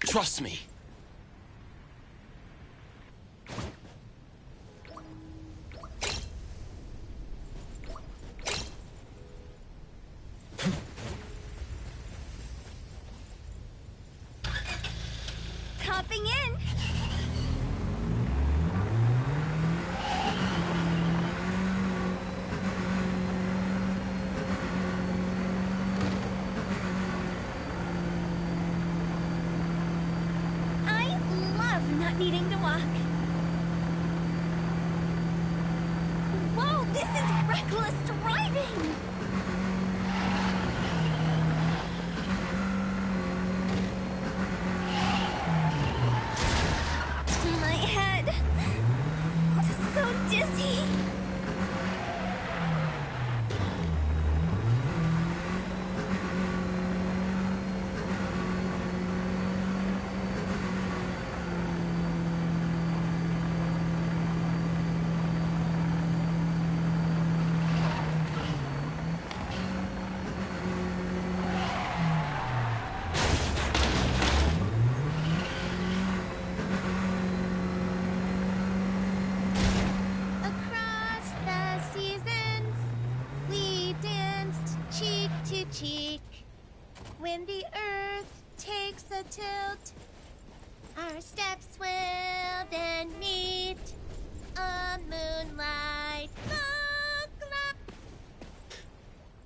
Trust me. Hopping in. I love not needing to walk. Whoa, this is reckless driving! My head. It's so dizzy. Across the seasons, we danced cheek to cheek. When the earth takes a tilt, our steps will then meet a moonlight book.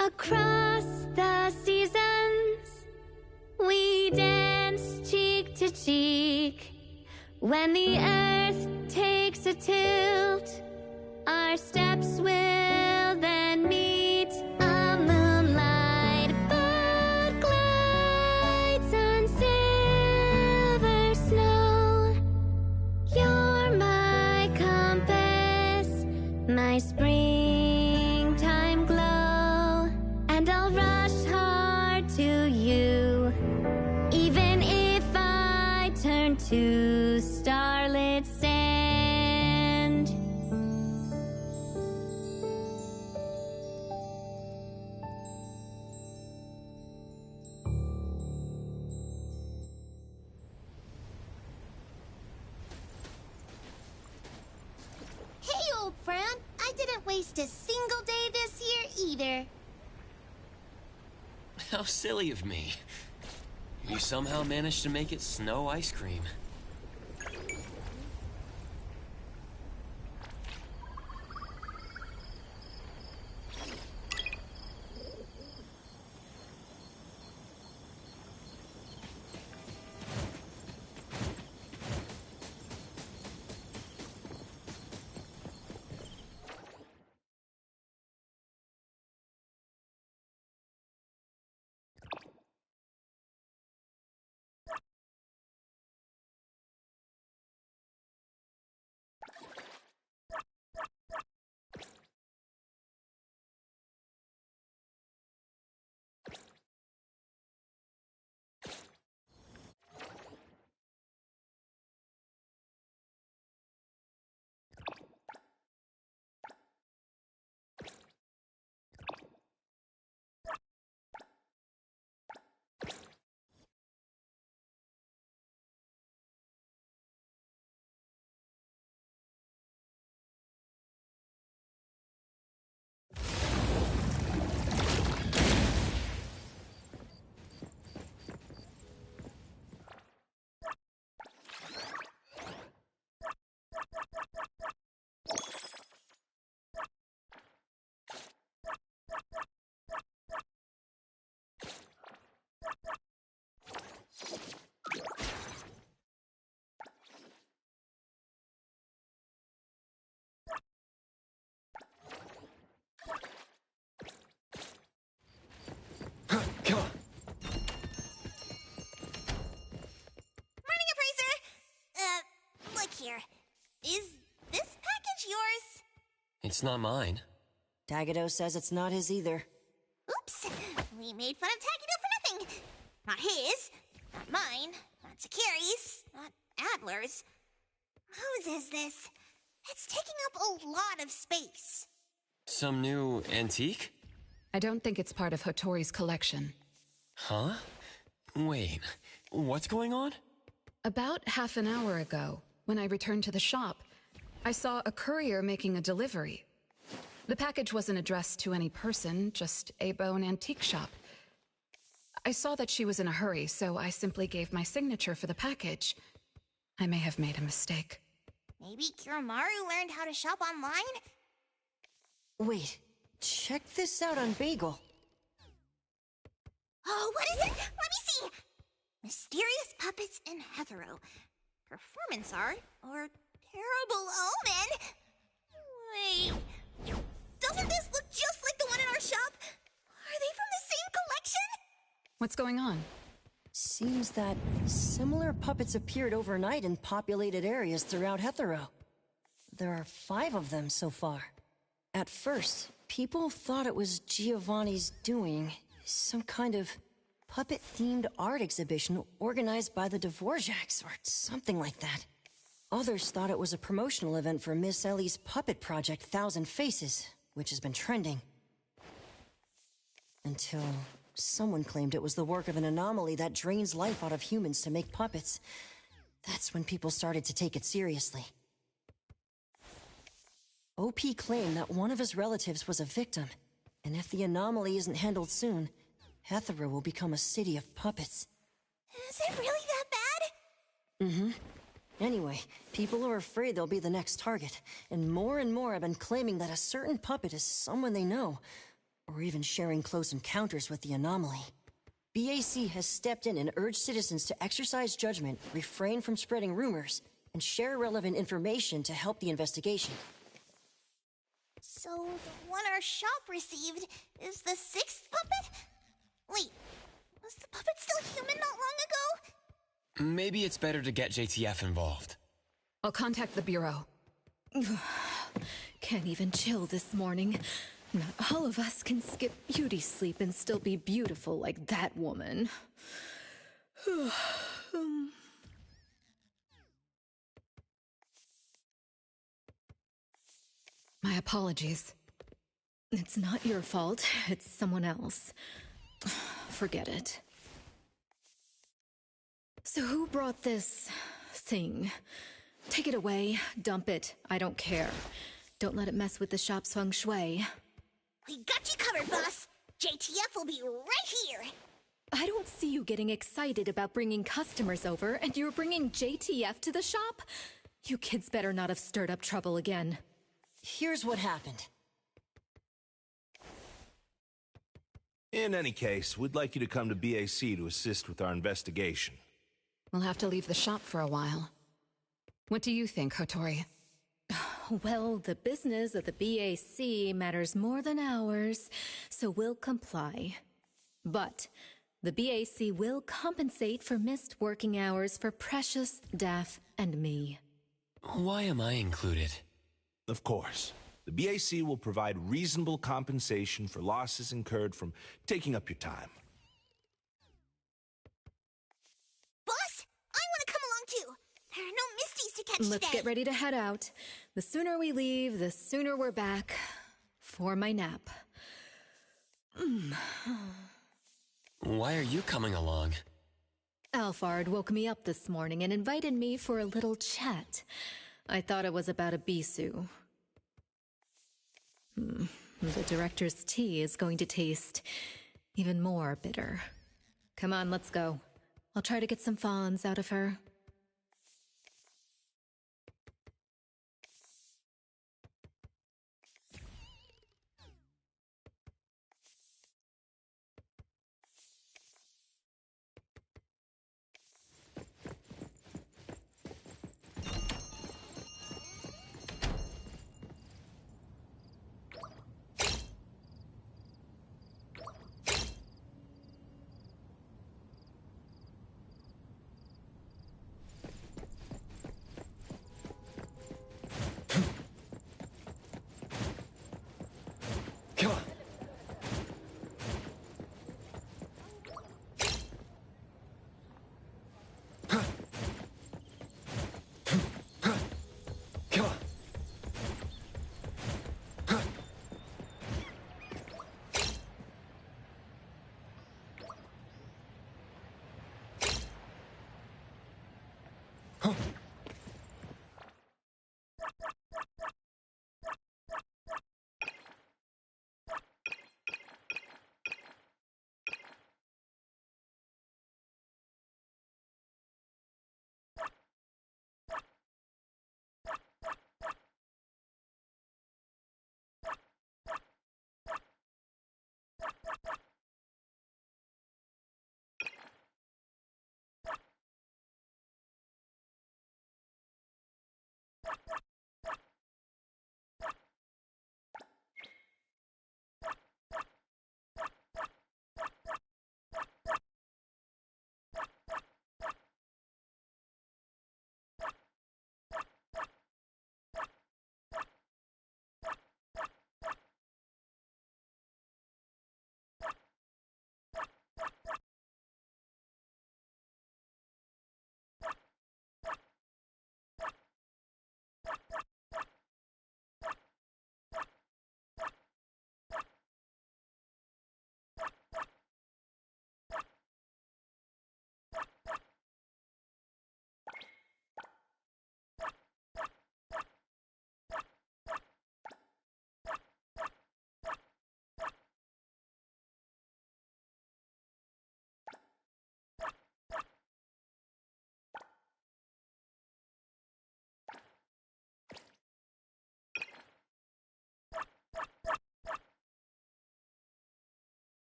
Across the seasons, we dance cheek to cheek. When the earth takes a tilt, our steps will then meet a moonlight boat glides on silver snow. You're my compass, my springtime glow, and I'll rush hard to you, even if I turn to starlit sand. Hey, old friend. I didn't waste a single day this year either. How silly of me. You somehow managed to make it snow ice cream. Come on. Morning, Appraiser! Look here. Is this package yours? It's not mine. Tagado says it's not his either. Oops! We made fun of Tagido for nothing. Not his, not mine, not Sakiri's, not Adler's. Whose is this? It's taking up a lot of space. Some new antique? I don't think it's part of Hotori's collection. Huh? Wait, what's going on? About half an hour ago, when I returned to the shop, I saw a courier making a delivery. The package wasn't addressed to any person, just a bone antique shop. I saw that she was in a hurry, so I simply gave my signature for the package. I may have made a mistake. Maybe Kiromaru learned how to shop online? Wait, check this out on Bagel. Oh, what is it? Let me see! Mysterious puppets in hetero. Performance art or terrible omen? Wait, doesn't this look just like the one in our shop? Are they from the same collection? What's going on? Seems that similar puppets appeared overnight in populated areas throughout Hetero. There are 5 of them so far. At first, people thought it was Giovanni's doing, some kind of puppet-themed art exhibition organized by the Dvorak's or something like that. Others thought it was a promotional event for Miss Ellie's puppet project 1,000 Faces, which has been trending. Until someone claimed it was the work of an anomaly that drains life out of humans to make puppets. That's when people started to take it seriously. OP claimed that one of his relatives was a victim, and if the anomaly isn't handled soon, Hetero will become a city of puppets. Is it really that bad? Mm-hmm. Anyway, people are afraid they'll be the next target, and more have been claiming that a certain puppet is someone they know, or even sharing close encounters with the anomaly. BAC has stepped in and urged citizens to exercise judgment, refrain from spreading rumors, and share relevant information to help the investigation. So, the one our shop received is the 6th puppet? Wait, was the puppet still human not long ago? Maybe it's better to get JTF involved. I'll contact the Bureau. Can't even chill this morning. Not all of us can skip beauty sleep and still be beautiful like that woman. My apologies. It's not your fault, it's someone else. Forget it. So who brought this thing? Take it away, dump it, I don't care. Don't let it mess with the shop's feng shui. We got you covered, boss. JTF will be right here. I don't see you getting excited about bringing customers over, and you're bringing JTF to the shop? You kids better not have stirred up trouble again. Here's what happened. In any case, we'd like you to come to BAC to assist with our investigation. We'll have to leave the shop for a while. What do you think, Hotori? Well, the business of the BAC matters more than ours, so we'll comply. But the BAC will compensate for missed working hours for Precious, Daff, and me. Why am I included? Of course. The BAC will provide reasonable compensation for losses incurred from taking up your time. Boss, I want to come along too. There are no Misties to catch Let's today. get ready to head out. The sooner we leave, the sooner we're back for my nap. Why are you coming along? Alphard woke me up this morning and invited me for a little chat. I thought it was about a Bisu. The director's tea is going to taste even more bitter. Come on, let's go. I'll try to get some fawns out of her.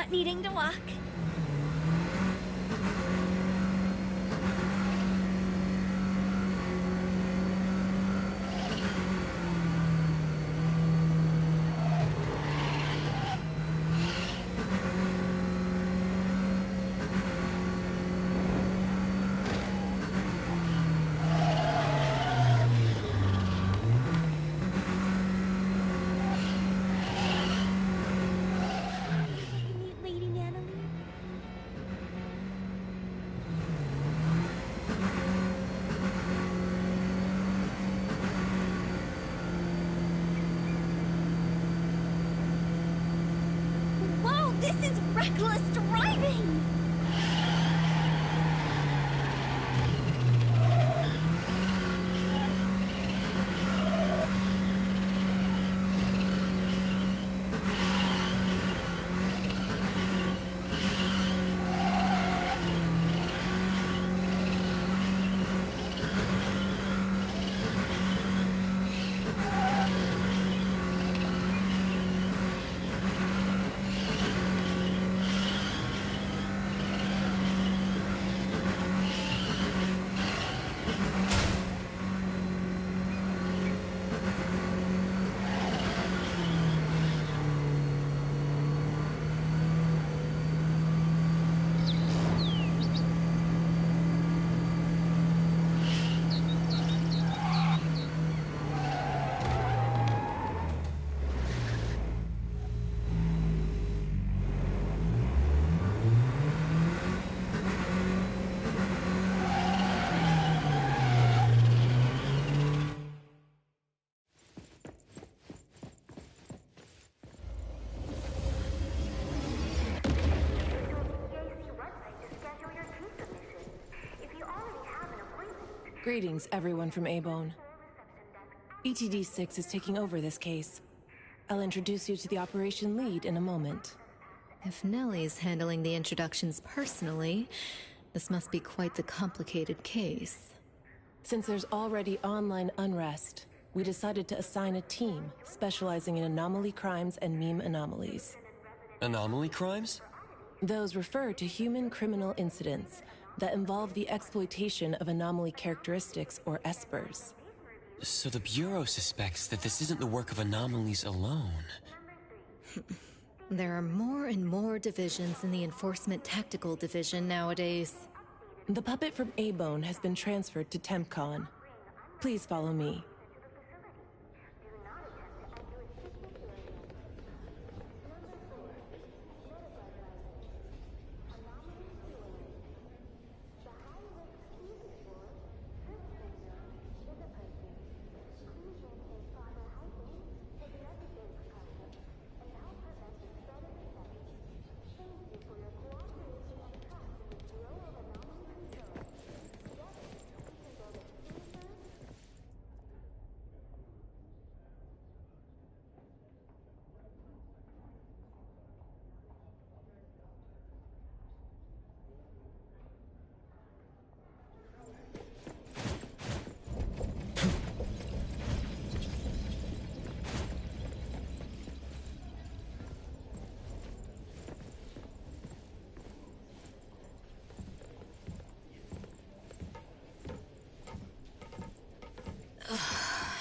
not needing to walk. Lady Natalie? Whoa, this is reckless driving! Greetings, everyone from A-Bone. ETD-6 is taking over this case. I'll introduce you to the operation lead in a moment. If Nellie's handling the introductions personally, this must be quite the complicated case. Since there's already online unrest, we decided to assign a team specializing in anomaly crimes and meme anomalies. Anomaly crimes? Those refer to human criminal incidents that involve the exploitation of anomaly characteristics, or espers. So the Bureau suspects that this isn't the work of anomalies alone. There are more and more divisions in the Enforcement Tactical Division nowadays. The puppet from A-Bone has been transferred to TempCon. Please follow me.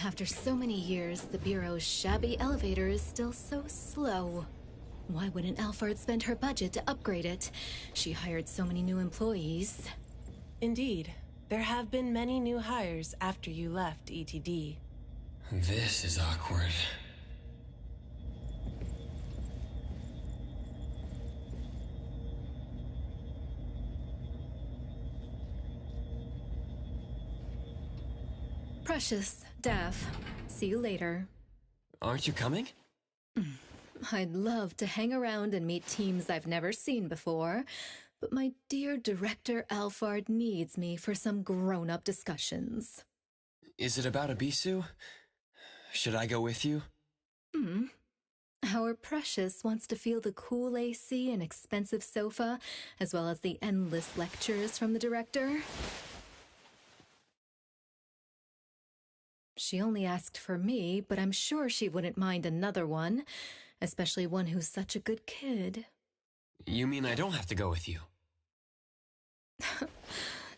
After so many years, the Bureau's shabby elevator is still so slow. Why wouldn't Alphard spend her budget to upgrade it? She hired so many new employees. Indeed. There have been many new hires after you left ETD. This is awkward. Precious, Daff. See you later. Aren't you coming? I'd love to hang around and meet teams I've never seen before, but my dear Director Alphard needs me for some grown-up discussions. Is it about Abisu? Should I go with you? Our Precious wants to feel the cool AC and expensive sofa, as well as the endless lectures from the Director. She only asked for me, but I'm sure she wouldn't mind another one, especially one who's such a good kid. You mean I don't have to go with you?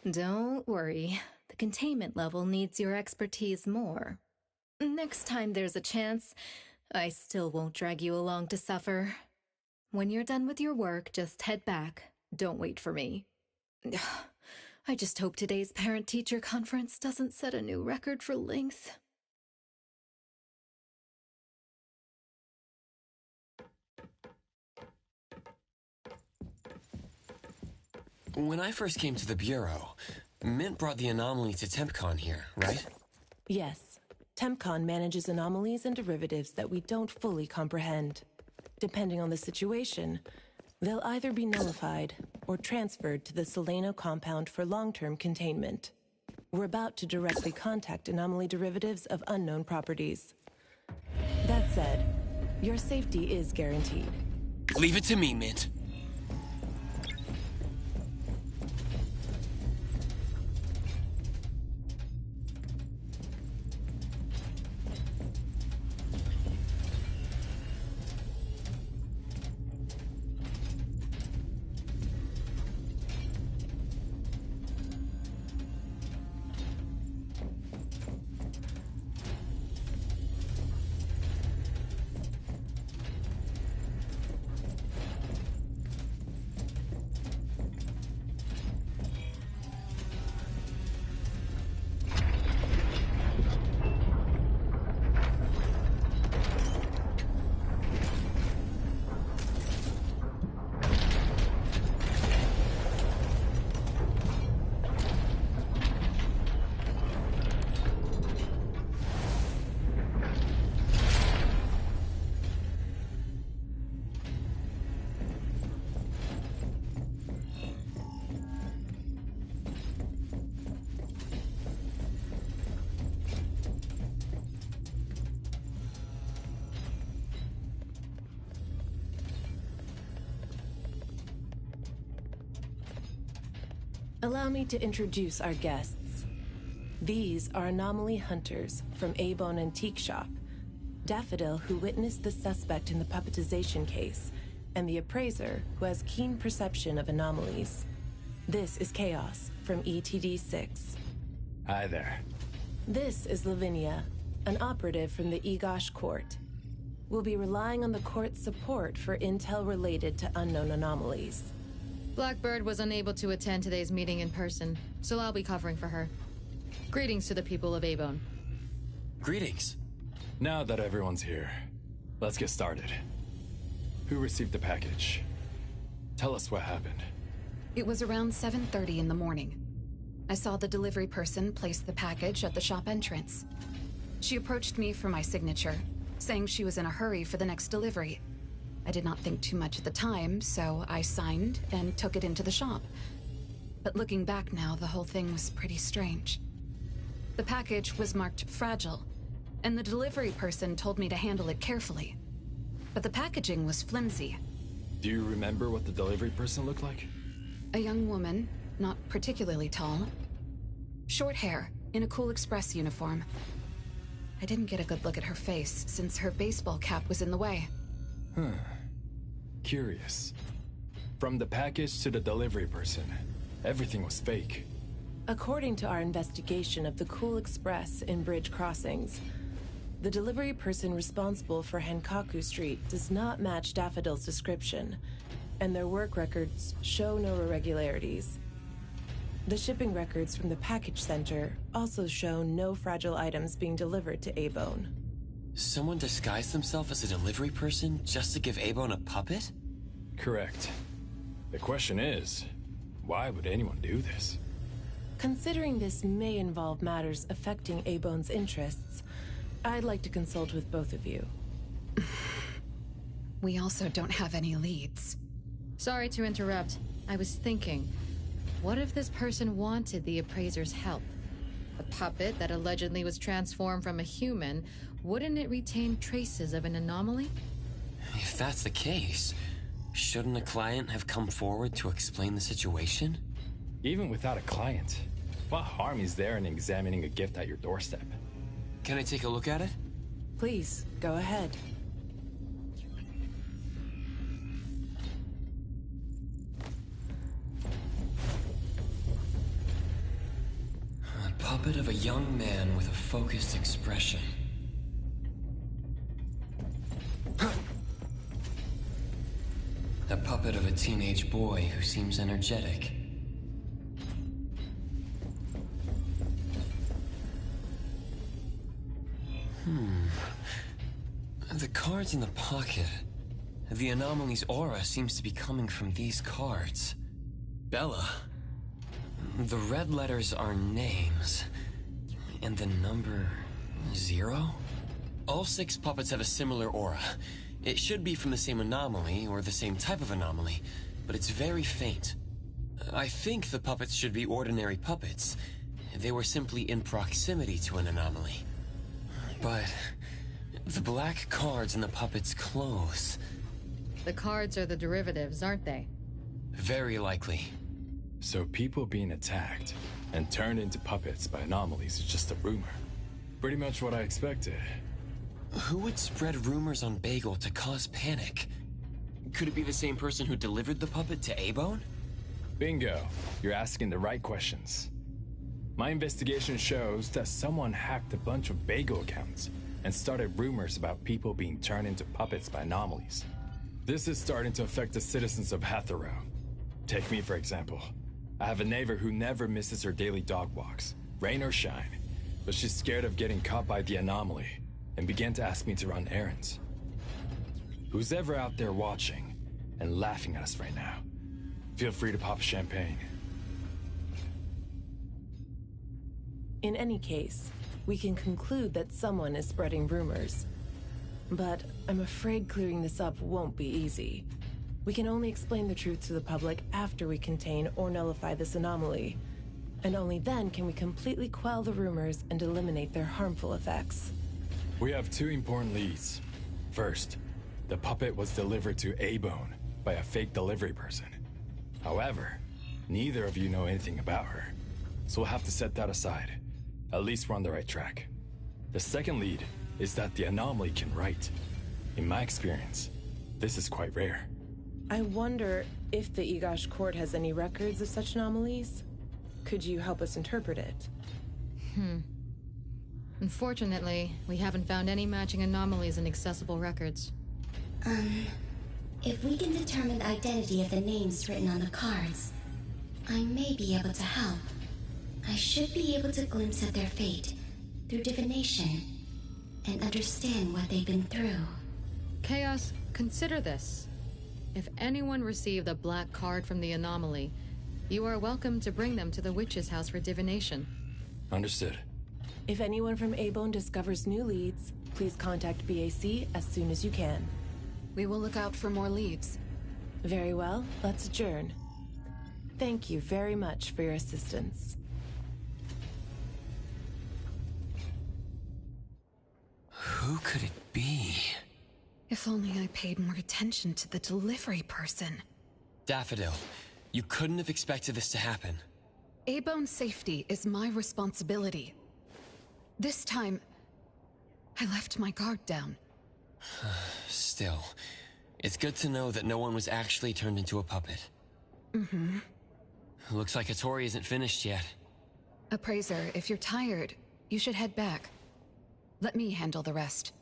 Don't worry. The containment level needs your expertise more. Next time there's a chance, I still won't drag you along to suffer. When you're done with your work, just head back. Don't wait for me. I just hope today's parent-teacher conference doesn't set a new record for length. When I first came to the Bureau, Mint brought the anomaly to TempCon here, right? Yes. TempCon manages anomalies and derivatives that we don't fully comprehend. Depending on the situation, they'll either be nullified or transferred to the Seleno compound for long-term containment. We're about to directly contact anomaly derivatives of unknown properties. That said, your safety is guaranteed. Leave it to me, Mint. Allow me to introduce our guests. These are anomaly hunters from Abone Antique Shop, Daffodil, who witnessed the suspect in the puppetization case, and the appraiser, who has keen perception of anomalies. This is Chaos from ETD-6. Hi there. This is Lavinia, an operative from the Egosh Court. We'll be relying on the court's support for intel related to unknown anomalies. Blackbird was unable to attend today's meeting in person, so I'll be covering for her. Greetings to the people of Abone. Greetings. Now that everyone's here, let's get started. Who received the package? Tell us what happened. It was around 7:30 in the morning. I saw the delivery person place the package at the shop entrance. She approached me for my signature, saying she was in a hurry for the next delivery. I did not think too much at the time, so I signed and took it into the shop. But looking back now, the whole thing was pretty strange. The package was marked fragile, and the delivery person told me to handle it carefully. But the packaging was flimsy. Do you remember what the delivery person looked like? A young woman, not particularly tall. Short hair, in a Cool Express uniform. I didn't get a good look at her face, since her baseball cap was in the way. Curious. From the package to the delivery person, everything was fake. According to our investigation of the Cool Express in Bridge Crossings, the delivery person responsible for Hankaku Street does not match Daffodil's description, and their work records show no irregularities. The shipping records from the package center also show no fragile items being delivered to Abone. Someone disguised themselves as a delivery person just to give Abone a puppet? Correct. The question is, why would anyone do this? Considering this may involve matters affecting Abone's interests, I'd like to consult with both of you. We also don't have any leads. Sorry to interrupt. I was thinking, what if this person wanted the appraiser's help? A puppet that allegedly was transformed from a human, wouldn't it retain traces of an anomaly? If that's the case, shouldn't a client have come forward to explain the situation? Even without a client, what harm is there in examining a gift at your doorstep? Can I take a look at it? Please, go ahead. puppet of a young man with a focused expression. A puppet of a teenage boy who seems energetic. The cards in the pocket. The anomaly's aura seems to be coming from these cards. Bella. The red letters are names. And the number 0? All 6 puppets have a similar aura. It should be from the same anomaly, or the same type of anomaly, but it's very faint. I think the puppets should be ordinary puppets. They were simply in proximity to an anomaly. But the black cards in the puppets' clothes. The cards are the derivatives, aren't they? Very likely. So people being attacked and turned into puppets by anomalies is just a rumor. Pretty much what I expected. Who would spread rumors on Bagel to cause panic? Could it be the same person who delivered the puppet to A-Bone? Bingo. You're asking the right questions. My investigation shows that someone hacked a bunch of Bagel accounts and started rumors about people being turned into puppets by anomalies. This is starting to affect the citizens of Hatharo. Take me, for example. I have a neighbor who never misses her daily dog walks, rain or shine, but she's scared of getting caught by the anomaly and began to ask me to run errands. Who's ever out there watching and laughing at us right now, feel free to pop champagne. In any case, we can conclude that someone is spreading rumors. But I'm afraid clearing this up won't be easy. We can only explain the truth to the public after we contain or nullify this anomaly. And only then can we completely quell the rumors and eliminate their harmful effects. We have 2 important leads. First, the puppet was delivered to A-Bone by a fake delivery person. However, neither of you know anything about her, so we'll have to set that aside. At least we're on the right track. The second lead is that the anomaly can write. In my experience, this is quite rare. I wonder if the Egosh court has any records of such anomalies? Could you help us interpret it? Unfortunately, we haven't found any matching anomalies in accessible records. If we can determine the identity of the names written on the cards, I may be able to help. I should be able to glimpse at their fate through divination and understand what they've been through. Chaos, consider this. If anyone received a black card from the anomaly, you are welcome to bring them to the witch's house for divination. Understood. If anyone from A-Bone discovers new leads, please contact BAC as soon as you can. We will look out for more leads. Very well, let's adjourn. Thank you very much for your assistance. Who could it be? If only I paid more attention to the delivery person. Daffodil, you couldn't have expected this to happen. A-Bone's safety is my responsibility. This time, I left my guard down. Still, it's good to know that no one was actually turned into a puppet. Looks like Hattori isn't finished yet. Appraiser, if you're tired, you should head back. Let me handle the rest.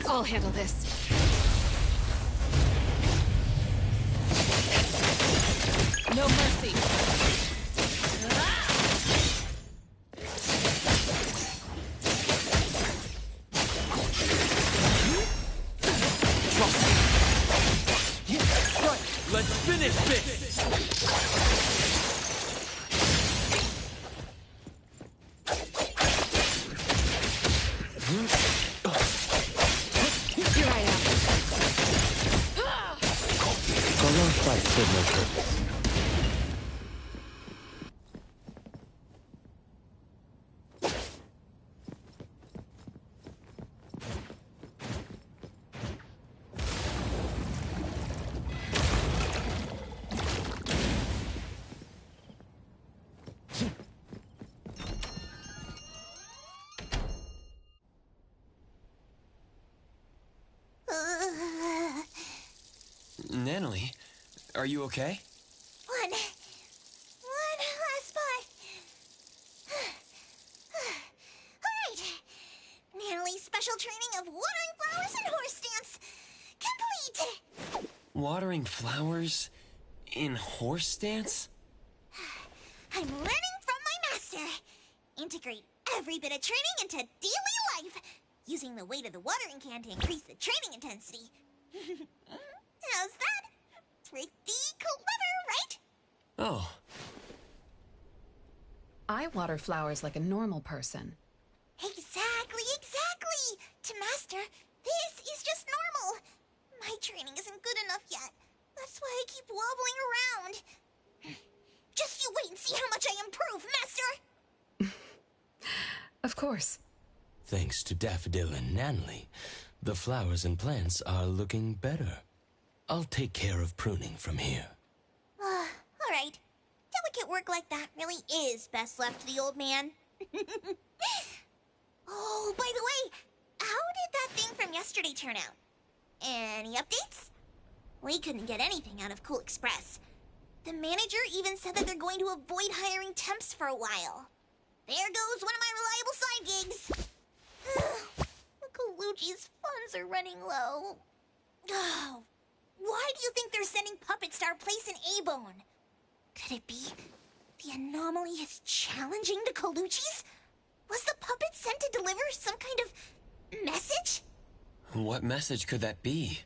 I'll handle this. No mercy. Let's finish this! Here I am. A long fight served no purpose. Natalie, are you okay? One last spot. Alright. Natalie's special training of watering flowers and horse dance. Complete! Watering flowers in horse dance? I'm learning from my master. Integrate every bit of training into daily life, using the weight of the watering can to increase the training intensity. How's that? Pretty clever, right? Oh. I water flowers like a normal person. Exactly. To master, this is just normal. My training isn't good enough yet. That's why I keep wobbling around. Just you wait and see how much I improve, master! Of course. Thanks to Daffodil and Nanley, the flowers and plants are looking better. I'll take care of pruning from here. Alright. Delicate work like that really is best left to the old man. Oh, by the way, how did that thing from yesterday turn out? Any updates? We couldn't get anything out of Cool Express. The manager even said that they're going to avoid hiring temps for a while. There goes one of my reliable side gigs. Kaluji's funds are running low. Oh, Why do you think they're sending puppets to our place in A-Bone? Could it be the anomaly is challenging the Colucci's? Was the puppet sent to deliver some kind of message? What message could that be?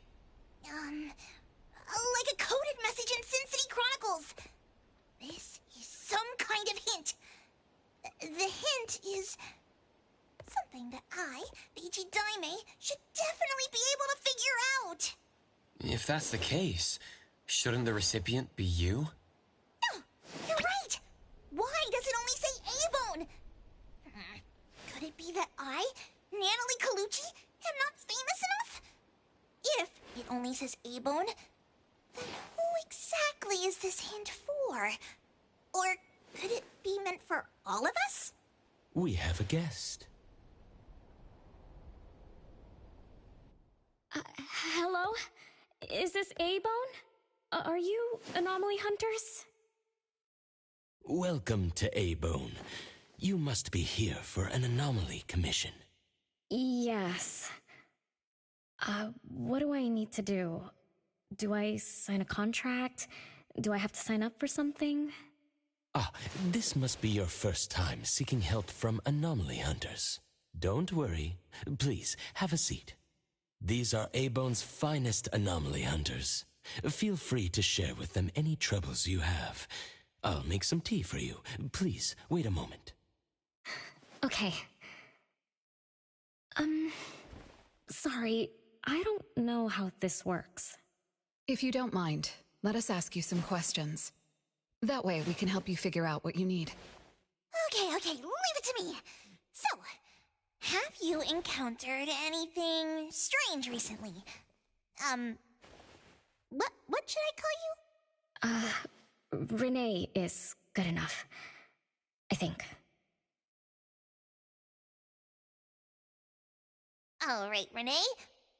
Like a coded message in Sin City Chronicles. This is some kind of hint. The hint is something that I, Beiji Daime, should definitely be able to figure out. If that's the case, shouldn't the recipient be you? No, you're right. Why does it only say A-Bone? Could it be that I, Natalie Colucci, am not famous enough? If it only says A-Bone, then who exactly is this hint for? Or could it be meant for all of us? We have a guest. Hello? Is this A-Bone? Are you anomaly hunters? Welcome to A-Bone. You must be here for an anomaly commission. Yes. What do I need to do? Do I sign a contract? Do I have to sign up for something? Ah, this must be your first time seeking help from anomaly hunters. Don't worry. Please, have a seat. These are A-Bone's finest anomaly hunters. Feel free to share with them any troubles you have. I'll make some tea for you. Please, wait a moment. Okay. Sorry, I don't know how this works. If you don't mind, let us ask you some questions. That way we can help you figure out what you need. Okay, leave it to me. So, have you encountered anything strange recently? What should I call you? Renee is good enough. I think. All right, Renee.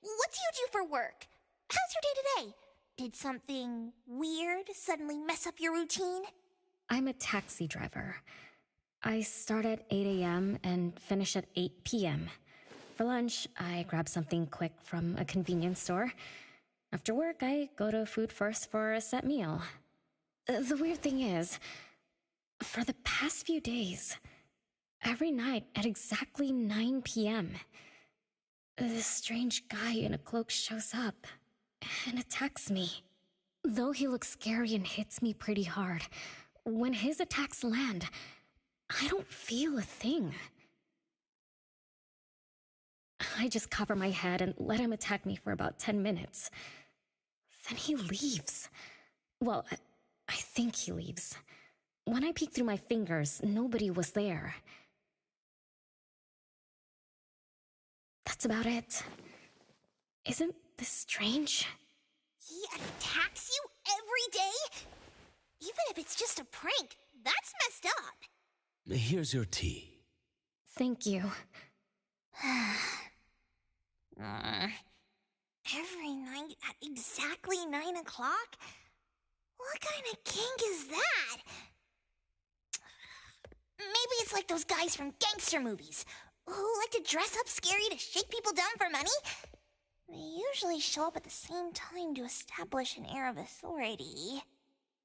What do you do for work? How's your day-to-day? Did something weird suddenly mess up your routine? I'm a taxi driver. I start at 8 a.m. and finish at 8 p.m. For lunch, I grab something quick from a convenience store. After work, I go to Food First for a set meal. The weird thing is, for the past few days, every night at exactly 9 p.m., this strange guy in a cloak shows up and attacks me. Though he looks scary and hits me pretty hard, when his attacks land, I don't feel a thing. I just cover my head and let him attack me for about 10 minutes. Then he leaves. Well, I think he leaves. When I peek through my fingers, nobody was there. That's about it. Isn't this strange? He attacks you every day? Even if it's just a prank, that's messed up. Here's your tea. Thank you. Every night at exactly 9 o'clock? What kind of kink is that? Maybe it's like those guys from gangster movies who like to dress up scary to shake people down for money. They usually show up at the same time to establish an air of authority.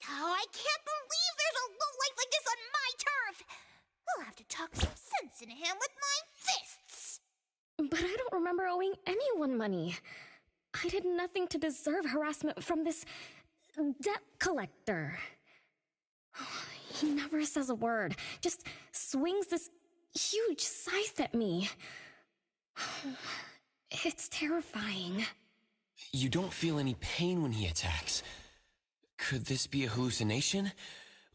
Oh, I can't believe there's a lowlife like this on my turf! I'll have to talk some sense into him with my fists! But I don't remember owing anyone money. I did nothing to deserve harassment from this debt collector. He never says a word, just swings this huge scythe at me. It's terrifying. You don't feel any pain when he attacks. Could this be a hallucination?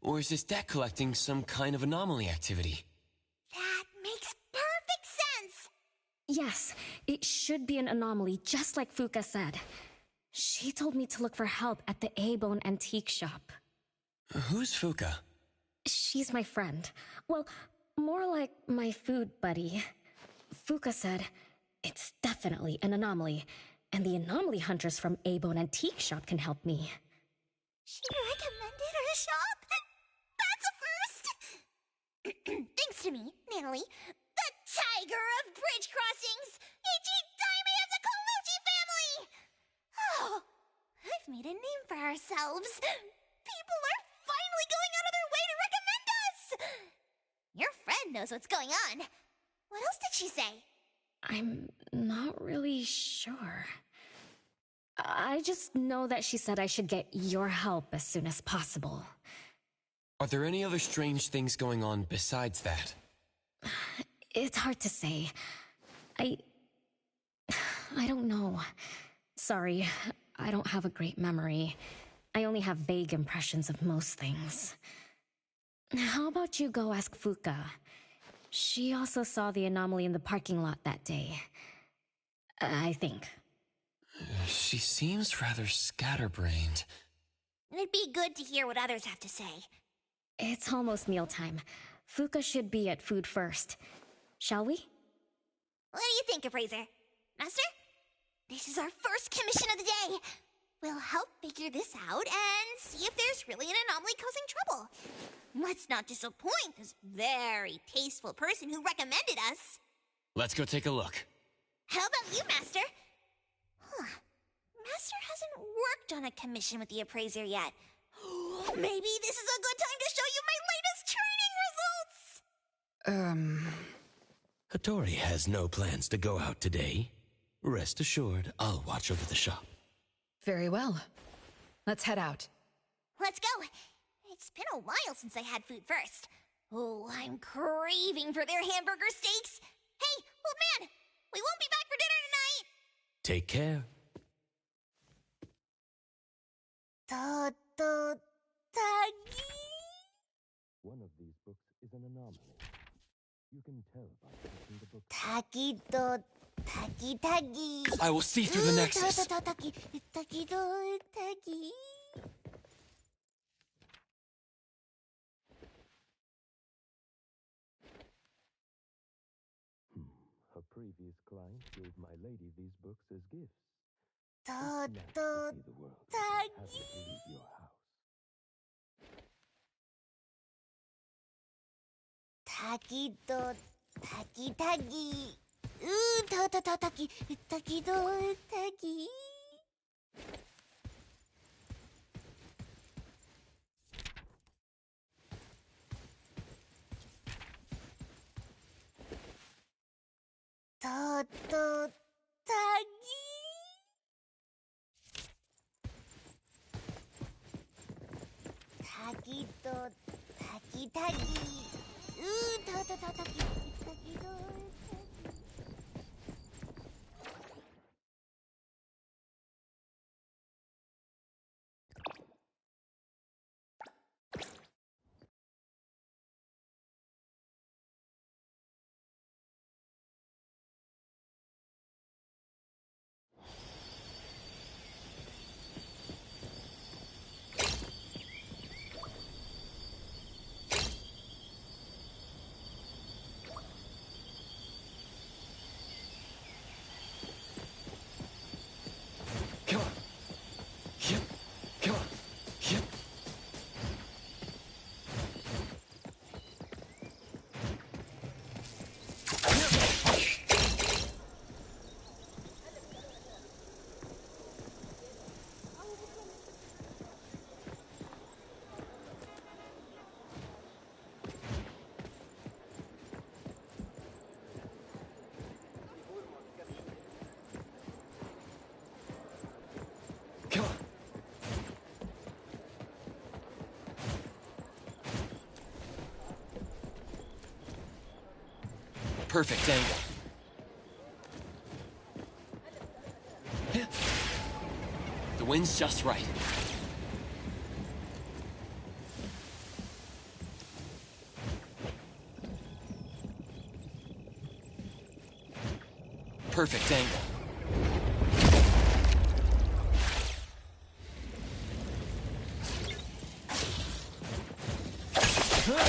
Or is this debt collecting some kind of anomaly activity? That makes perfect sense! Yes, it should be an anomaly, just like Fuka said. She told me to look for help at the A-Bone antique shop. Who's Fuka? She's my friend. Well, more like my food buddy. Fuka said, it's definitely an anomaly, and the anomaly hunters from A-Bone antique shop can help me. She recommended her shop? That's a first! Thanks to me, Natalie, the tiger of bridge crossings, Ichi Daime of the Colucci family! Oh, I've made a name for ourselves. People are finally going out of their way to recommend us! Your friend knows what's going on. What else did she say? I'm not really sure. I just know that she said I should get your help as soon as possible. Are there any other strange things going on besides that? It's hard to say. I don't know. Sorry, I don't have a great memory. I only have vague impressions of most things. How about you go ask Fuka? She also saw the anomaly in the parking lot that day. I think. She seems rather scatterbrained. It'd be good to hear what others have to say. It's almost mealtime. Fuka should be at food first. Shall we? What do you think, Appraiser? Master? This is our first commission of the day. We'll help figure this out and see if there's really an anomaly causing trouble. Let's not disappoint this very tasteful person who recommended us. Let's go take a look. How about you, Master? Master hasn't worked on a commission with the Appraiser yet. Maybe this is a good time to show you my latest training results! Hattori has no plans to go out today. Rest assured, I'll watch over the shop. Very well. Let's head out. Let's go! It's been a while since I had food first. Oh, I'm craving for their hamburger steaks. Hey, old man! We won't be back for dinner tonight! Take care. Tagi! One of these books is an anomaly. You can tell by checking the book. Tagi. I will see through the nexus. Tagi. A previous client gave my lady these books as gifts. Tagi. The world have to leave your house. Tagi. Come on. Yep. Come on. Yep. Come on. Perfect angle. The wind's just right. Perfect angle. Come on.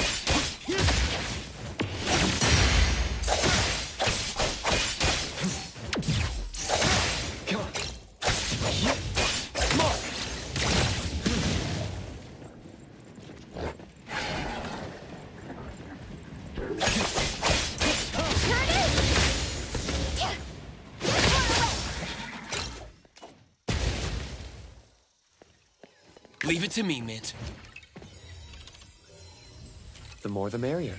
Come on. Leave it to me, Mint. The more the merrier.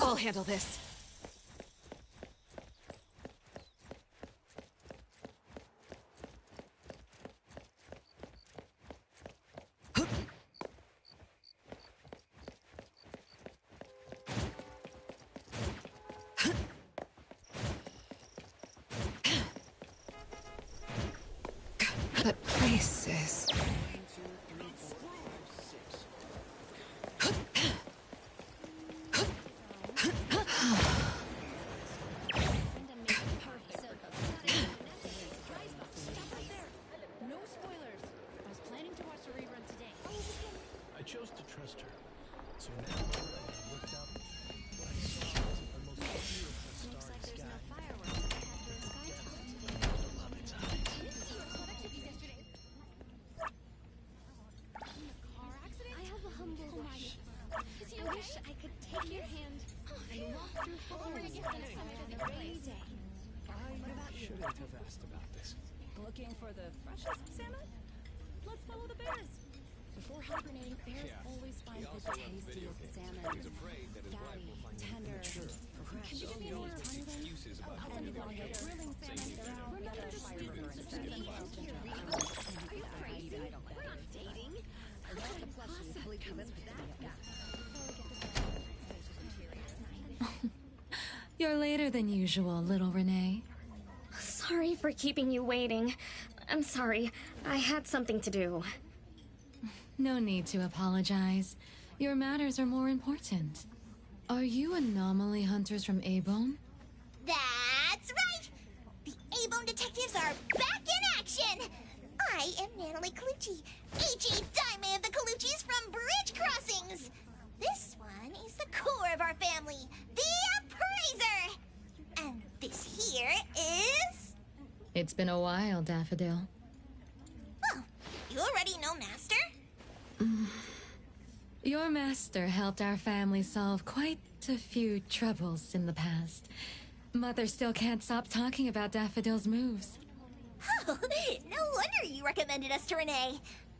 I'll handle this. That place is... I chose to trust her. So now I looked up. What I saw was the most beautiful starry sky. Love its eyes. I have a humble wish. I wish I could take your hand and walk through forest on a rainy day. I shouldn't have asked about this. Looking for the freshest salmon? Let's follow the bears. Before hibernating, bears always find the tastiest salmon. Fatty, tender, fresh. Can you give me more excuses about how you want it? Grilling salmon, remember the fire burn instead of are you crazy? We're not dating. I love the possibly come with that. You're later than usual, little Renee. Sorry for keeping you waiting. I'm sorry. I had something to do. No need to apologize. Your matters are more important. Are you anomaly hunters from A-Bone? That's right! The A-Bone detectives are back in action! I am Natalie Colucci, H.E. Diamond of the Coluccis from Bridge Crossings! This one is the core of our family, the Appraiser! And this here is... It's been a while, Daffodil. Well, you already know Master? Your master helped our family solve quite a few troubles in the past. Mother still can't stop talking about Daffodil's moves. Oh, no wonder you recommended us to Renee.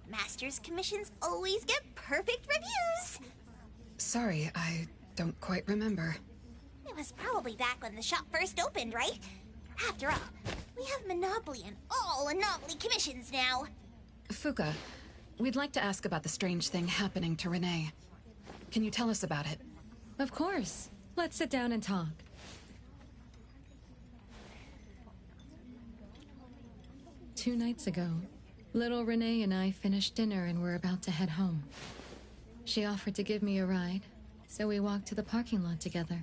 Master's commissions always get perfect reviews. Sorry, I don't quite remember. It was probably back when the shop first opened, right? After all, we have monopoly on all anomaly commissions now. Fuka, we'd like to ask about the strange thing happening to Renee. Can you tell us about it? Of course. Let's sit down and talk. Two nights ago, little Renee and I finished dinner and were about to head home. She offered to give me a ride, so we walked to the parking lot together.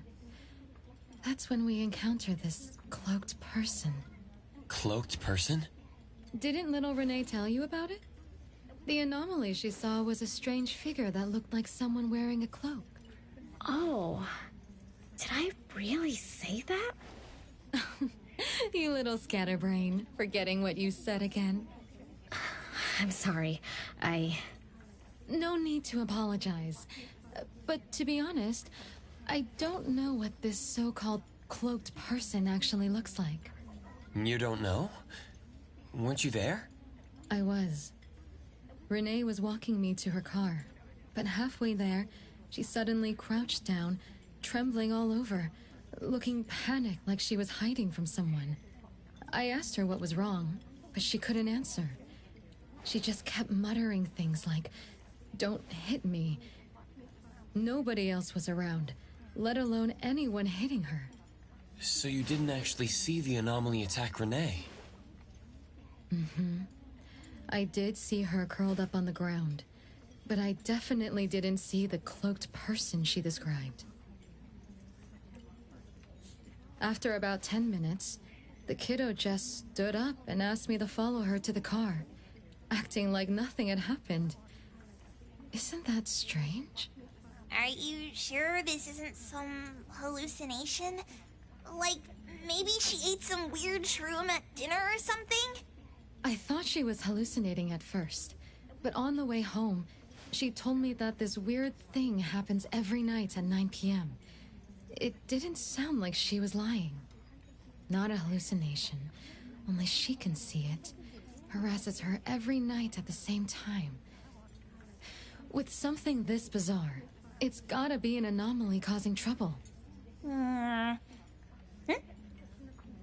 That's when we encountered this cloaked person. Cloaked person? Didn't little Renee tell you about it? The anomaly she saw was a strange figure that looked like someone wearing a cloak. Oh, did I really say that? You little scatterbrain, forgetting what you said again. I'm sorry, No need to apologize. But to be honest, I don't know what this so-called cloaked person actually looks like. You don't know? Weren't you there? I was. Renee was walking me to her car, but halfway there, she suddenly crouched down, trembling all over, looking panicked like she was hiding from someone. I asked her what was wrong, but she couldn't answer. She just kept muttering things like, "Don't hit me." Nobody else was around, let alone anyone hitting her. So you didn't actually see the anomaly attack Renee? Mm-hmm. I did see her curled up on the ground, but I definitely didn't see the cloaked person she described. After about 10 minutes, the kiddo just stood up and asked me to follow her to the car, acting like nothing had happened. Isn't that strange? Are you sure this isn't some hallucination? Like, maybe she ate some weird shroom at dinner or something? I thought she was hallucinating at first, but on the way home, she told me that this weird thing happens every night at 9 p.m., It didn't sound like she was lying. Not a hallucination. Only she can see it. Harasses her every night at the same time. With something this bizarre, it's gotta be an anomaly causing trouble.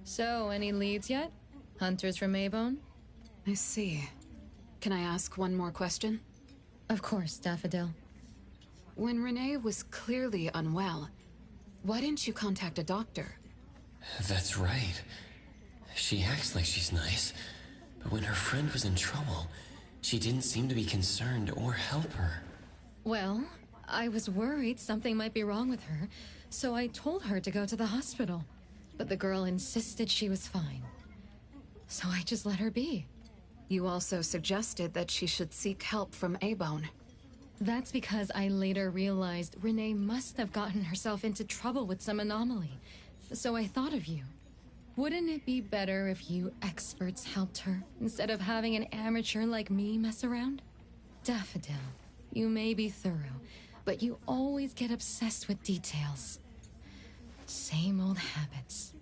So, any leads yet? Hunters from Avon? I see. Can I ask one more question? Of course, Daffodil. When Renee was clearly unwell, why didn't you contact a doctor? That's right. She acts like she's nice, but when her friend was in trouble, she didn't seem to be concerned or help her. Well, I was worried something might be wrong with her, so I told her to go to the hospital. But the girl insisted she was fine. So I just let her be. You also suggested that she should seek help from A-Bone. That's because I later realized Renee must have gotten herself into trouble with some anomaly. So I thought of you. Wouldn't it be better if you experts helped her, instead of having an amateur like me mess around? Daffodil, you may be thorough, but you always get obsessed with details. Same old habits.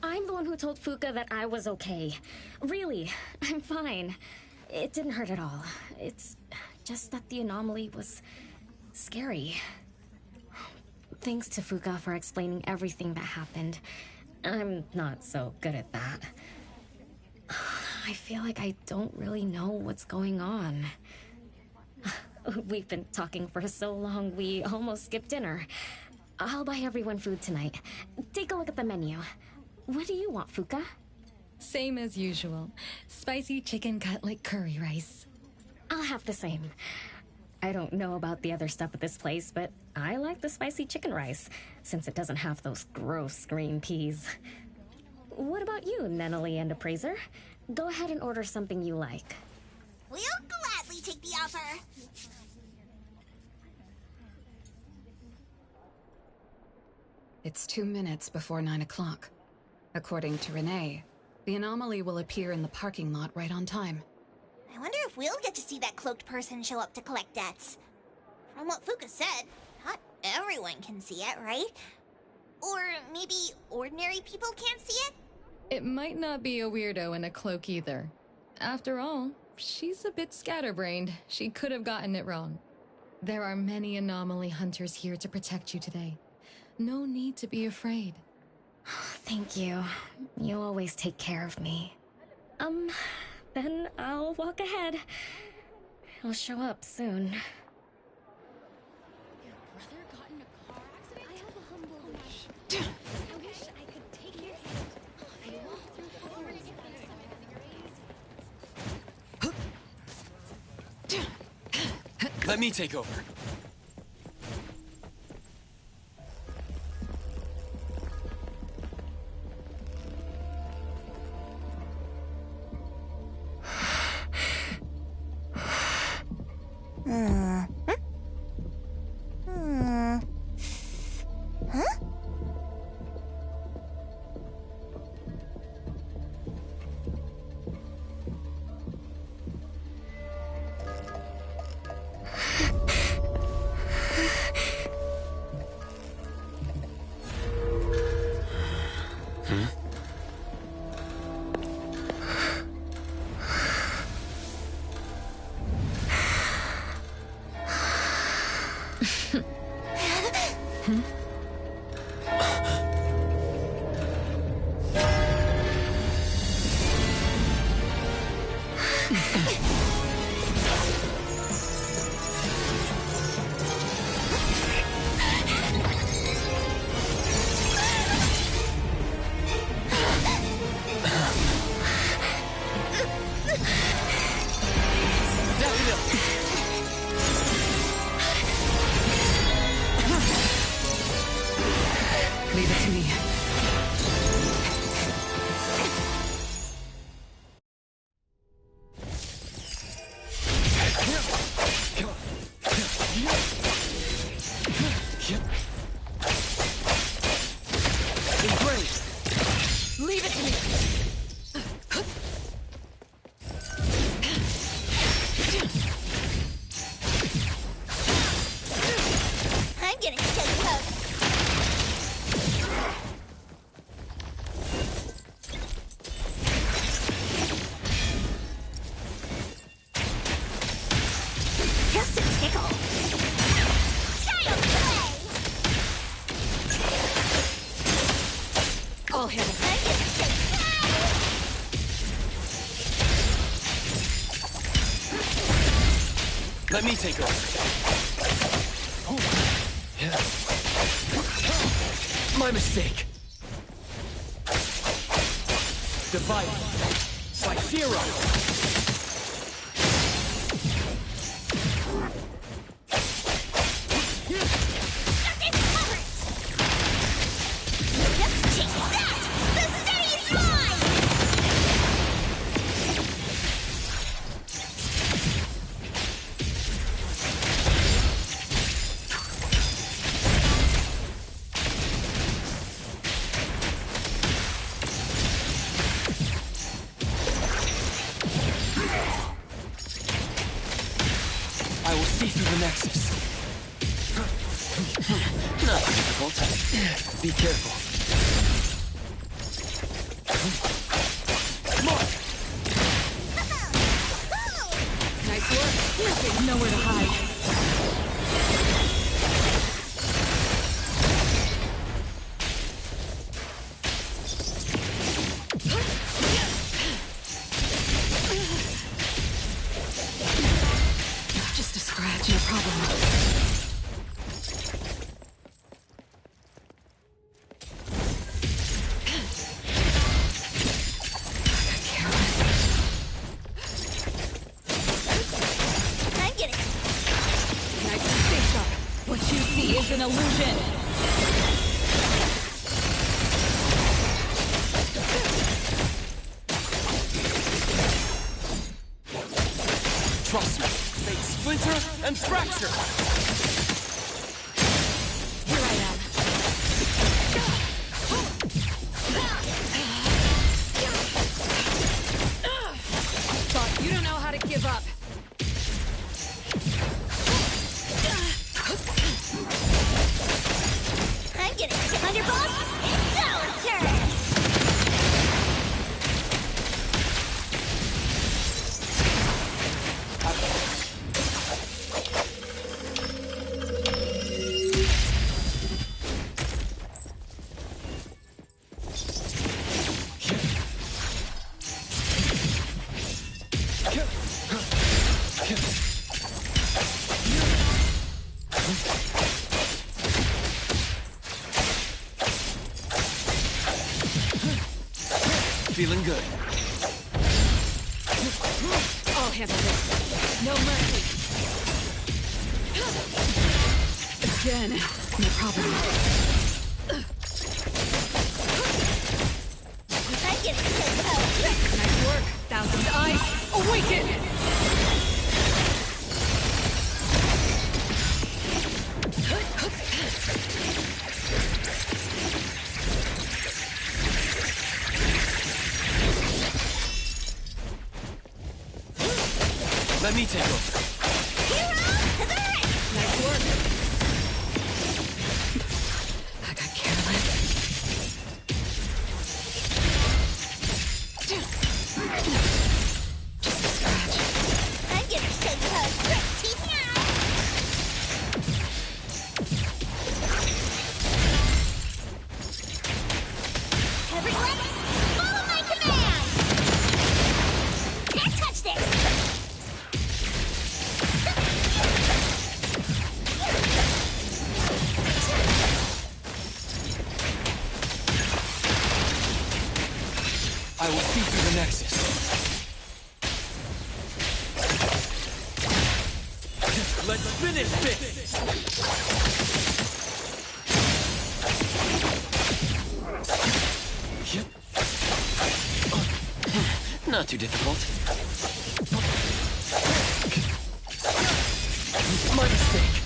I'm the one who told Fuka that I was okay. Really, I'm fine. It didn't hurt at all. It's just that the anomaly was scary. Thanks to Fuka for explaining everything that happened. I'm not so good at that. I feel like I don't really know what's going on. We've been talking for so long, we almost skipped dinner. I'll buy everyone food tonight. Take a look at the menu. What do you want, Fuka? Same as usual. Spicy chicken cutlet curry rice. I'll have the same. I don't know about the other stuff at this place, but I like the spicy chicken rice, since it doesn't have those gross green peas. What about you, Nenali and Appraiser? Go ahead and order something you like. We'll gladly take the offer. It's 2 minutes before 9 o'clock. According to Renee, the anomaly will appear in the parking lot right on time. I wonder if we'll get to see that cloaked person show up to collect debts. From what Fuka said, not everyone can see it, right? Or maybe ordinary people can't see it? It might not be a weirdo in a cloak either. After all, she's a bit scatterbrained. She could have gotten it wrong. There are many anomaly hunters here to protect you today. No need to be afraid. Thank you. You always take care of me. Then I'll walk ahead. He'll show up soon. Your brother got in a car accident? I have a humble wish. I wish I could take your hand. I walked through forest Let me take over. Leave it to me. Leave it to me! I'm I'm getting choke poke. Just a tickle. Child play. I'll handle it. I'm getting choke poke. Let me take over. My mistake. Divide. Cyphero. Just take that! The city's mine! I will see through the Nexus. Not difficult. Be careful. Mark! Nice work. There's nowhere to hide. Just a scratch, no problem. I'm getting Nice and stay sharp. What you see is an illusion. Trust me. Fate splinter and fracture. Here I am. Thought you don't know how to give up. I'm getting Thunderbolt. It's our turn. Feeling good. I'll handle this. No mercy. Again, no problem. I'm getting choke poke. Nice work. Thousand eyes, awaken! Let me take over. Nice work. I got careless. Just a scratch. I'm getting choke poke. Teeth now. Everyone, follow my command. Can't touch this. I will see through the Nexus. Let's finish this! Not too difficult. My mistake.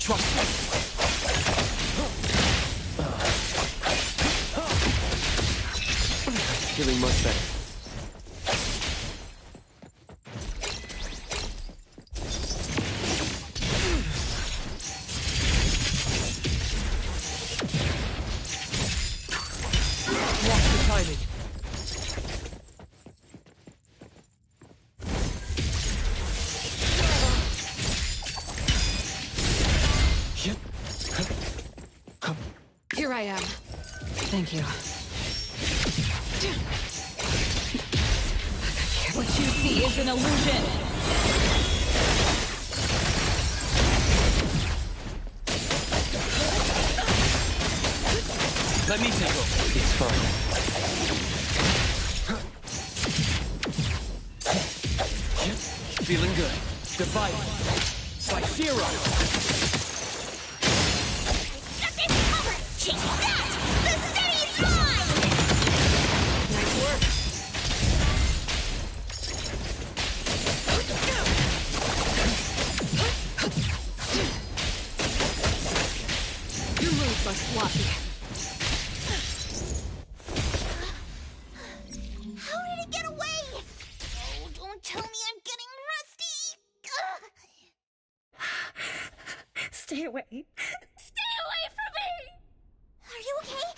Trust me. Feeling much better. I am. Thank you. What you see is an illusion. Let me take over. It's fine. Feeling good. Divide. Slice-Zero. Got this covered! Check that! The city's mine! Nice work. Your moves are sloppy. How did it get away? Oh, don't tell me I'm getting rusty! Stay away. Stay away from me! Are you okay?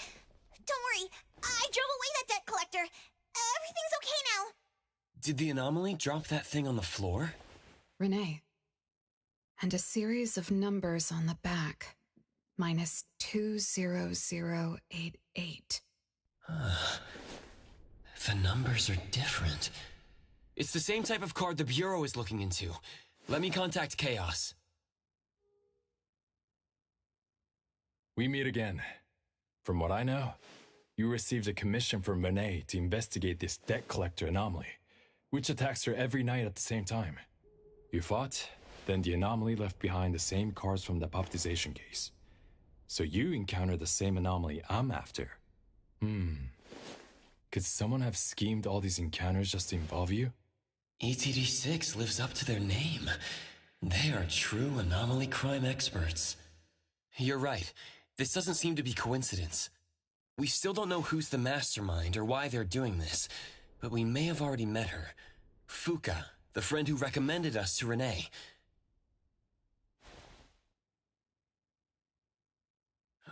Don't worry, I drove away that debt collector. Everything's okay now. Did the anomaly drop that thing on the floor? Renee. And a series of numbers on the back. Minus 20088. The numbers are different. It's the same type of card the Bureau is looking into. Let me contact Chaos. We meet again. From what I know, you received a commission from Renee to investigate this debt collector anomaly, which attacks her every night at the same time. You fought, then the anomaly left behind the same cards from the baptization case. So you encountered the same anomaly I'm after. Could someone have schemed all these encounters just to involve you? ETD6 lives up to their name. They are true anomaly crime experts. You're right. This doesn't seem to be coincidence. We still don't know who's the mastermind or why they're doing this, but we may have already met her. Fuka, the friend who recommended us to Renee.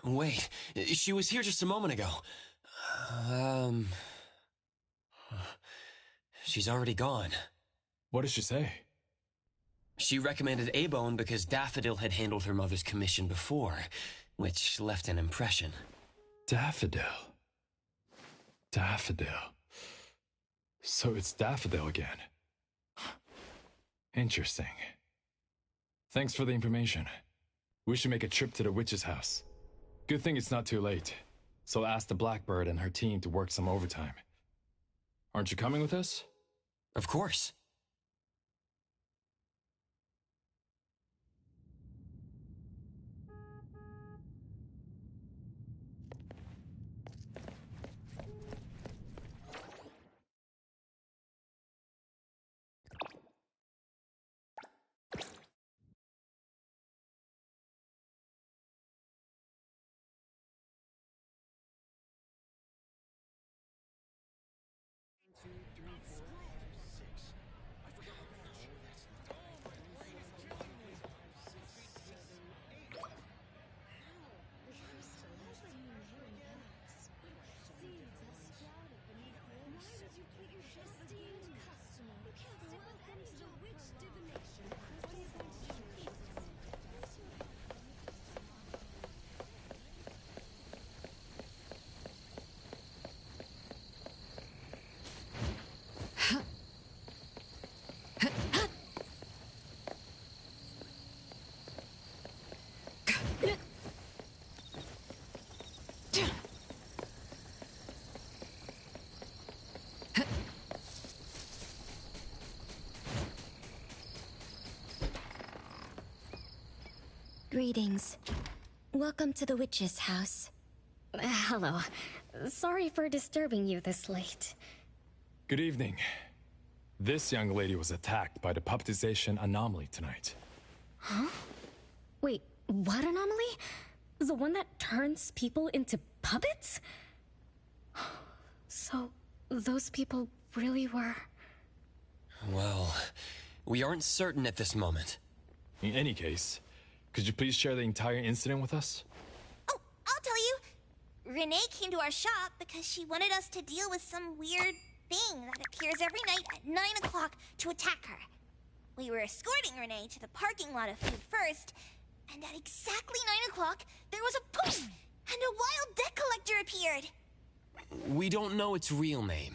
Wait, she was here just a moment ago. She's already gone. What did she say? She recommended A-Bone because Daffodil had handled her mother's commission before, which left an impression. Daffodil. Daffodil. So it's Daffodil again. Interesting. Thanks for the information. We should make a trip to the witch's house. Good thing it's not too late. So I'll ask the Blackbird and her team to work some overtime. Aren't you coming with us? Of course. Greetings. Welcome to the witch's house. Hello. Sorry for disturbing you this late. Good evening. This young lady was attacked by the puppetization anomaly tonight. Huh? Wait, what anomaly? The one that turns people into puppets? So, those people really were... Well, we aren't certain at this moment. In any case, could you please share the entire incident with us? Oh, I'll tell you. Renee came to our shop because she wanted us to deal with some weird thing that appears every night at 9 o'clock to attack her. We were escorting Renee to the parking lot of food first, and at exactly 9 o'clock, there was a poof! And a wild debt collector appeared. We don't know its real name.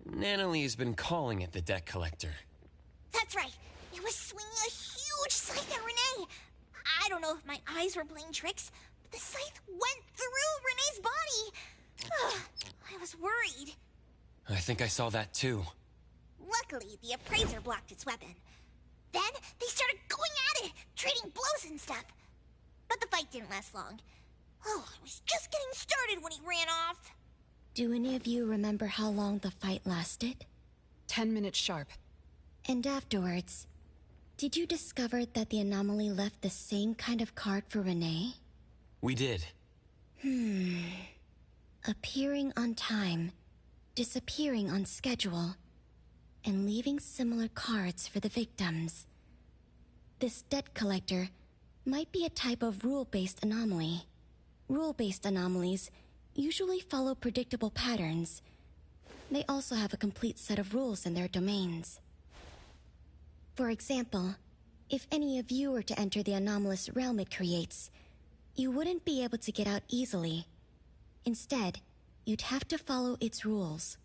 Natalie has been calling it the debt collector. That's right. It was swinging a huge scythe at Renee. I don't know if my eyes were playing tricks, but the scythe went through Renee's body. I was worried. I think I saw that too. Luckily, the appraiser blocked its weapon. Then, they started going at it, trading blows and stuff. But the fight didn't last long. Oh, I was just getting started when he ran off. Do any of you remember how long the fight lasted? 10 minutes sharp. And afterwards, did you discover that the anomaly left the same kind of card for Renee? We did. Appearing on time, disappearing on schedule, and leaving similar cards for the victims. This debt collector might be a type of rule-based anomaly. Rule-based anomalies usually follow predictable patterns. They also have a complete set of rules in their domains. For example, if any of you were to enter the anomalous realm it creates, you wouldn't be able to get out easily. Instead, you'd have to follow its rules.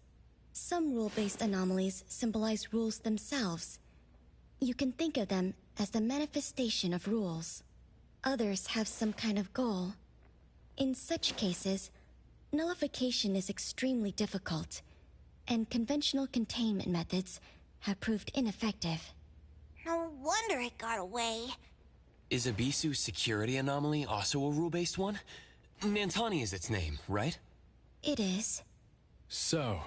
Some rule-based anomalies symbolize rules themselves. You can think of them as the manifestation of rules. Others have some kind of goal. In such cases, nullification is extremely difficult, and conventional containment methods have proved ineffective. No wonder it got away. Is Abisu's security anomaly also a rule-based one? Nantani is its name, right? It is. So,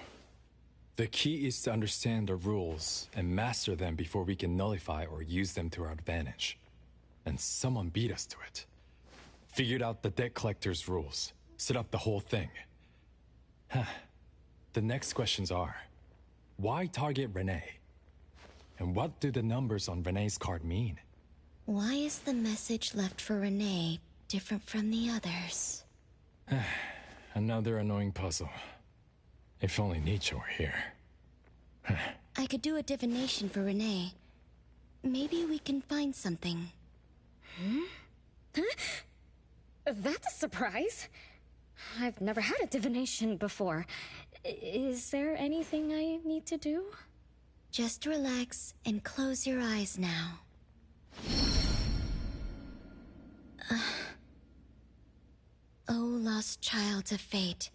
the key is to understand the rules and master them before we can nullify or use them to our advantage. And someone beat us to it. Figured out the debt collector's rules. Set up the whole thing. The next questions are, why target Renee? And what do the numbers on Renee's card mean? Why is the message left for Renee different from the others? Another annoying puzzle. If only Nietzsche were here. I could do a divination for Renee. Maybe we can find something. That's a surprise. I've never had a divination before. Is there anything I need to do? Just relax and close your eyes now. Oh, lost child of fate.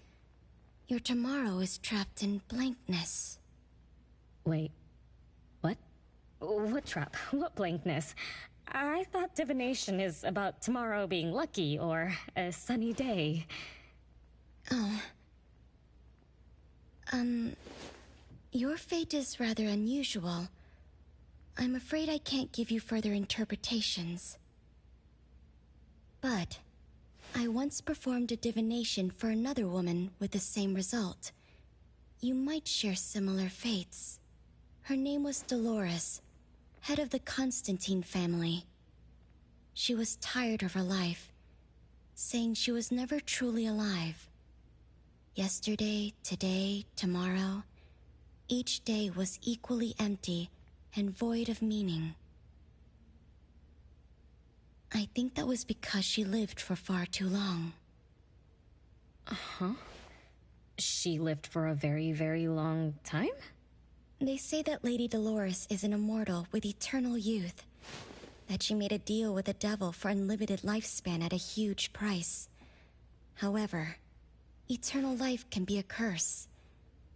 Your tomorrow is trapped in blankness. Wait. What? What trap? What blankness? I thought divination is about tomorrow being lucky or a sunny day. Oh. Your fate is rather unusual. I'm afraid I can't give you further interpretations. But I once performed a divination for another woman with the same result. You might share similar fates. Her name was Dolores, head of the Constantine family. She was tired of her life, saying she was never truly alive. Yesterday, today, tomorrow, each day was equally empty and void of meaning. I think that was because she lived for far too long. She lived for a very, very long time? They say that Lady Dolores is an immortal with eternal youth. That she made a deal with the devil for unlimited lifespan at a huge price. However, eternal life can be a curse,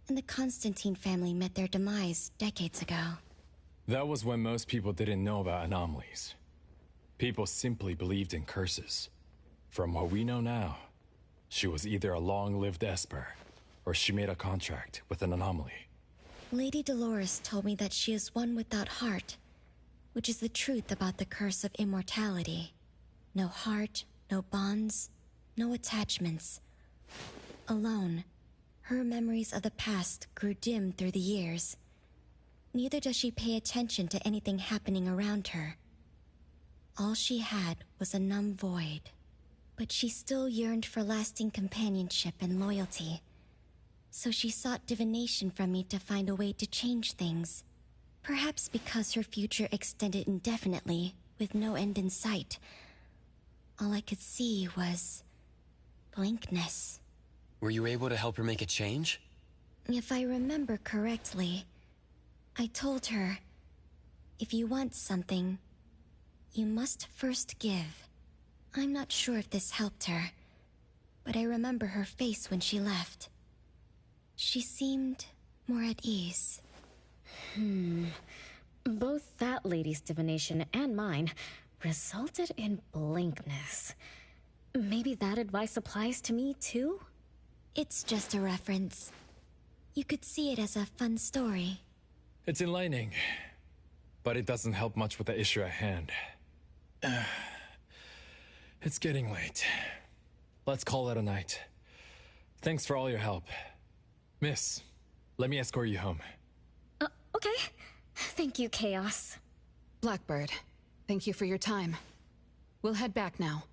and the Constantine family met their demise decades ago. That was when most people didn't know about anomalies. People simply believed in curses. From what we know now, she was either a long-lived Esper, or she made a contract with an anomaly. Lady Dolores told me that she is one without heart, which is the truth about the curse of immortality. No heart, no bonds, no attachments. Alone, her memories of the past grew dim through the years. Neither does she pay attention to anything happening around her. All she had was a numb void, but she still yearned for lasting companionship and loyalty. So she sought divination from me to find a way to change things. Perhaps because her future extended indefinitely, with no end in sight. All I could see was Blankness. Were you able to help her make a change? If I remember correctly, I told her, if you want something, you must first give. I'm not sure if this helped her, but I remember her face when she left. She seemed more at ease. Both that lady's divination and mine resulted in blankness. Maybe that advice applies to me too? It's just a reference. You could see it as a fun story. It's enlightening, but it doesn't help much with the issue at hand. It's getting late. Let's call it a night. Thanks for all your help. Miss, let me escort you home. Okay. Thank you, Chaos. Blackbird, thank you for your time. We'll head back now.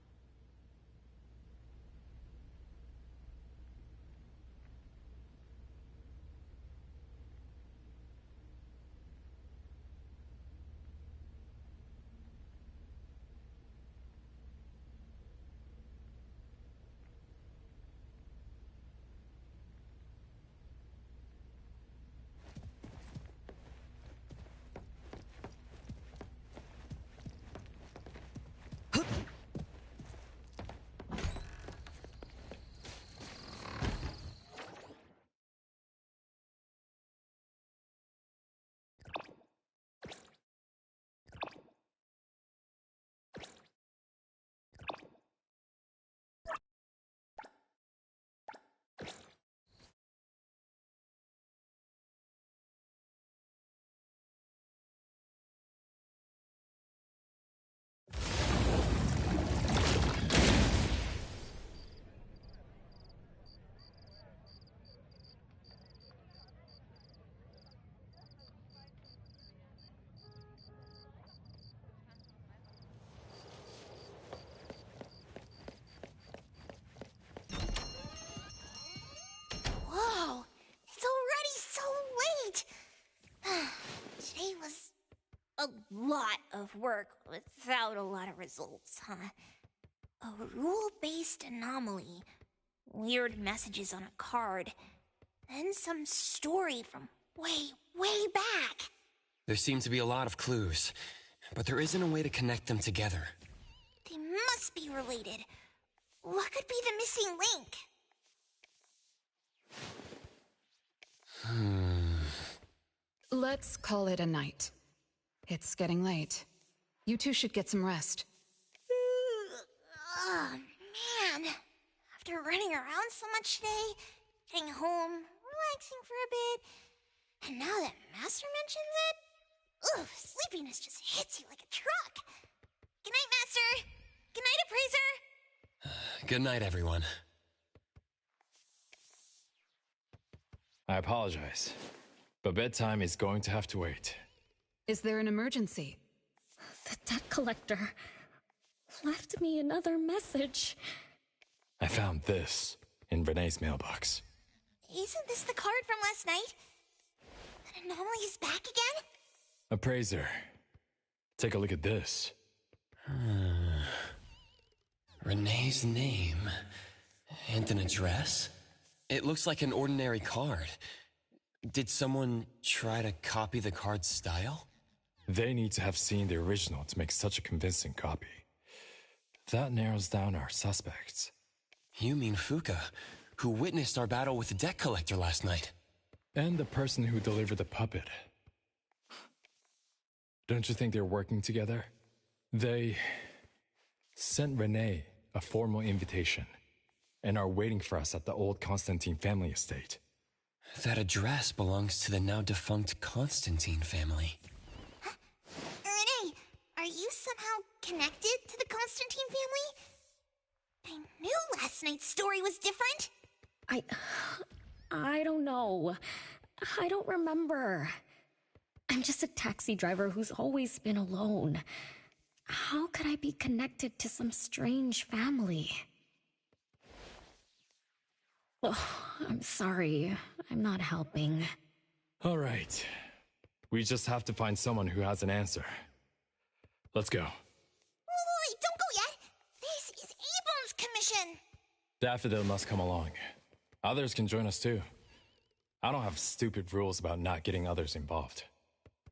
Whoa! It's already so late! Today was a lot of work without a lot of results, huh? A rule-based anomaly, weird messages on a card, then some story from way, way back. There seem to be a lot of clues, but there isn't a way to connect them together. They must be related. What could be the missing link? Let's call it a night. It's getting late. You two should get some rest. Oh, man. After running around so much today, getting home, relaxing for a bit, and now that Master mentions it, sleepiness just hits you like a truck. Good night, Master. Good night, Appraiser. Good night, everyone. I apologize, but bedtime is going to have to wait. Is there an emergency? The debt collector left me another message. I found this in Renee's mailbox. Isn't this the card from last night? That anomaly is back again? Appraiser, take a look at this. Renee's name and an address? It looks like an ordinary card. Did someone try to copy the card's style? They need to have seen the original to make such a convincing copy. That narrows down our suspects. You mean Fuka, who witnessed our battle with the debt collector last night? And the person who delivered the puppet. Don't you think they're working together? They sent Renee a formal invitation and are waiting for us at the old Constantine family estate. That address belongs to the now defunct Constantine family. Renee, are you somehow connected to the Constantine family? I knew last night's story was different. I don't know. I don't remember. I'm just a taxi driver who's always been alone. How could I be connected to some strange family? Oh, I'm sorry. I'm not helping. All right. We just have to find someone who has an answer. Let's go. Wait, don't go yet. This is Abone's commission. Daffodil must come along. Others can join us too. I don't have stupid rules about not getting others involved.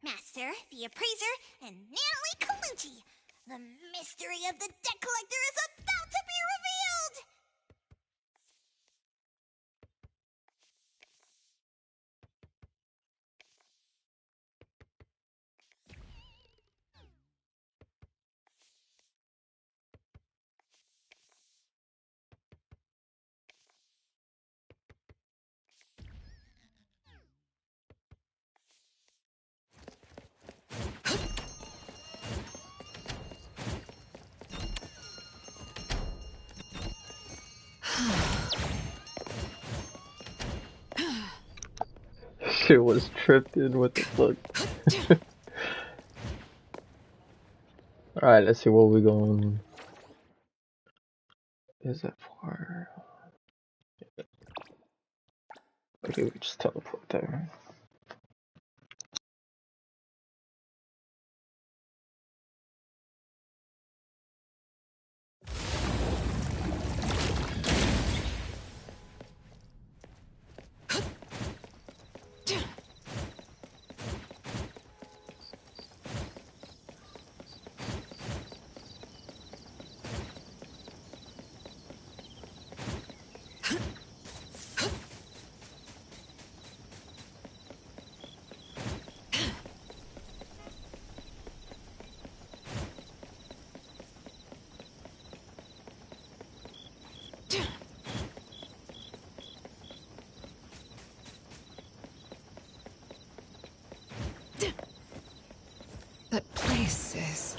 Master, the appraiser, and Natalie Colucci. The mystery of the debt collector is about to be revealed! Shit was tripped in, what the fuck? Alright, let's see what we going. Is that far? Okay, we just teleport there. That place is...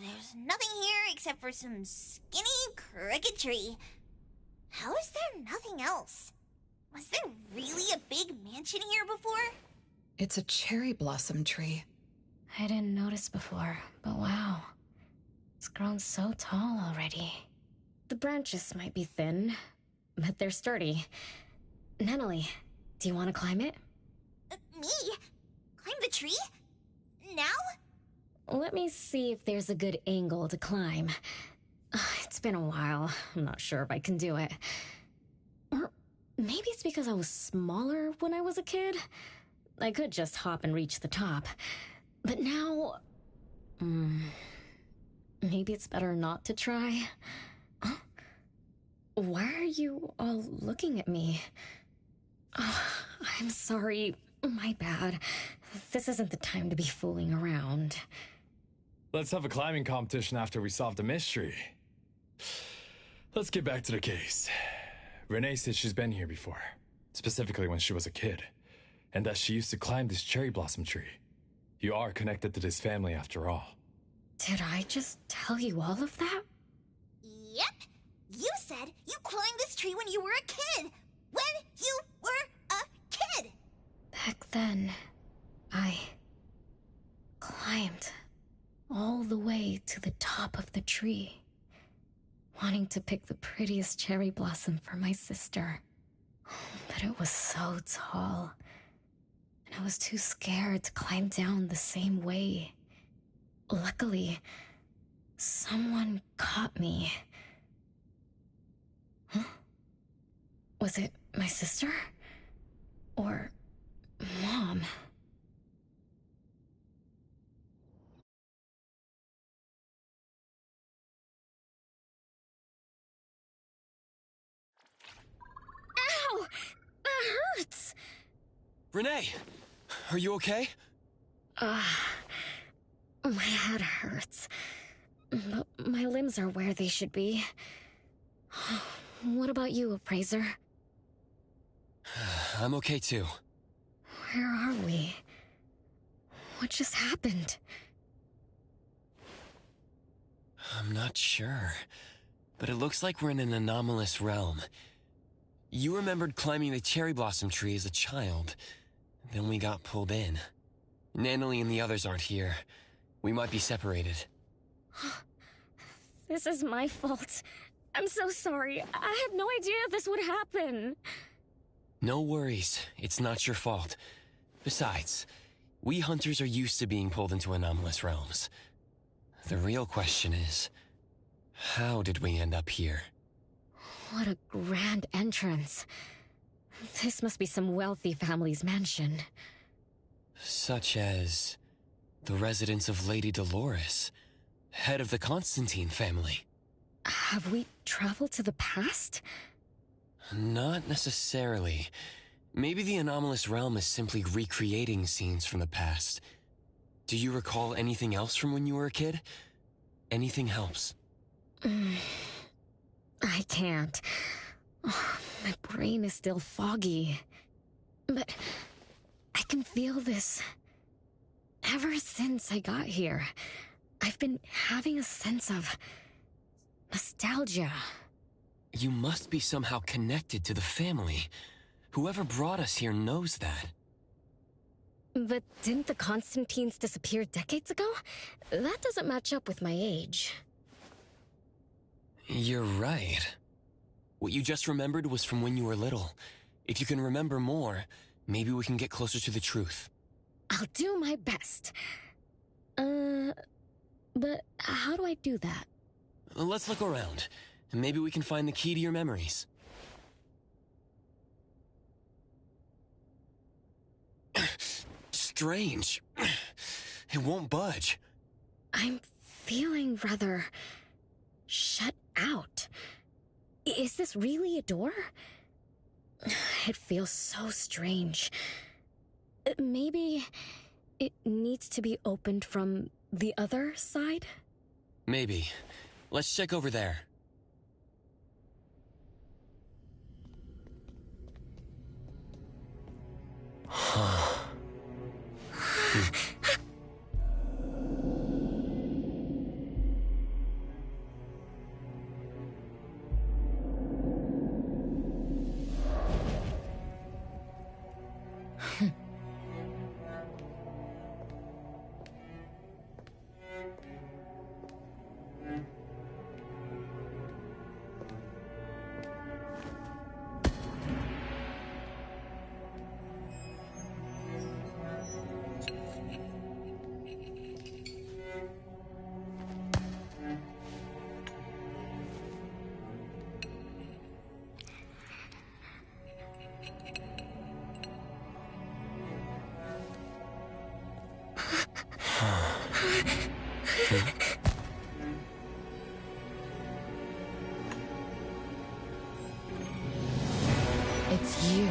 There's nothing here except for some skinny cricket tree. How is there nothing else? Was there really a big mansion here before? It's a cherry blossom tree. I didn't notice before, but wow. It's grown so tall already. The branches might be thin, but they're sturdy. Natalie, do you want to climb it? Me? Climb the tree? Now? Let me see if there's a good angle to climb. It's been a while. I'm not sure if I can do it. Or maybe it's because I was smaller when I was a kid. I could just hop and reach the top. But now... maybe it's better not to try. Huh? Why are you all looking at me? I'm sorry. My bad. This isn't the time to be fooling around. Let's have a climbing competition after we solve the mystery. Let's get back to the case. Renee said she's been here before, specifically when she was a kid, and that she used to climb this cherry blossom tree. You are connected to this family after all. Did I just tell you all of that? Yep. You said you climbed this tree when you were a kid. When you were a kid. Back then, I climbed all the way to the top of the tree, wanting to pick the prettiest cherry blossom for my sister. But it was so tall, and I was too scared to climb down the same way. Luckily, someone caught me. Huh? Was it my sister? Or Mom? Renee! Are you okay? My head hurts. But my limbs are where they should be. What about you, Appraiser? I'm okay too. Where are we? What just happened? I'm not sure, but it looks like we're in an anomalous realm. You remembered climbing the cherry blossom tree as a child. Then we got pulled in. Natalie and the others aren't here. We might be separated. This is my fault. I'm so sorry. I had no idea this would happen. No worries. It's not your fault. Besides, we hunters are used to being pulled into anomalous realms. The real question is, how did we end up here? What a grand entrance. This must be some wealthy family's mansion. Such as the residence of Lady Dolores, head of the Constantine family. Have we traveled to the past? Not necessarily. Maybe the anomalous realm is simply recreating scenes from the past. Do you recall anything else from when you were a kid? Anything helps. I can't. My brain is still foggy. But I can feel this. Ever since I got here, I've been having a sense of nostalgia. You must be somehow connected to the family. Whoever brought us here knows that. But didn't the Constantines disappear decades ago? That doesn't match up with my age. You're right. What you just remembered was from when you were little. If you can remember more, maybe we can get closer to the truth. I'll do my best. But how do I do that? Let's look around. Maybe we can find the key to your memories. Strange. It won't budge. I'm feeling rather shut out. Is this really a door? It feels so strange. Maybe it needs to be opened from the other side? Maybe. Let's check over there. It's you.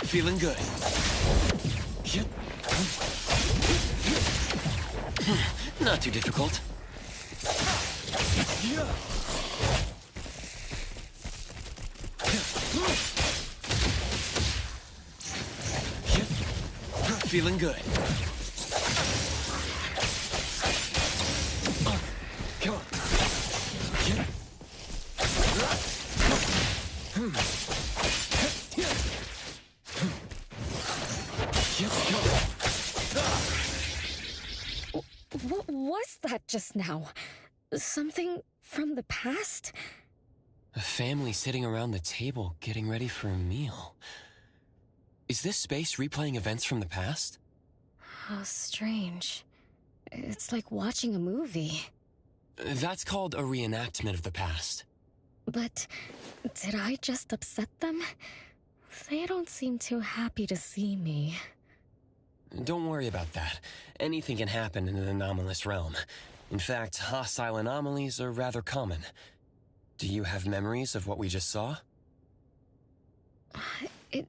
Feeling good. Not too difficult. Feeling good. Come on. What was that just now? Something from the past? A family sitting around the table getting ready for a meal. Is this space replaying events from the past? How strange. It's like watching a movie. That's called a reenactment of the past. But did I just upset them? They don't seem too happy to see me. Don't worry about that. Anything can happen in an anomalous realm. In fact, hostile anomalies are rather common. Do you have memories of what we just saw? It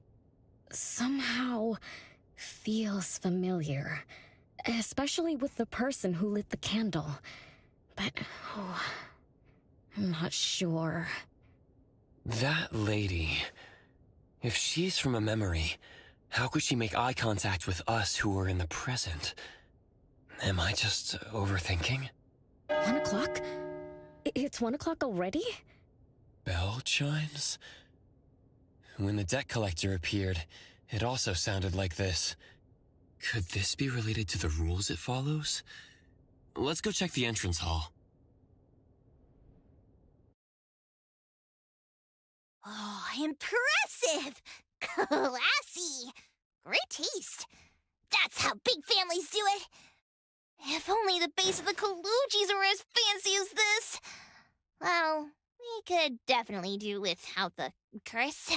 somehow feels familiar. Especially with the person who lit the candle. But, I'm not sure. That lady... If she's from a memory, how could she make eye contact with us who were in the present? Am I just overthinking? 1 o'clock? It's 1 o'clock already? Bell chimes? When the debt collector appeared, it also sounded like this. Could this be related to the rules it follows? Let's go check the entrance hall. Oh, impressive! Classy! Great taste. That's how big families do it. If only the base of the Kalujis were as fancy as this. Well, we could definitely do without the curse.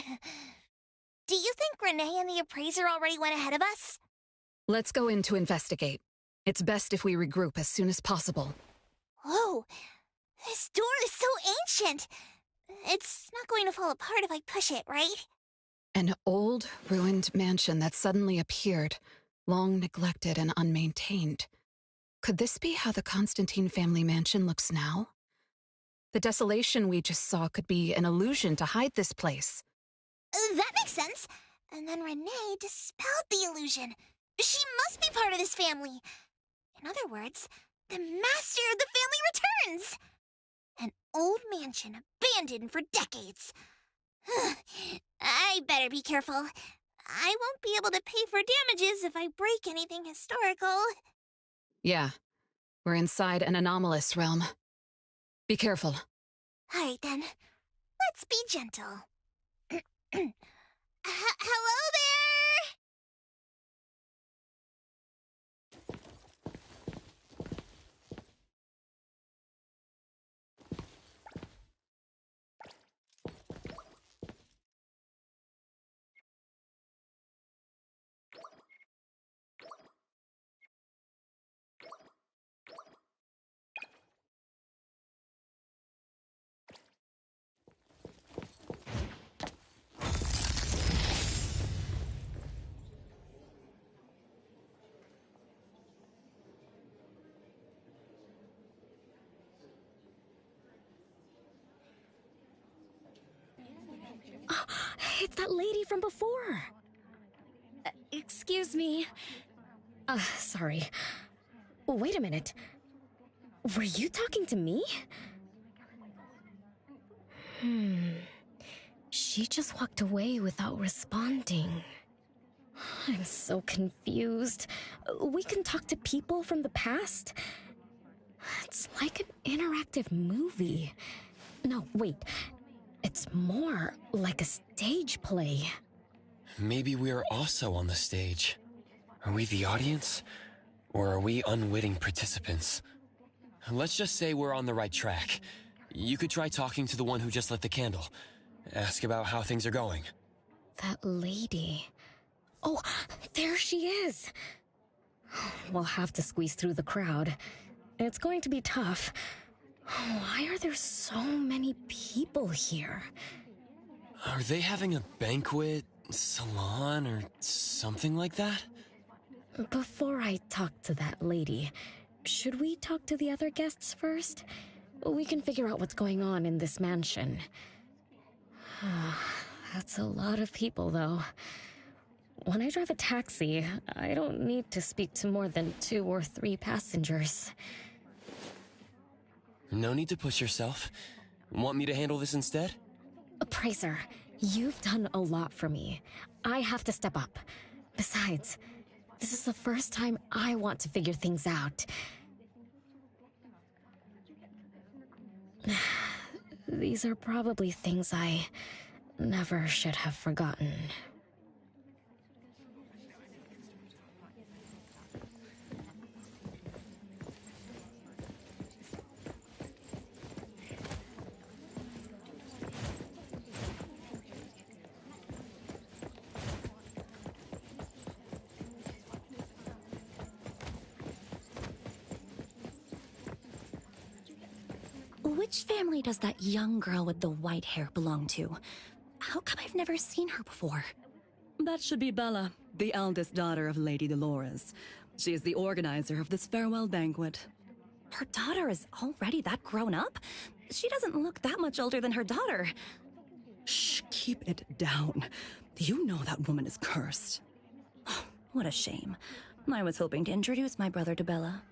Do you think Renee and the appraiser already went ahead of us? Let's go in to investigate. It's best if we regroup as soon as possible. Whoa! This door is so ancient! It's not going to fall apart if I push it, right? An old, ruined mansion that suddenly appeared, long neglected and unmaintained. Could this be how the Constantine family mansion looks now? The desolation we just saw could be an illusion to hide this place. That makes sense. And then Renee dispelled the illusion. She must be part of this family. In other words, the master of the family returns. An old mansion abandoned for decades. I better be careful. I won't be able to pay for damages if I break anything historical. Yeah, we're inside an anomalous realm. Be careful. All right, then. Let's be gentle. Hello there! Oh, it's that lady from before. Excuse me. Sorry. Wait a minute. Were you talking to me? She just walked away without responding. I'm so confused. We can talk to people from the past? It's like an interactive movie. No, wait. It's more like a stage play. Maybe we're also on the stage. Are we the audience? Or are we unwitting participants? Let's just say we're on the right track. You could try talking to the one who just lit the candle. Ask about how things are going. That lady. Oh, there she is. We'll have to squeeze through the crowd. It's going to be tough. Why are there so many people here? Are they having a banquet, salon, or something like that? Before I talk to that lady, should we talk to the other guests first? We can figure out what's going on in this mansion. That's a lot of people, though. When I drive a taxi, I don't need to speak to more than 2 or 3 passengers. No need to push yourself. Want me to handle this instead? Appraiser, you've done a lot for me. I have to step up. Besides, this is the first time I want to figure things out. These are probably things I never should have forgotten. Which family does that young girl with the white hair belong to? How come I've never seen her before? That should be Bella, the eldest daughter of Lady Dolores. She is the organizer of this farewell banquet. Her daughter is already that grown up? She doesn't look that much older than her daughter. Shh, keep it down. You know that woman is cursed. Oh, what a shame. I was hoping to introduce my brother to Bella.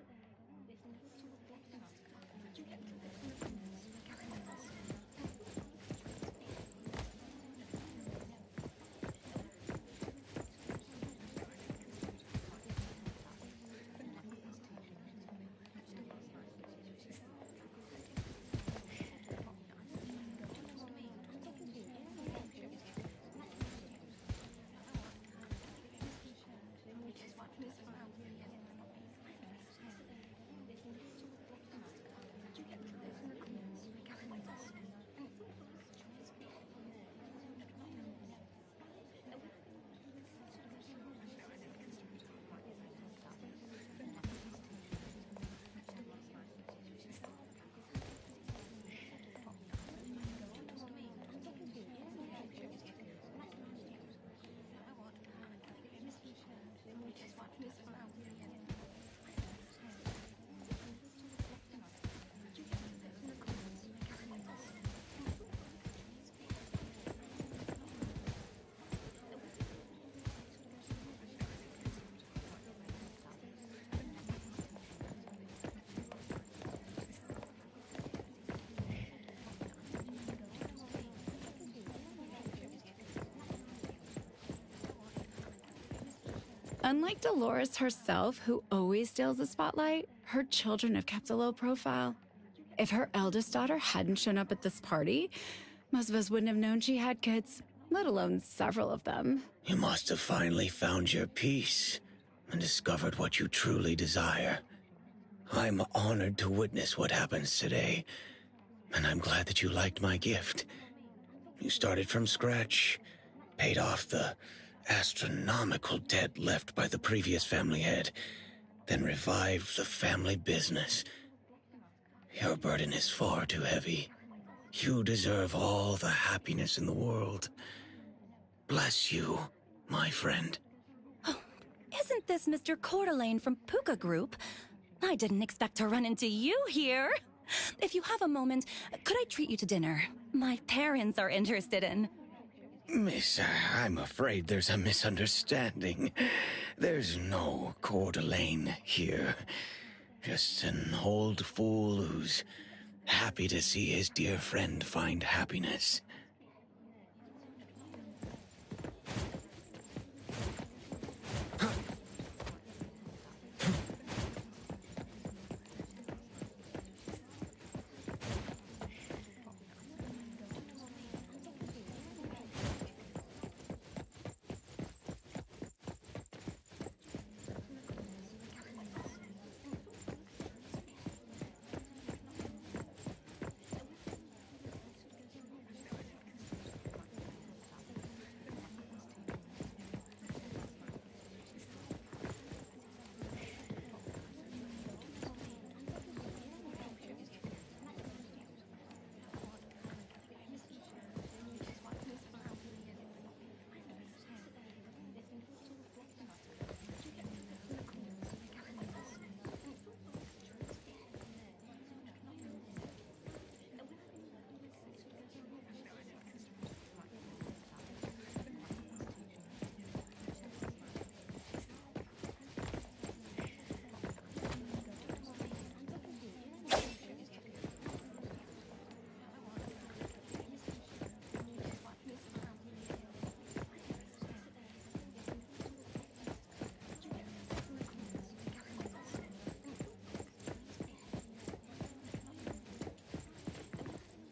Unlike Dolores herself, who always steals the spotlight, her children have kept a low profile. If her eldest daughter hadn't shown up at this party, most of us wouldn't have known she had kids, let alone several of them. You must have finally found your peace and discovered what you truly desire. I'm honored to witness what happens today, and I'm glad that you liked my gift. You started from scratch, paid off the astronomical debt left by the previous family head, then revived the family business. Your burden is far too heavy. You deserve all the happiness in the world. Bless you, my friend. Oh, isn't this Mr. Coeur from Puka Group? I didn't expect to run into you here. If you have a moment, could I treat you to dinner? My parents are interested in... Miss, I'm afraid there's a misunderstanding. There's no Coeur d'Alene here. Just an old fool who's happy to see his dear friend find happiness.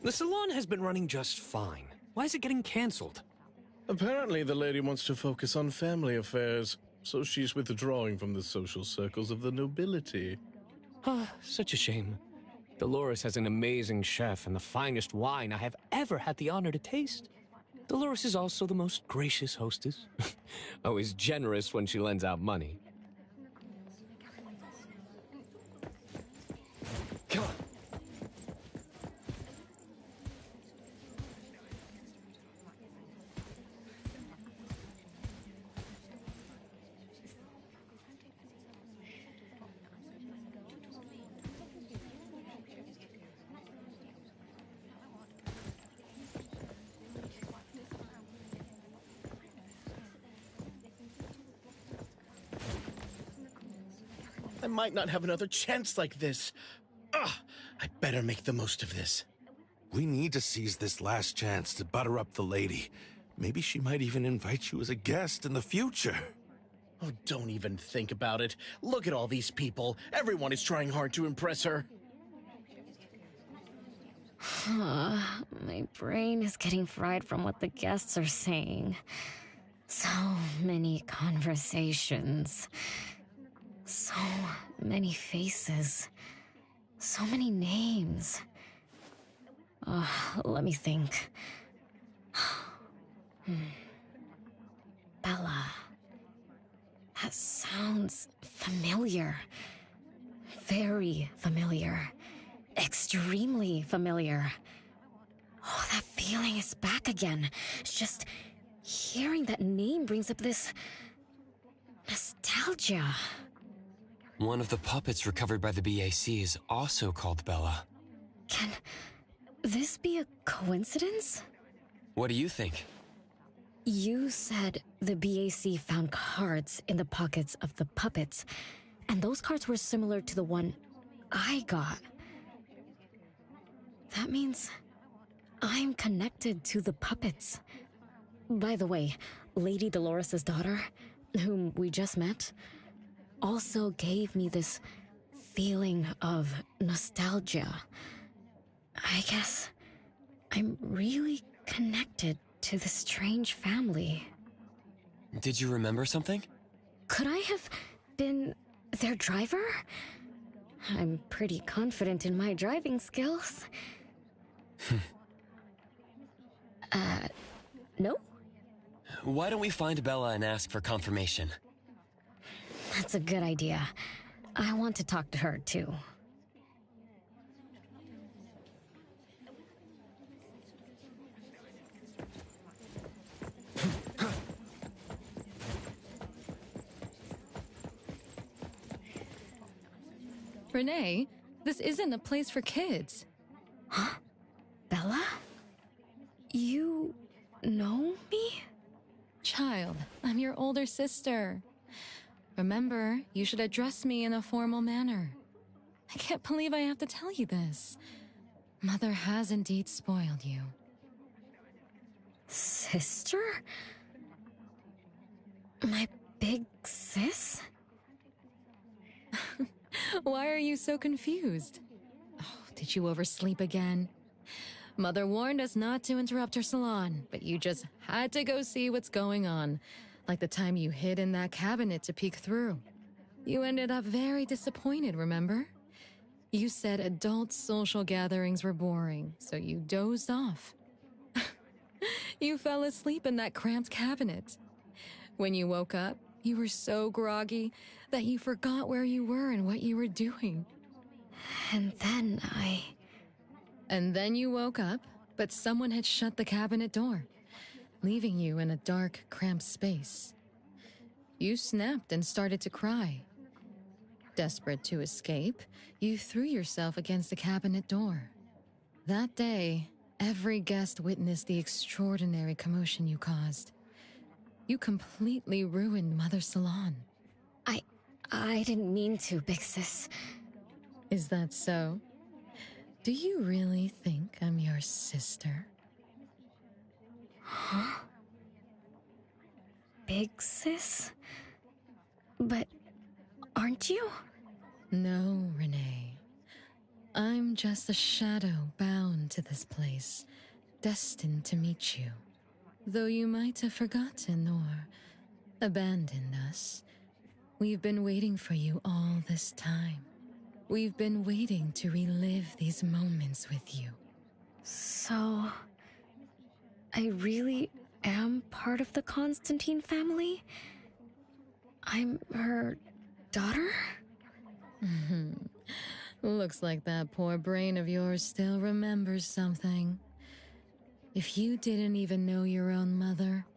The salon has been running just fine. Why is it getting cancelled? Apparently the lady wants to focus on family affairs, so she's withdrawing from the social circles of the nobility. Ah, such a shame. Dolores has an amazing chef and the finest wine I have ever had the honor to taste. Dolores is also the most gracious hostess. Always generous when she lends out money. Come on. I might not have another chance like this. Ugh, I better make the most of this. We need to seize this last chance to butter up the lady. Maybe she might even invite you as a guest in the future. Oh, don't even think about it. Look at all these people. Everyone is trying hard to impress her. My brain is getting fried from what the guests are saying. So many conversations. So many faces. So many names. Let me think. Bella. That sounds familiar. Very familiar. Extremely familiar. Oh, that feeling is back again. It's just hearing that name brings up this nostalgia. One of the puppets recovered by the BAC is also called Bella. Can this be a coincidence? What do you think? You said the BAC found cards in the pockets of the puppets, and those cards were similar to the one I got. That means I'm connected to the puppets. By the way, Lady Dolores' daughter, whom we just met, also gave me this feeling of nostalgia. I guess I'm really connected to this strange family. Did you remember something? Could I have been their driver? I'm pretty confident in my driving skills. No? Why don't we find Bella and ask for confirmation? That's a good idea. I want to talk to her, too. Renee, this isn't a place for kids. Huh? Bella? You know me? Child, I'm your older sister. Remember, you should address me in a formal manner. I can't believe I have to tell you this. Mother has indeed spoiled you. Sister? My big sis? Why are you so confused? Oh, did you oversleep again? Mother warned us not to interrupt her salon, but you just had to go see what's going on. Like the time you hid in that cabinet to peek through. You ended up very disappointed, remember? You said adult social gatherings were boring, so you dozed off. You fell asleep in that cramped cabinet. When you woke up, you were so groggy that you forgot where you were and what you were doing. And then you woke up, but someone had shut the cabinet door, leaving you in a dark, cramped space. You snapped and started to cry. Desperate to escape, you threw yourself against the cabinet door. That day, every guest witnessed the extraordinary commotion you caused. You completely ruined Mother's salon. I didn't mean to, big sis. Is that so? Do you really think I'm your sister? Huh? Big sis? But aren't you? No, Renee. I'm just a shadow bound to this place, destined to meet you. Though you might have forgotten or abandoned us, we've been waiting for you all this time. We've been waiting to relive these moments with you. So, I really am part of the Constantine family? I'm her daughter? Looks like that poor brain of yours still remembers something. If you didn't even know your own mother,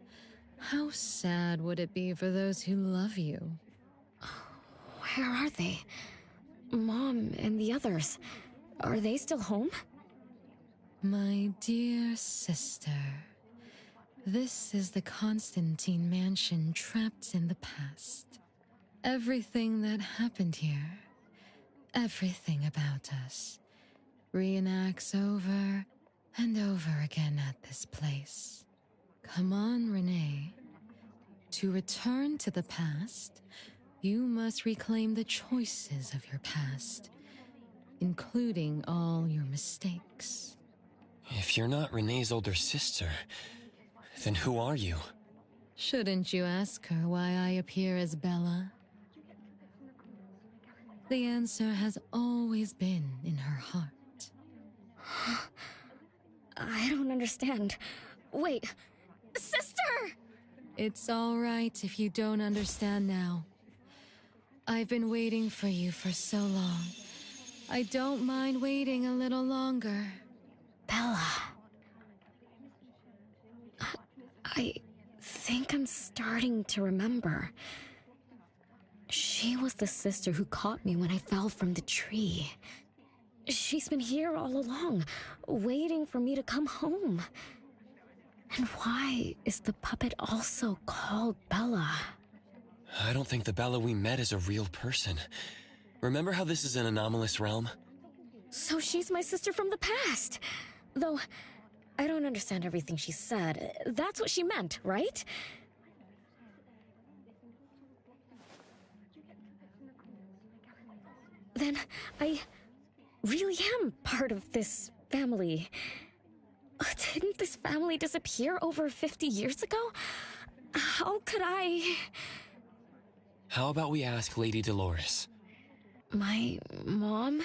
how sad would it be for those who love you? Where are they? Mom and the others. Are they still home? My dear sister, this is the Constantine mansion trapped in the past. Everything that happened here, everything about us, reenacts over and over again at this place. Come on, Renee. To return to the past, you must reclaim the choices of your past, including all your mistakes. If you're not Renee's older sister, then who are you? Shouldn't you ask her why I appear as Bella? The answer has always been in her heart. I don't understand. Wait, sister! It's all right if you don't understand now. I've been waiting for you for so long. I don't mind waiting a little longer. Bella. I think I'm starting to remember. She was the sister who caught me when I fell from the tree. She's been here all along, waiting for me to come home. And why is the puppet also called Bella? I don't think the Bella we met is a real person. Remember how this is an anomalous realm? So she's my sister from the past. Though, I don't understand everything she said. That's what she meant, right? Then I really am part of this family. Didn't this family disappear over 50 years ago? How could I... How about we ask Lady Dolores? My mom?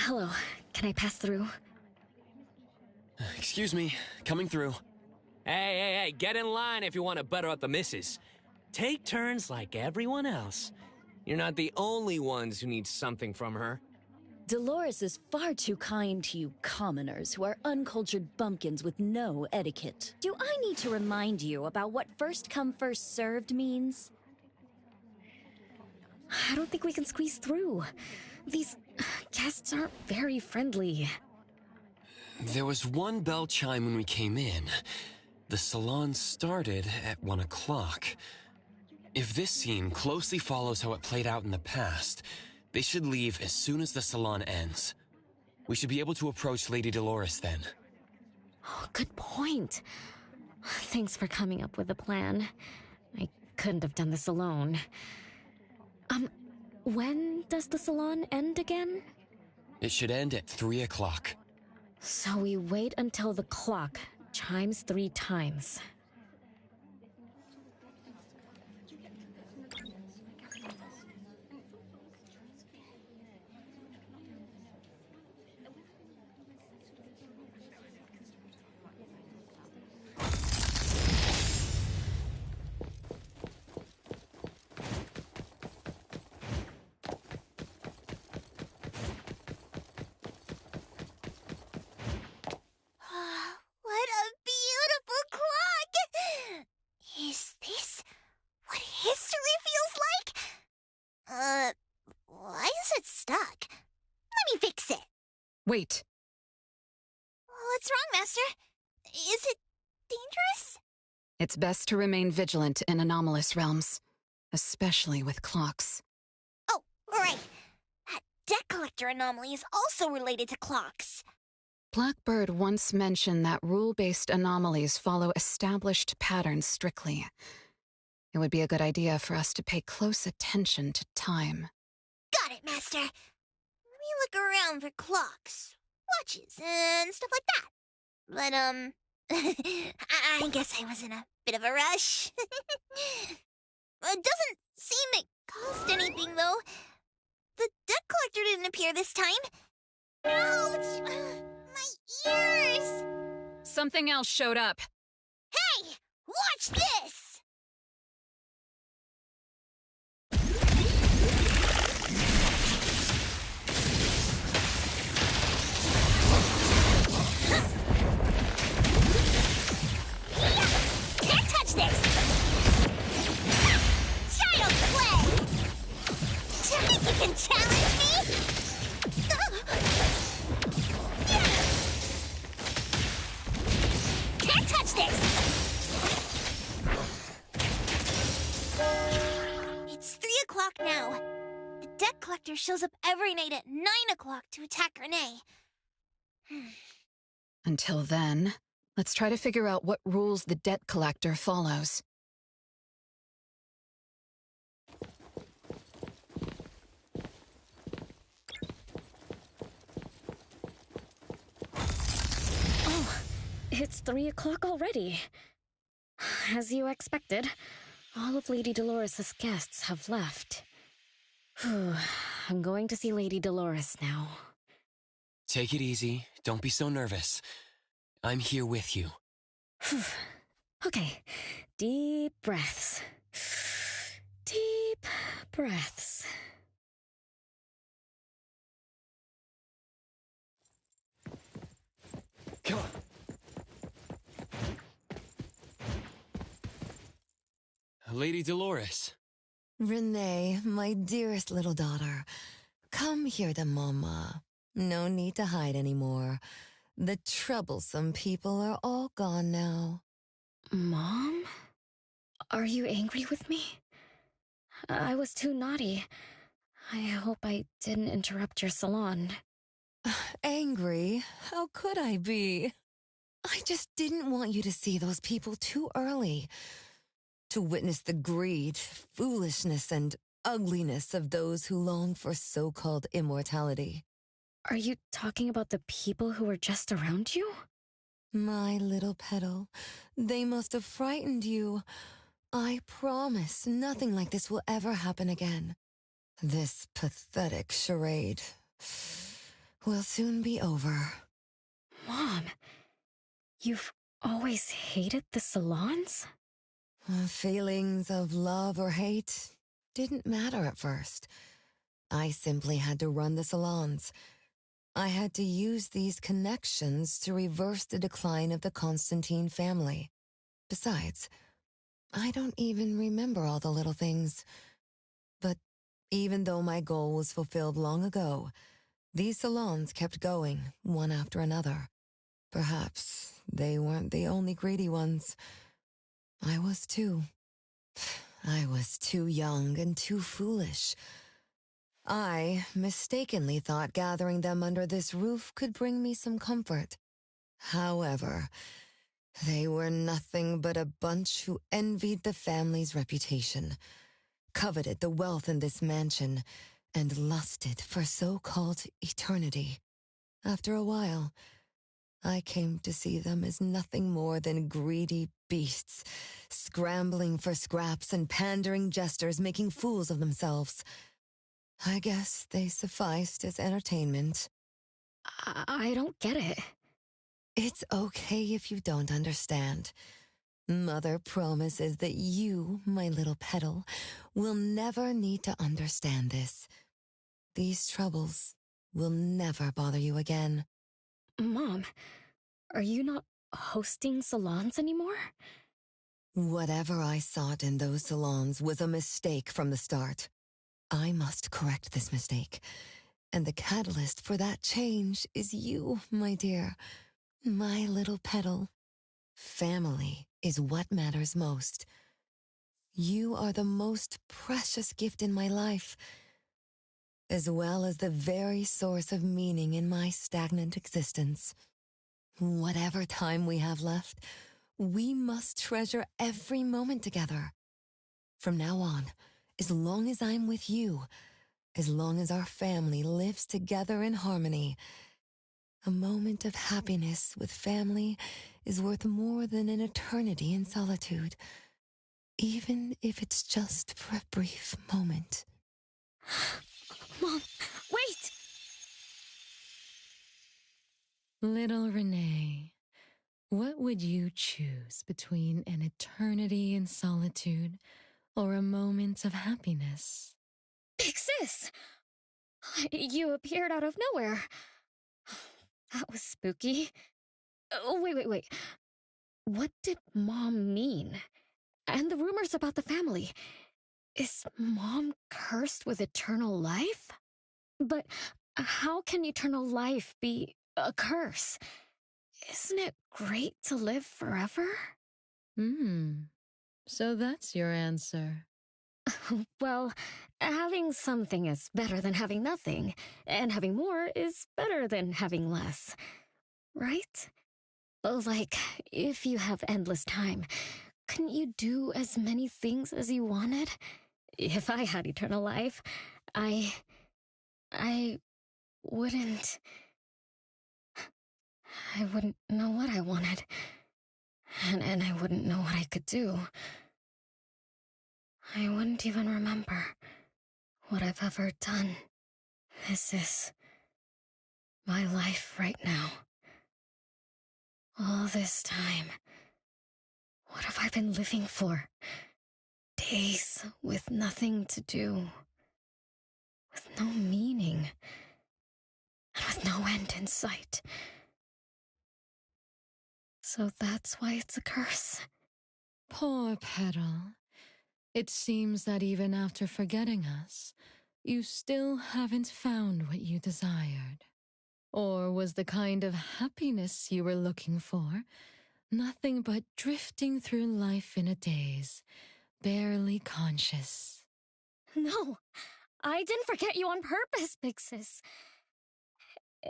Hello, can I pass through? Excuse me, coming through. Hey, get in line if you want to butter up the missus. Take turns like everyone else. You're not the only ones who need something from her. Dolores is far too kind to you commoners who are uncultured bumpkins with no etiquette. Do I need to remind you about what first come first served means? I don't think we can squeeze through. These guests aren't very friendly. There was one bell chime when we came in. The salon started at 1 o'clock. If this scene closely follows how it played out in the past, they should leave as soon as the salon ends. We should be able to approach Lady Dolores then. Oh, good point. Thanks for coming up with a plan. I couldn't have done this alone. When does the salon end again? It should end at 3 o'clock. So we wait until the clock chimes 3 times. What a beautiful clock! Is this what history feels like? Why is it stuck? Let me fix it. Wait. What's wrong, Master? Is it dangerous? It's best to remain vigilant in anomalous realms, especially with clocks. Oh, right. That debt collector anomaly is also related to clocks. Blackbird once mentioned that rule-based anomalies follow established patterns strictly. It would be a good idea for us to pay close attention to time. Got it, Master. Let me look around for clocks, watches, and stuff like that. But, I guess I was in a bit of a rush. It doesn't seem it cost anything, though. The debt collector didn't appear this time. Ouch! My ears! Something else showed up. Hey! Watch this! Can't touch this! Child's play! Do you think you can challenge me? Can't touch this! It's 3 o'clock now. The debt collector shows up every night at 9 o'clock to attack Renee. Until then, let's try to figure out what rules the debt collector follows. Oh, it's 3 o'clock already. As you expected, all of Lady Dolores' guests have left. I'm going to see Lady Dolores now. Take it easy. Don't be so nervous. I'm here with you. Okay, deep breaths. Deep breaths. Come on. Lady Dolores. Renee, my dearest little daughter, come here to Mama. No need to hide anymore. The troublesome people are all gone now. Mom? Are you angry with me? I was too naughty. I hope I didn't interrupt your salon. Angry? How could I be? I just didn't want you to see those people too early. To witness the greed, foolishness, and ugliness of those who long for so-called immortality. Are you talking about the people who were just around you? My little petal, they must have frightened you. I promise nothing like this will ever happen again. This pathetic charade will soon be over. Mom, you've always hated the salons? Feelings of love or hate didn't matter at first. I simply had to run the salons. I had to use these connections to reverse the decline of the Constantine family. Besides, I don't even remember all the little things. But even though my goal was fulfilled long ago, these salons kept going, one after another. Perhaps they weren't the only greedy ones. I was too. I was too young and too foolish. I mistakenly thought gathering them under this roof could bring me some comfort. However, they were nothing but a bunch who envied the family's reputation, coveted the wealth in this mansion, and lusted for so-called eternity. After a while, I came to see them as nothing more than greedy beasts, scrambling for scraps and pandering jesters making fools of themselves. I guess they sufficed as entertainment. I don't get it. It's okay if you don't understand. Mother promises that you, my little petal, will never need to understand this. These troubles will never bother you again. Mom, are you not hosting salons anymore? Whatever I sought in those salons was a mistake from the start. I must correct this mistake. And the catalyst for that change is you, my dear. My little petal. Family is what matters most. You are the most precious gift in my life, as well as the very source of meaning in my stagnant existence. Whatever time we have left, we must treasure every moment together. From now on, as long as I'm with you, as long as our family lives together in harmony, a moment of happiness with family is worth more than an eternity in solitude, even if it's just for a brief moment. Mom, wait! Little Renee, what would you choose between an eternity in solitude or a moment of happiness? Big Sis! You appeared out of nowhere. That was spooky. Oh, wait. What did Mom mean? And the rumors about the family. Is Mom cursed with eternal life? But how can eternal life be a curse? Isn't it great to live forever? So that's your answer. Well, having something is better than having nothing, and having more is better than having less. Right? Like, if you have endless time, couldn't you do as many things as you wanted? If I had eternal life, I wouldn't... I wouldn't know what I wanted. And I wouldn't know what I could do. I wouldn't even remember what I've ever done. This is my life right now. All this time. What have I been living for? Days with nothing to do. With no meaning. And with no end in sight. So that's why it's a curse. Poor Petal. It seems that even after forgetting us, you still haven't found what you desired. Or was the kind of happiness you were looking for nothing but drifting through life in a daze, barely conscious? No, I didn't forget you on purpose, Big Sis.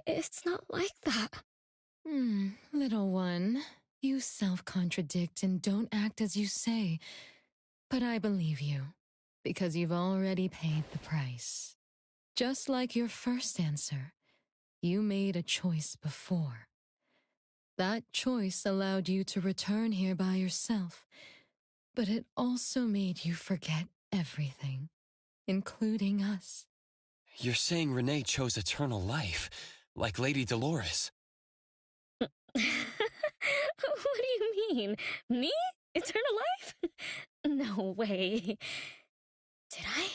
It's not like that. Little one, you self-contradict and don't act as you say. But I believe you, because you've already paid the price. Just like your first answer, you made a choice before. That choice allowed you to return here by yourself, but it also made you forget everything, including us. You're saying Renee chose eternal life, like Lady Dolores. What do you mean? Me? Eternal life? No way. Did I?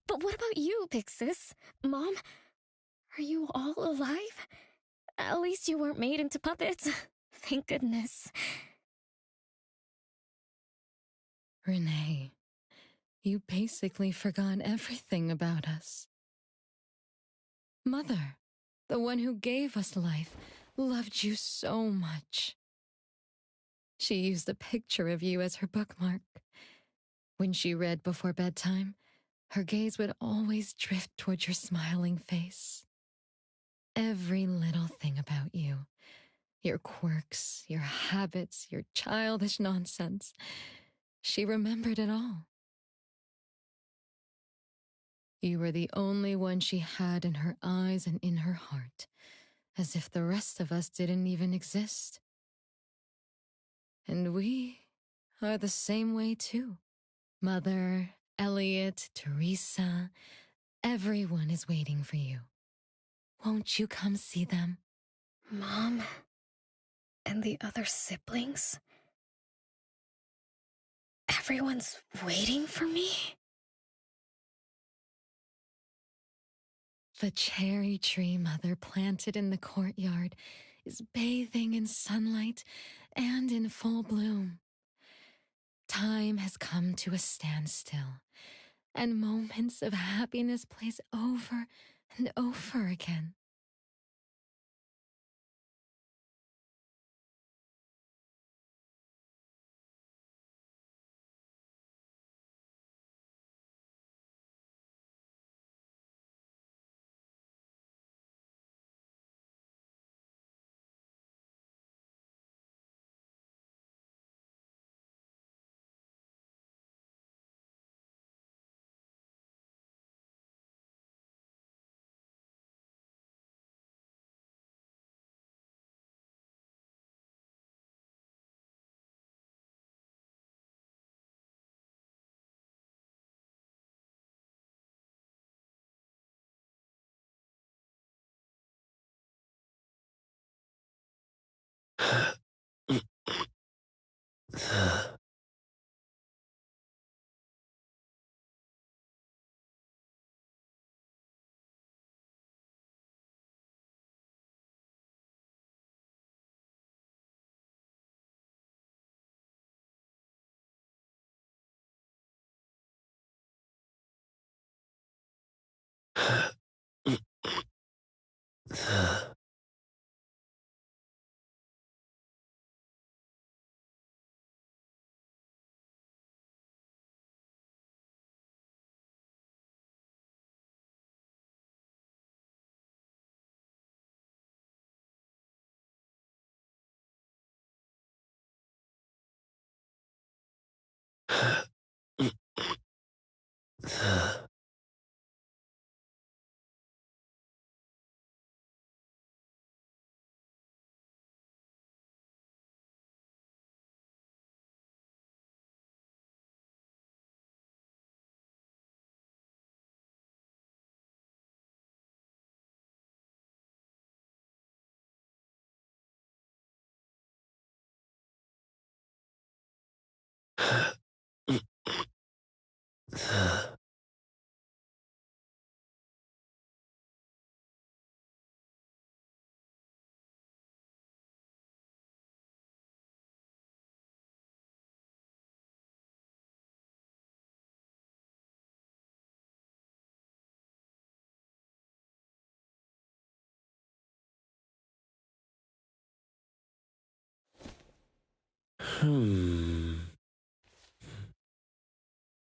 But what about you, Big Sis? Mom? Are you all alive? At least you weren't made into puppets. Thank goodness. Renee, you basically forgot everything about us. Mother, the one who gave us life, loved you so much. She used a picture of you as her bookmark. When she read before bedtime, her gaze would always drift toward your smiling face. Every little thing about you, your quirks, your habits, your childish nonsense, she remembered it all. You were the only one she had in her eyes and in her heart, as if the rest of us didn't even exist. And we are the same way too. Mother, Elliot, Teresa, everyone is waiting for you. Won't you come see them? Mom? And the other siblings? Everyone's waiting for me? The cherry tree Mother planted in the courtyard is bathing in sunlight and in full bloom. Time has come to a standstill, and moments of happiness place over and over again.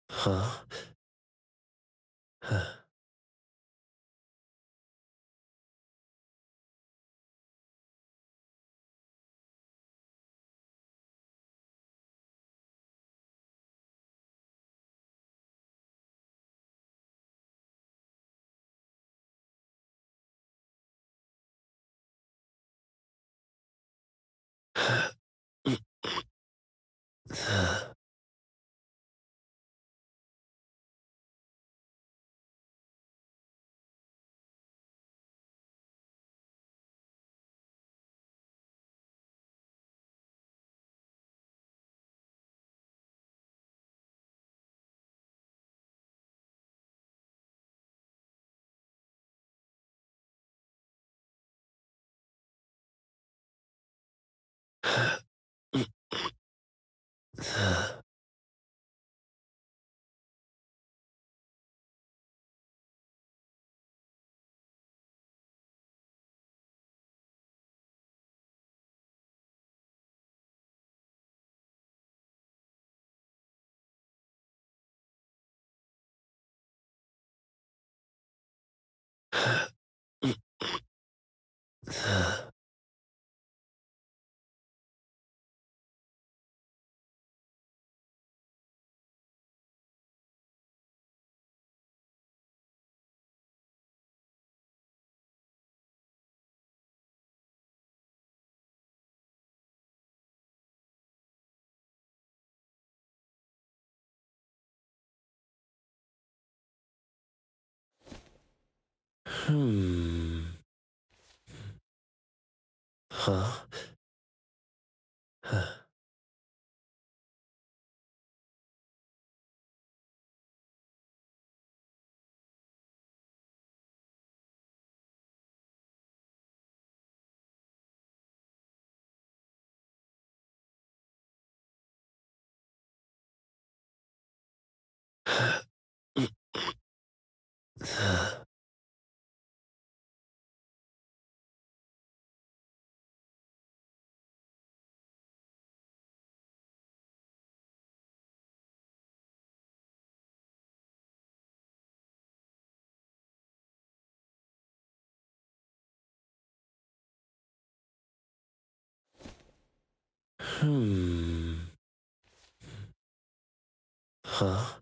Huh? Huh? Huh? Huh?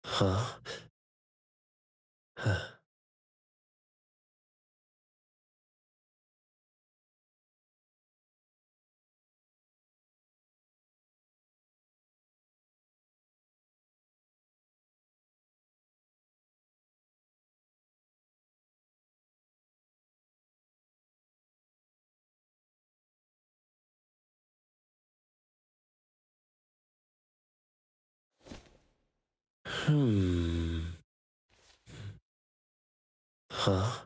Huh? Huh?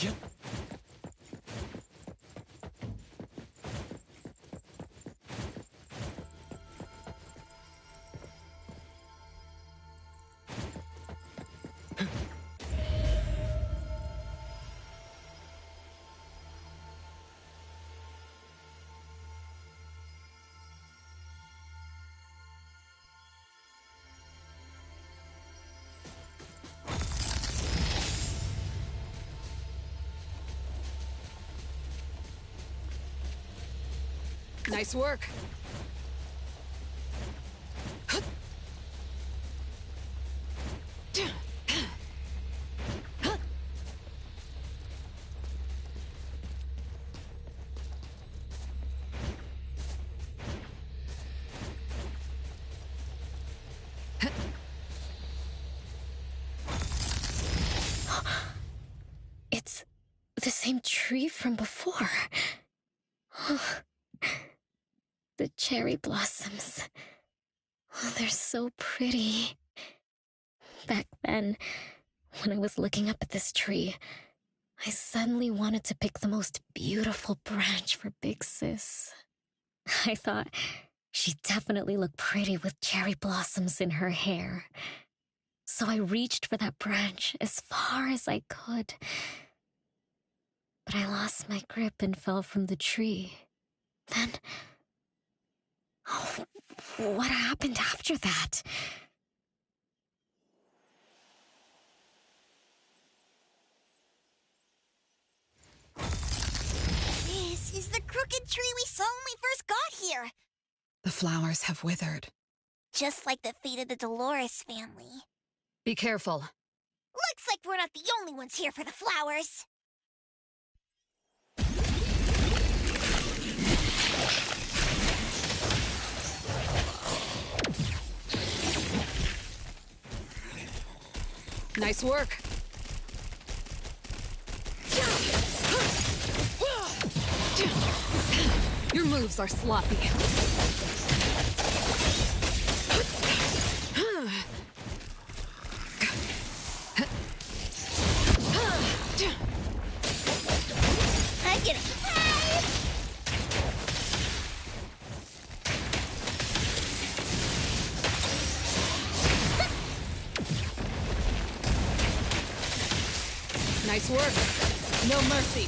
Yep. Nice work. tree from before. Oh, the cherry blossoms. Oh, they're so pretty. Back then, when I was looking up at this tree, I suddenly wanted to pick the most beautiful branch for Big Sis. I thought she'd definitely look pretty with cherry blossoms in her hair. So I reached for that branch as far as I could. But I lost my grip and fell from the tree. Then... oh, what happened after that? This is the crooked tree we saw when we first got here. The flowers have withered. Just like the fate of the Dolores family. Be careful. Looks like we're not the only ones here for the flowers. Nice work. Your moves are sloppy. I get it. Nice work. No mercy.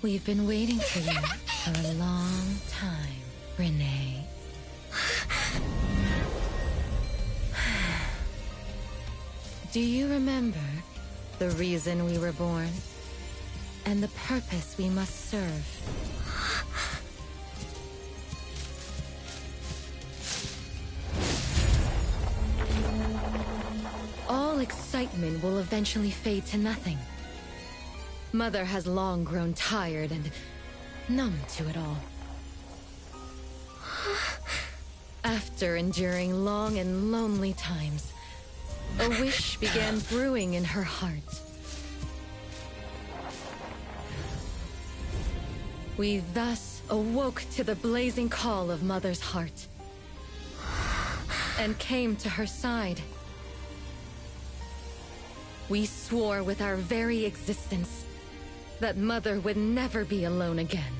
We've been waiting for you for a long time, Renee. Do you remember the reason we were born? And the purpose we must serve? All excitement will eventually fade to nothing. Mother has long grown tired and numb to it all. After enduring long and lonely times, a wish began brewing in her heart. We thus awoke to the blazing call of Mother's heart and came to her side. We swore with our very existence that Mother would never be alone again.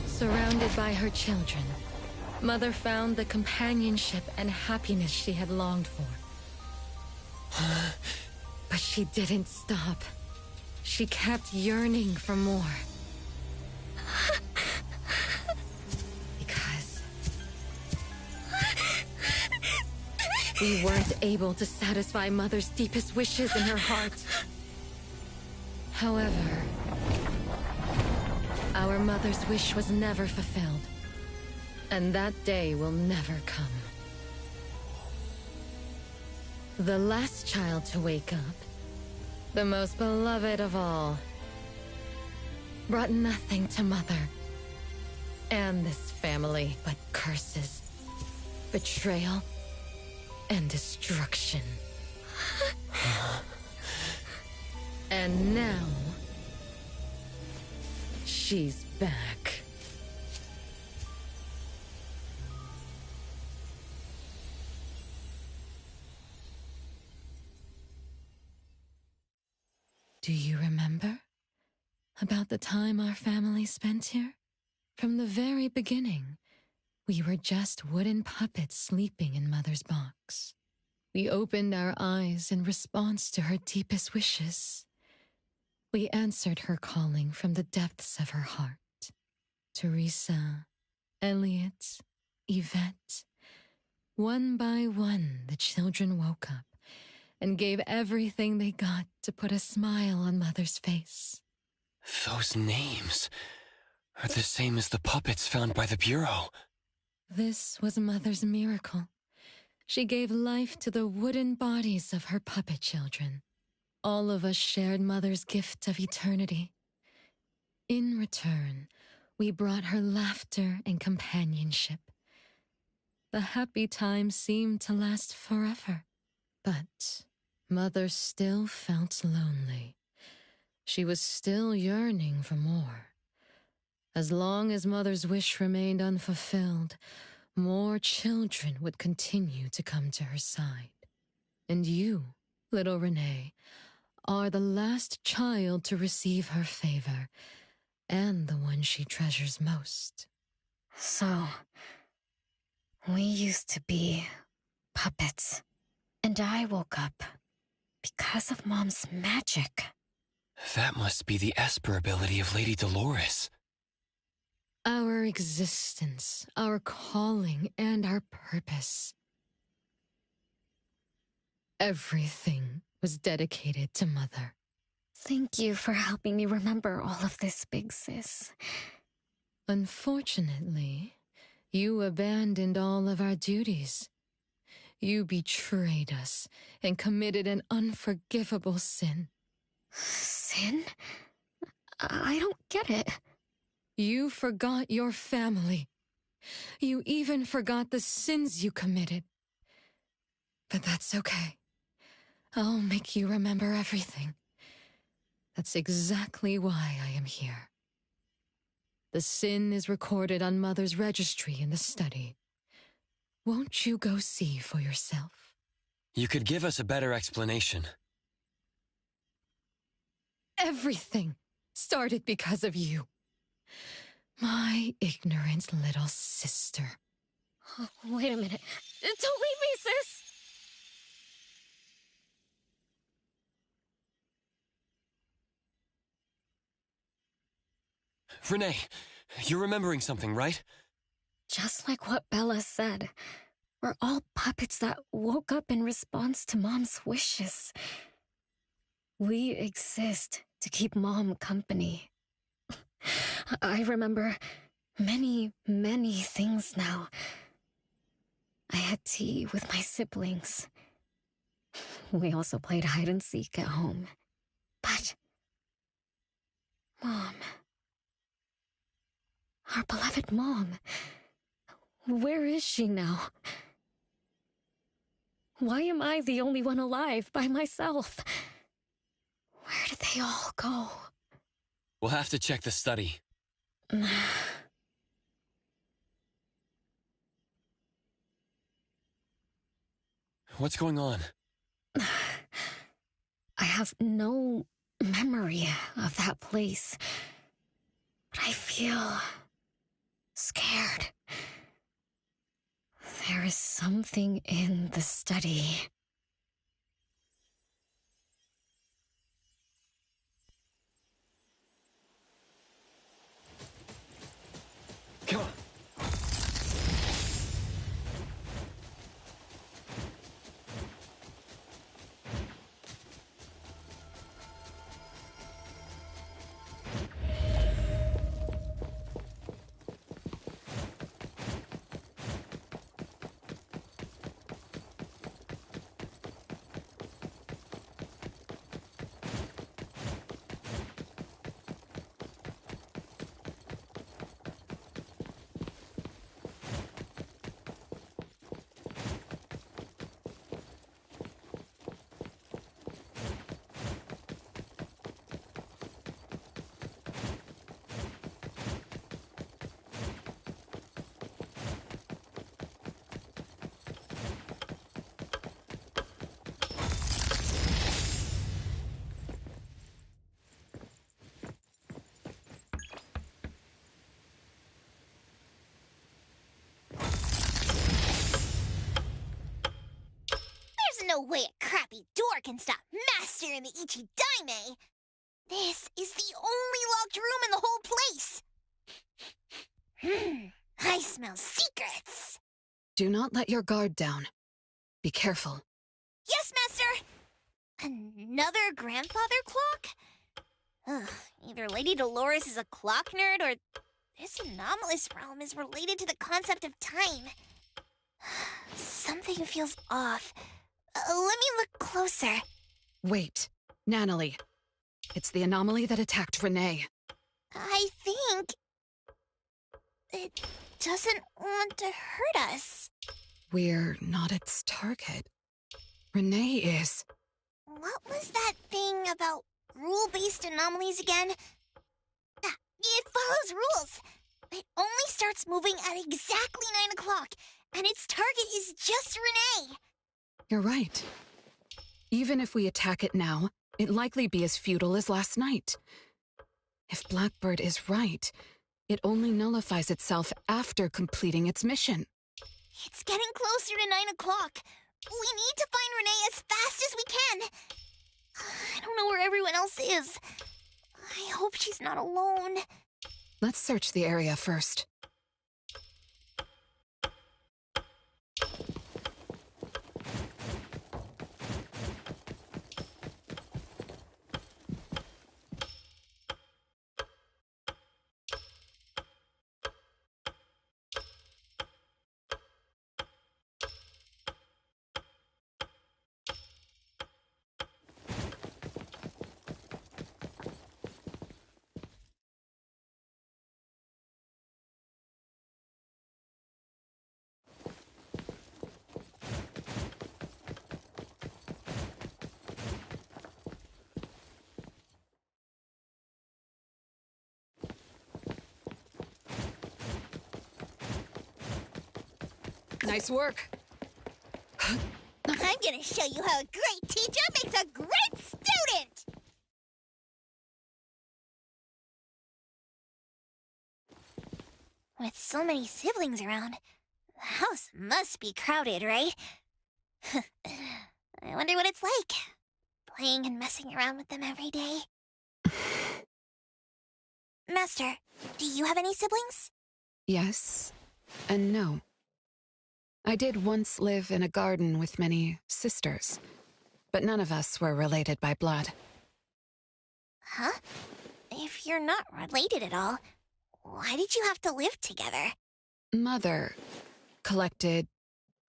Surrounded by her children, Mother found the companionship and happiness she had longed for. But she didn't stop. She kept yearning for more. Because we weren't able to satisfy Mother's deepest wishes in her heart. However, our Mother's wish was never fulfilled, and that day will never come. The last child to wake up, the most beloved of all, brought nothing to Mother and this family but curses, betrayal, and destruction. And now, she's back. Do you remember? about the time our family spent here? From the very beginning, we were just wooden puppets sleeping in Mother's box. We opened our eyes in response to her deepest wishes. We answered her calling from the depths of her heart. Teresa, Elliot, Yvette. One by one, the children woke up and gave everything they got to put a smile on Mother's face. Those names are the same as the puppets found by the Bureau. This was Mother's miracle. She gave life to the wooden bodies of her puppet children. All of us shared Mother's gift of eternity. In return, we brought her laughter and companionship. The happy times seemed to last forever. But Mother still felt lonely. She was still yearning for more. As long as Mother's wish remained unfulfilled, more children would continue to come to her side. And you, little Renee, are the last child to receive her favor, and the one she treasures most. So, we used to be puppets, and I woke up because of Mom's magic. That must be the Esper ability of Lady Dolores. Our existence, our calling, and our purpose. Everything was dedicated to Mother. Thank you for helping me remember all of this, Big Sis. Unfortunately, you abandoned all of our duties. You betrayed us and committed an unforgivable sin. Sin? I don't get it. You forgot your family. You even forgot the sins you committed. But that's okay. I'll make you remember everything. That's exactly why I am here. The sin is recorded on Mother's registry in the study. Won't you go see for yourself? You could give us a better explanation. Everything started because of you. My ignorant little sister. Oh, wait a minute. Don't leave me, sis! Renee, you're remembering something, right? Just like what Bella said, we're all puppets that woke up in response to Mom's wishes. We exist to keep Mom company. I remember many, many things now. I had tea with my siblings. We also played hide and seek at home. But Mom, our beloved Mom, where is she now? Why am I the only one alive by myself? Where did they all go? We'll have to check the study. What's going on? I have no memory of that place, but I feel scared. There is something in the study. Come on. no way a crappy door can stop Master and the Ichidaime! This is the only locked room in the whole place! I smell secrets! Do not let your guard down. Be careful. Yes, Master! Another grandfather clock? Ugh, either Lady Dolores is a clock nerd, or this anomalous realm is related to the concept of time. Something feels off. Let me look closer. Wait, Nanalie. It's the anomaly that attacked Renee. I think it doesn't want to hurt us. We're not its target. Renee is. What was that thing about rule-based anomalies again? It follows rules. It only starts moving at exactly 9 o'clock, and its target is just Renee. You're right. Even if we attack it now, it'd likely be as futile as last night. If Blackbird is right, it only nullifies itself after completing its mission. It's getting closer to 9 o'clock. We need to find Renee as fast as we can. I don't know where everyone else is. I hope she's not alone. Let's search the area first. Nice work. I'm gonna show you how a great teacher makes a great student! With so many siblings around, the house must be crowded, right? I wonder what it's like, playing and messing around with them every day. Master, do you have any siblings? Yes and no. I did once live in a garden with many sisters, but none of us were related by blood. Huh? If you're not related at all, why did you have to live together? Mother collected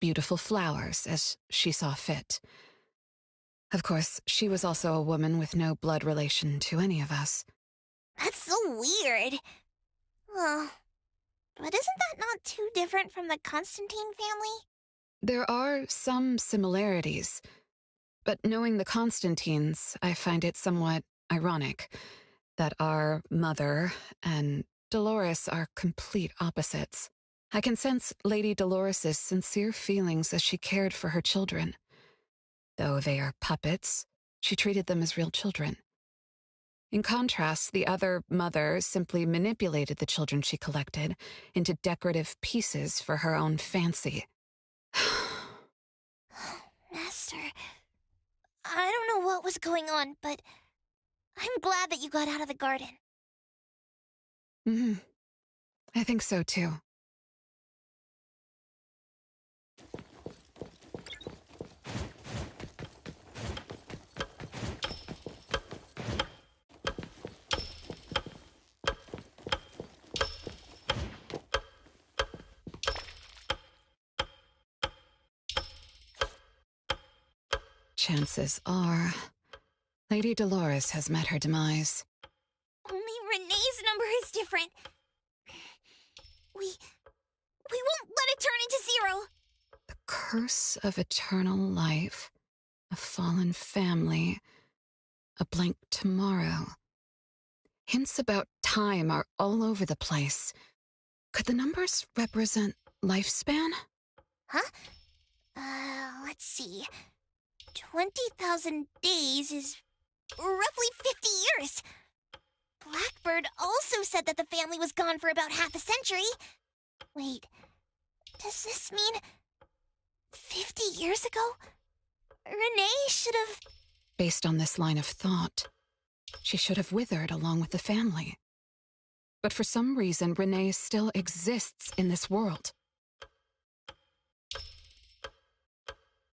beautiful flowers as she saw fit. Of course, she was also a woman with no blood relation to any of us. That's so weird. Well, but isn't that not too different from the Constantine family? There are some similarities, but knowing the Constantines, I find it somewhat ironic that our mother and Dolores are complete opposites. I can sense Lady Dolores' sincere feelings as she cared for her children. Though they are puppets, she treated them as real children. In contrast, the other mother simply manipulated the children she collected into decorative pieces for her own fancy. Master, I don't know what was going on, but I'm glad that you got out of the garden. I think so, too. Chances are, Lady Dolores has met her demise. Only Renee's number is different. We won't let it turn into 0. The curse of eternal life, a fallen family, a blank tomorrow. Hints about time are all over the place. Could the numbers represent lifespan? Huh? Let's see. 20,000 days is roughly 50 years. Blackbird also said that the family was gone for about half a century. Wait, does this mean 50 years ago, Renee should have... Based on this line of thought, she should have withered along with the family. But for some reason, Renee still exists in this world.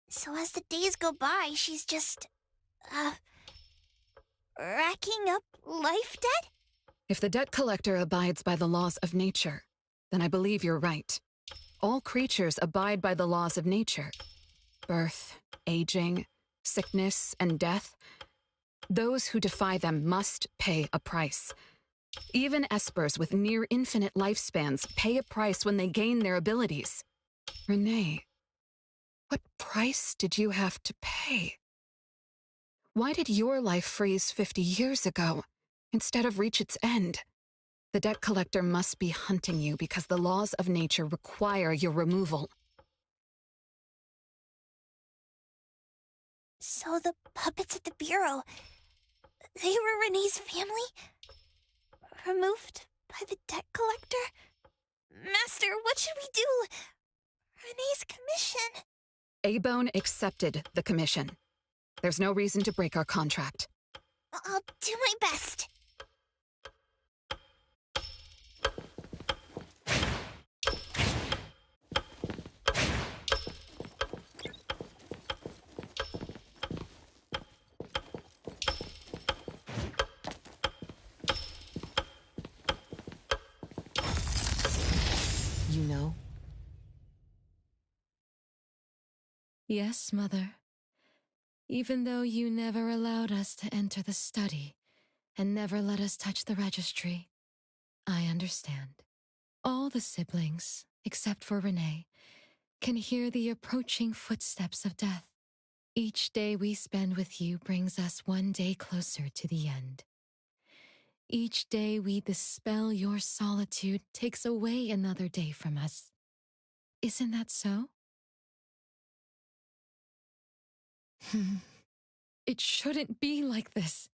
So as the days go by, she's just... racking up life debt? If the debt collector abides by the laws of nature, then I believe you're right. All creatures abide by the laws of nature. Birth, aging, sickness, and death. Those who defy them must pay a price. Even espers with near-infinite lifespans pay a price when they gain their abilities. Renee, what price did you have to pay? Why did your life freeze 50 years ago, instead of reach its end? The debt collector must be hunting you because the laws of nature require your removal. So the puppets at the Bureau, they were Renee's family? Removed by the debt collector? Master, what should we do? Renee's commission. A-Bone accepted the commission. There's no reason to break our contract. I'll do my best. You know? Yes, Mother. Even though you never allowed us to enter the study and never let us touch the registry, I understand. All the siblings, except for Renee, can hear the approaching footsteps of death. Each day we spend with you brings us one day closer to the end. Each day we dispel your solitude takes away another day from us. Isn't that so? It shouldn't be like this.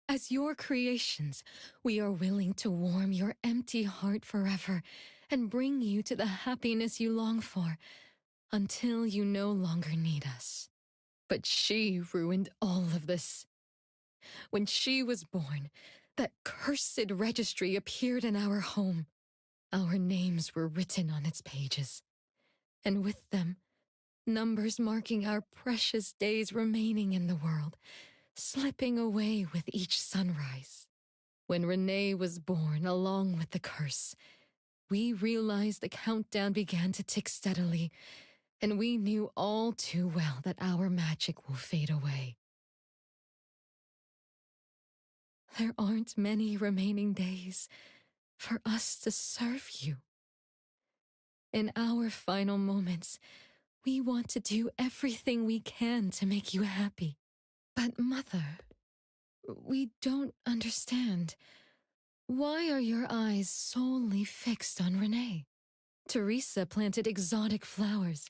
As your creations, we are willing to warm your empty heart forever and bring you to the happiness you long for until you no longer need us. But she ruined all of this. When she was born, that cursed registry appeared in our home. Our names were written on its pages, and with them, numbers marking our precious days remaining in the world, slipping away with each sunrise. When Renee was born along with the curse, we realized the countdown began to tick steadily, and we knew all too well that our magic will fade away. There aren't many remaining days for us to serve you. In our final moments, we want to do everything we can to make you happy. But Mother, we don't understand. Why are your eyes solely fixed on Renee? Teresa planted exotic flowers.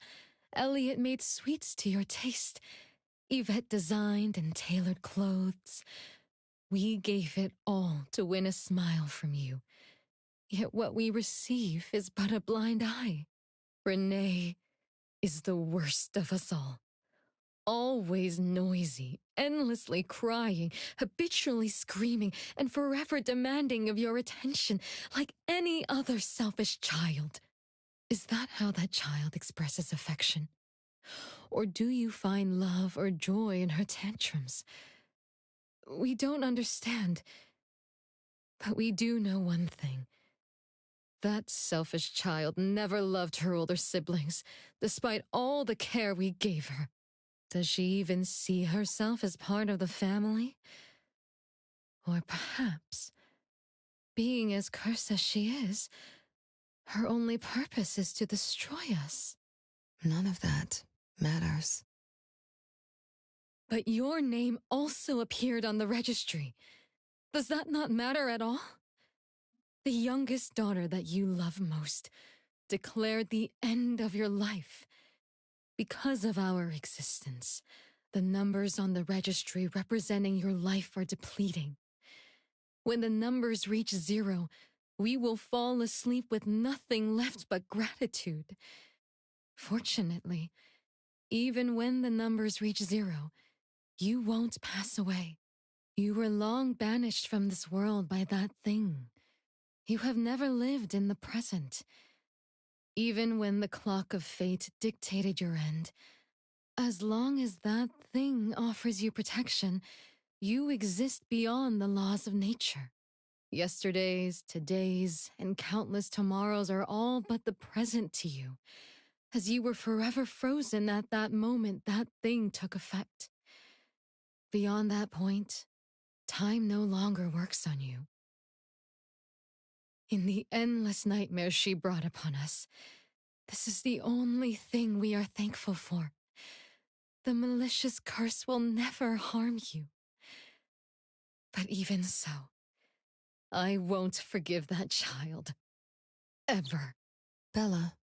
Elliot made sweets to your taste. Yvette designed and tailored clothes. We gave it all to win a smile from you. Yet what we receive is but a blind eye. Renee is the worst of us all. Always noisy, endlessly crying, habitually screaming, and forever demanding of your attention like any other selfish child. Is that how that child expresses affection? Or do you find love or joy in her tantrums? We don't understand. But we do know one thing. That selfish child never loved her older siblings, despite all the care we gave her. Does she even see herself as part of the family? Or perhaps, being as cursed as she is, her only purpose is to destroy us. None of that matters. But your name also appeared on the registry. Does that not matter at all? The youngest daughter that you love most declared the end of your life. Because of our existence, the numbers on the registry representing your life are depleting. When the numbers reach 0, we will fall asleep with nothing left but gratitude. Fortunately, even when the numbers reach 0, you won't pass away. You were long banished from this world by that thing. You have never lived in the present. Even when the clock of fate dictated your end, as long as that thing offers you protection, you exist beyond the laws of nature. Yesterdays, todays, and countless tomorrows are all but the present to you, as you were forever frozen at that moment that thing took effect. Beyond that point, time no longer works on you. In the endless nightmares she brought upon us, this is the only thing we are thankful for. The malicious curse will never harm you. But even so, I won't forgive that child. Ever. Bella,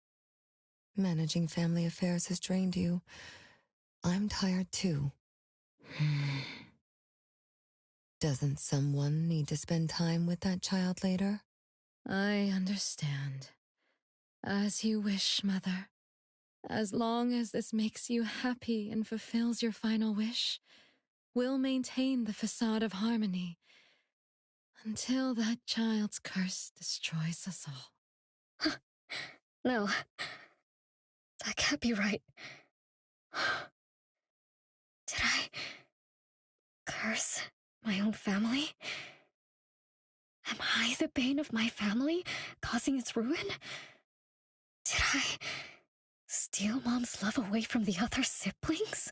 managing family affairs has drained you. I'm tired too. Doesn't someone need to spend time with that child later? I understand. As you wish, Mother. As long as this makes you happy and fulfills your final wish, we'll maintain the facade of harmony until that child's curse destroys us all. No. That can't be right. Did I curse my own family? Am I the bane of my family, causing its ruin? Did I steal Mom's love away from the other siblings?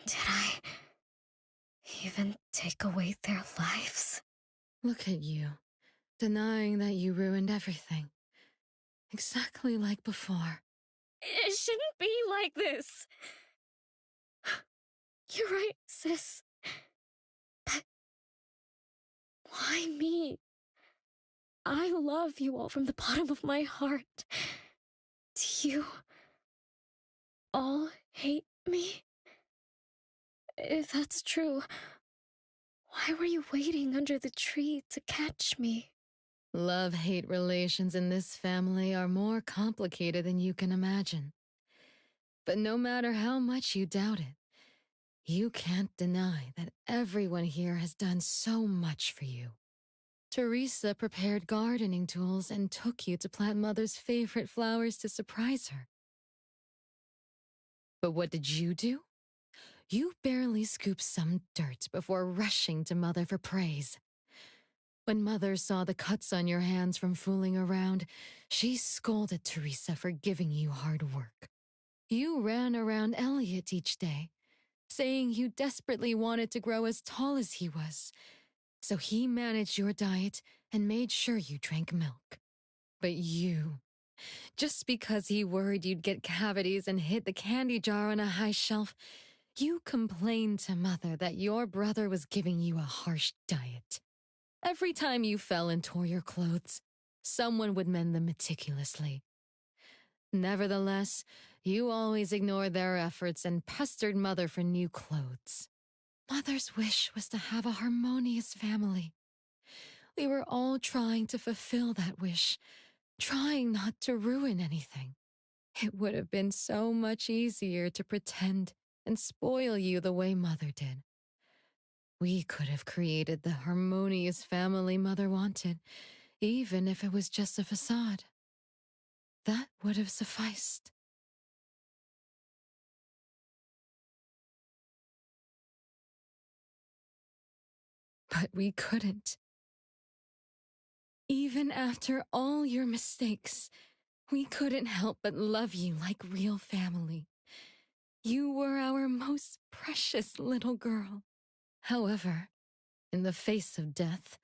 Did I even take away their lives? Look at you, denying that you ruined everything. Exactly like before. It shouldn't be like this. You're right, sis. But why me? I love you all from the bottom of my heart. Do you all hate me? If that's true, why were you waiting under the tree to catch me? Love-hate relations in this family are more complicated than you can imagine. But no matter how much you doubt it, you can't deny that everyone here has done so much for you. Teresa prepared gardening tools and took you to plant Mother's favorite flowers to surprise her. But what did you do? You barely scooped some dirt before rushing to Mother for praise. When Mother saw the cuts on your hands from fooling around, she scolded Teresa for giving you hard work. You ran around Elliot each day, saying you desperately wanted to grow as tall as he was. So he managed your diet and made sure you drank milk. But you, just because he worried you'd get cavities and hid the candy jar on a high shelf, you complained to Mother that your brother was giving you a harsh diet. Every time you fell and tore your clothes, someone would mend them meticulously. Nevertheless, you always ignored their efforts and pestered Mother for new clothes. Mother's wish was to have a harmonious family. We were all trying to fulfill that wish, trying not to ruin anything. It would have been so much easier to pretend and spoil you the way Mother did. We could have created the harmonious family Mother wanted, even if it was just a facade. That would have sufficed. But we couldn't. Even after all your mistakes, we couldn't help but love you like real family. You were our most precious little girl. However, in the face of death,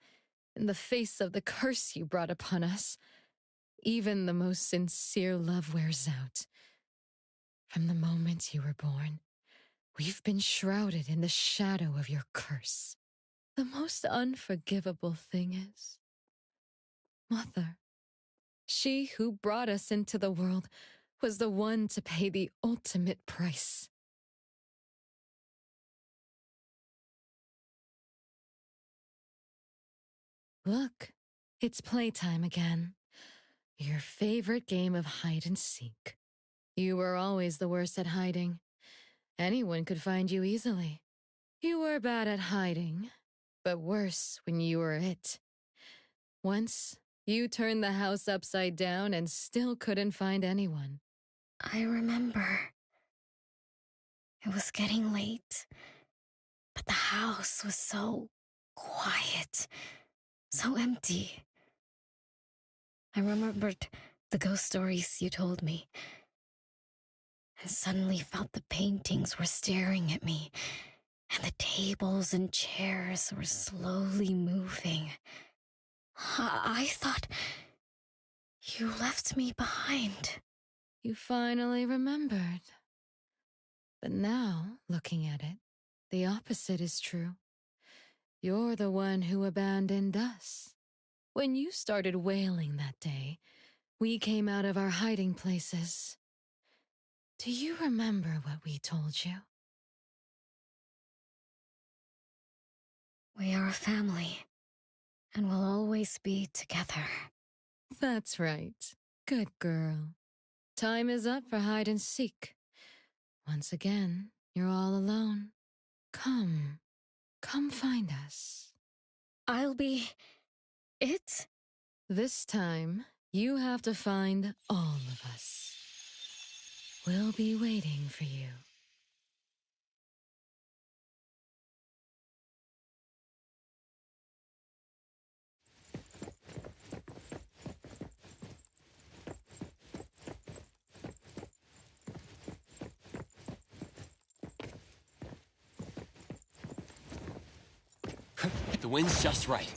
in the face of the curse you brought upon us, even the most sincere love wears out. From the moment you were born, we've been shrouded in the shadow of your curse. The most unforgivable thing is, Mother, she who brought us into the world, was the one to pay the ultimate price. Look, it's playtime again. Your favorite game of hide and seek. You were always the worst at hiding. Anyone could find you easily. You were bad at hiding, but worse when you were it. Once, you turned the house upside down and still couldn't find anyone. I remember. It was getting late, but the house was so quiet, so empty. I remembered the ghost stories you told me, and suddenly felt the paintings were staring at me, and the tables and chairs were slowly moving. I thought you left me behind. You finally remembered. But now, looking at it, the opposite is true. You're the one who abandoned us. When you started wailing that day, we came out of our hiding places. Do you remember what we told you? We are a family, and we'll always be together. That's right. Good girl. Time is up for hide and seek. Once again, you're all alone. Come find us. I'll be it? This time, you have to find all of us. We'll be waiting for you. The wind's just right.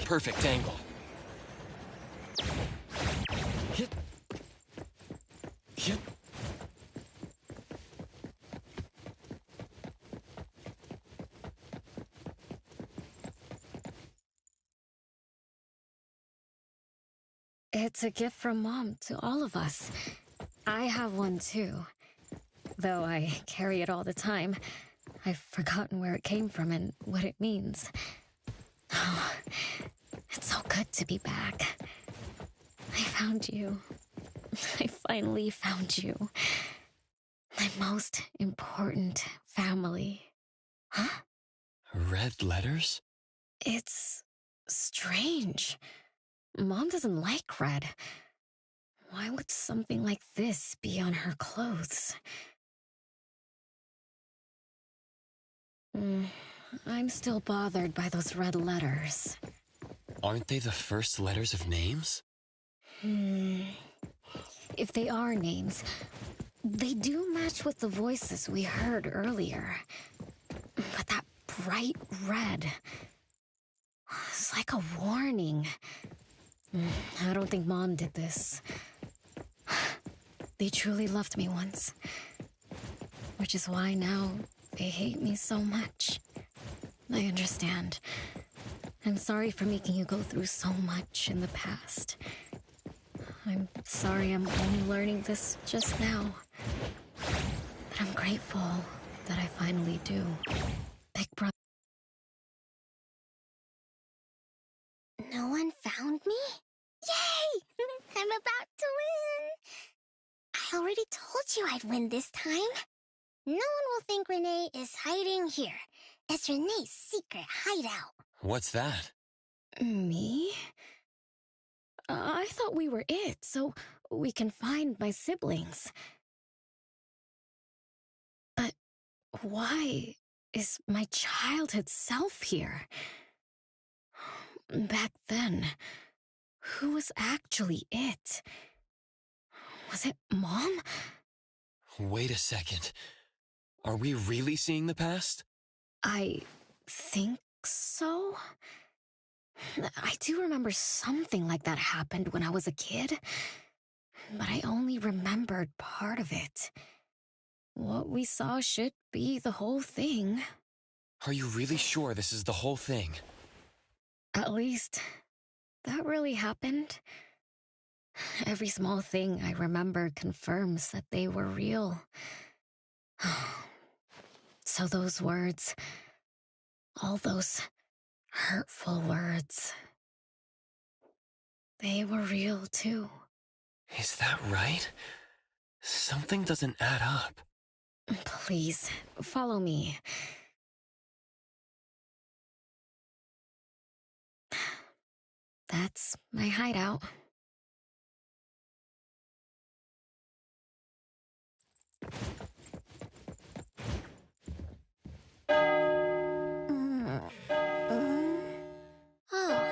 Perfect angle. It's a gift from Mom to all of us. I have one too. Though I carry it all the time, I've forgotten where it came from and what it means. Oh, it's so good to be back. I found you. I finally found you. My most important family. Huh? Red letters? It's strange. Mom doesn't like red. Why would something like this be on her clothes? I'm still bothered by those red letters. Aren't they the first letters of names? If they are names, they do match with the voices we heard earlier. But that bright red, it's like a warning. I don't think Mom did this. They truly loved me once. Which is why now they hate me so much. I understand. I'm sorry for making you go through so much in the past. I'm sorry I'm only learning this just now. But I'm grateful that I finally do. Big brother. No one found me? Yay! I'm about to win! I already told you I'd win this time. No one will think Renee is hiding here. It's Renee's secret hideout. What's that? Me? I thought we were it, so we can find my siblings. But why is my childhood self here? Back then, who was actually it? Was it Mom? Wait a second. Are we really seeing the past? I think so. I do remember something like that happened when I was a kid, but I only remembered part of it. What we saw should be the whole thing. Are you really sure this is the whole thing? At least, that really happened. Every small thing I remember confirms that they were real. So those words, all those Hurtful words. They were real too. Is that right? Something doesn't add up. Please, follow me. That's my hideout. Oh,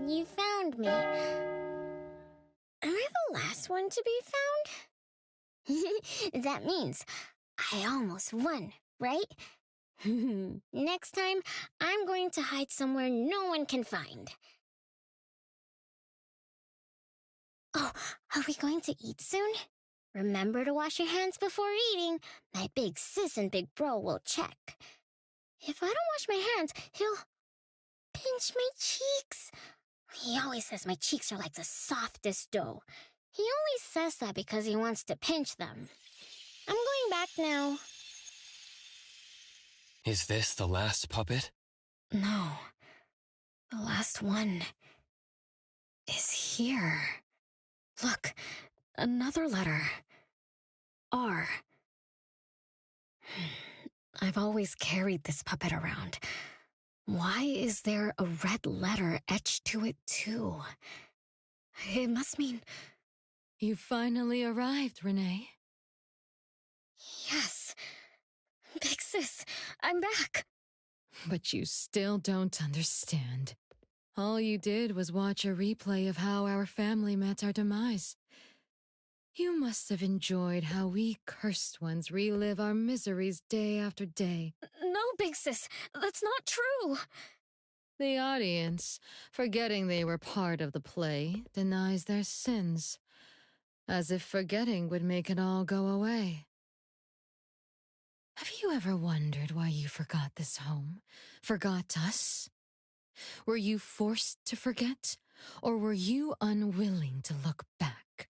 you found me. Am I the last one to be found? That means I almost won, right? Next time, I'm going to hide somewhere no one can find. Oh, are we going to eat soon? Remember to wash your hands before eating. My big sis and big bro will check. If I don't wash my hands, he'll pinch my cheeks. He always says my cheeks are like the softest dough. He only says that because he wants to pinch them. I'm going back now. Is this the last puppet? No. The last one is here. Look, another letter. R. I've always carried this puppet around. Why is there a red letter etched to it, too? It must mean... You finally arrived, Renee. Yes. Big sis, I'm back. But you still don't understand. All you did was watch a replay of how our family met our demise. You must have enjoyed how we cursed ones relive our miseries day after day. No, Big Sis, that's not true. The audience, forgetting they were part of the play, denies their sins, as if forgetting would make it all go away. Have you ever wondered why you forgot this home? Forgot us? Were you forced to forget, or were you unwilling to look back?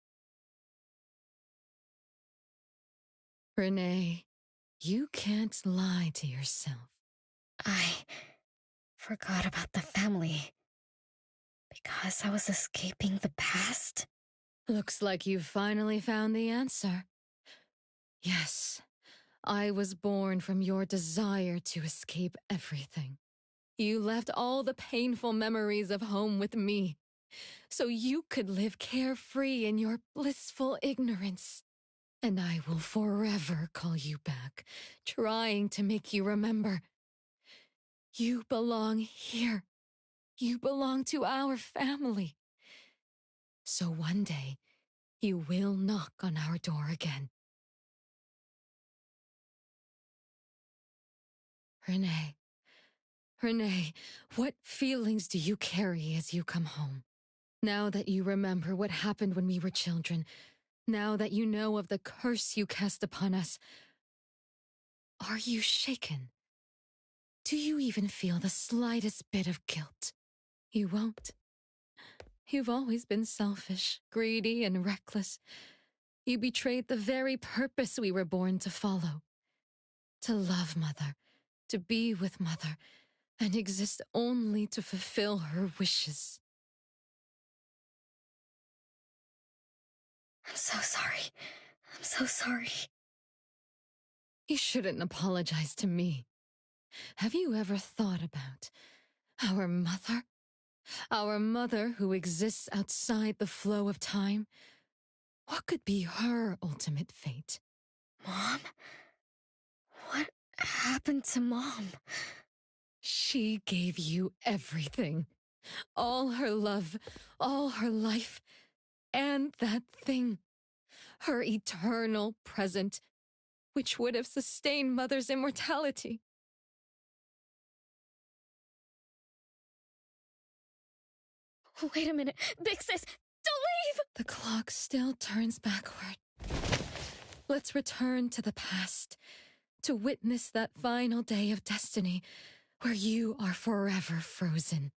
Renee, you can't lie to yourself. I forgot about the family because I was escaping the past. Looks like you've finally found the answer. Yes, I was born from your desire to escape everything. You left all the painful memories of home with me, so you could live carefree in your blissful ignorance. And I will forever call you back, trying to make you remember. You belong here. You belong to our family. So one day, you will knock on our door again. Renee, what feelings do you carry as you come home? Now that you remember what happened when we were children, now that you know of the curse you cast upon us, are you shaken? Do you even feel the slightest bit of guilt? You won't. You've always been selfish, greedy, and reckless. You betrayed the very purpose we were born to follow. To love Mother, to be with Mother, and exist only to fulfill her wishes. I'm so sorry. I'm so sorry. You shouldn't apologize to me. Have you ever thought about our mother? Our mother who exists outside the flow of time? What could be her ultimate fate? Mom? What happened to Mom? She gave you everything. All her love, all her life, and that thing. Her eternal present, which would have sustained Mother's immortality. Wait a minute. Big Sis, don't leave! The clock still turns backward. Let's return to the past, to witness that final day of destiny where you are forever frozen.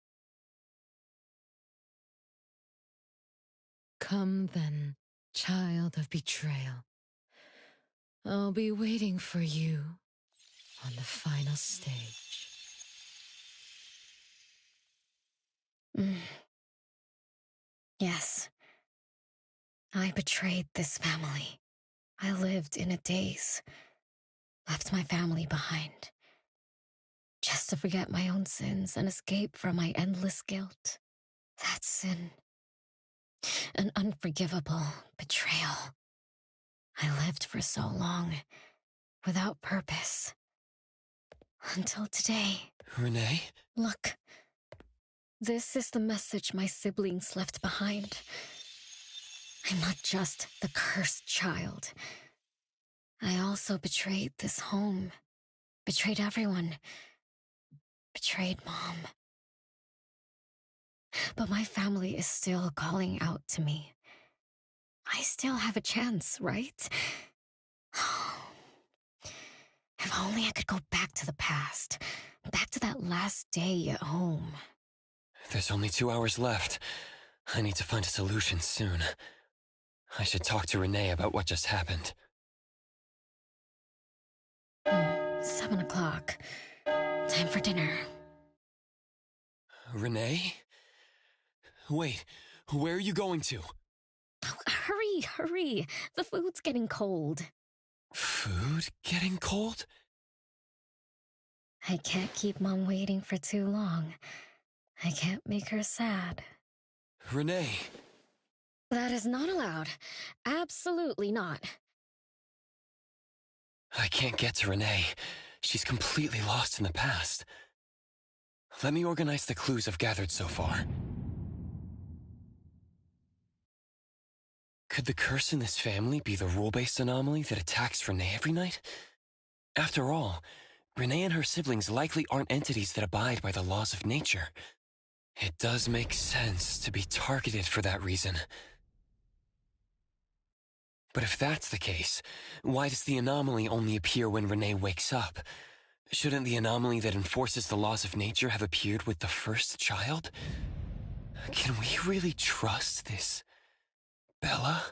Come then, child of betrayal. I'll be waiting for you on the final stage. Yes. I betrayed this family. I lived in a daze. Left my family behind. Just to forget my own sins and escape from my endless guilt. That's sin. An unforgivable betrayal. I lived for so long, without purpose. Until today. Renee? Look. This is the message my siblings left behind. I'm not just the cursed child. I also betrayed this home. Betrayed everyone. Betrayed Mom. But my family is still calling out to me. I still have a chance, right? If only I could go back to the past. Back to that last day at home. There's only 2 hours left. I need to find a solution soon. I should talk to Renee about what just happened. 7 o'clock. Time for dinner. Renee? Wait, where are you going to? Oh, hurry. The food's getting cold. Food getting cold? I can't keep Mom waiting for too long. I can't make her sad. Renee! That is not allowed. Absolutely not. I can't get to Renee. She's completely lost in the past. Let me organize the clues I've gathered so far. Could the curse in this family be the rule-based anomaly that attacks Renee every night? After all, Renee and her siblings likely aren't entities that abide by the laws of nature. It does make sense to be targeted for that reason. But if that's the case, why does the anomaly only appear when Renee wakes up? Shouldn't the anomaly that enforces the laws of nature have appeared with the first child? Can we really trust this Bella?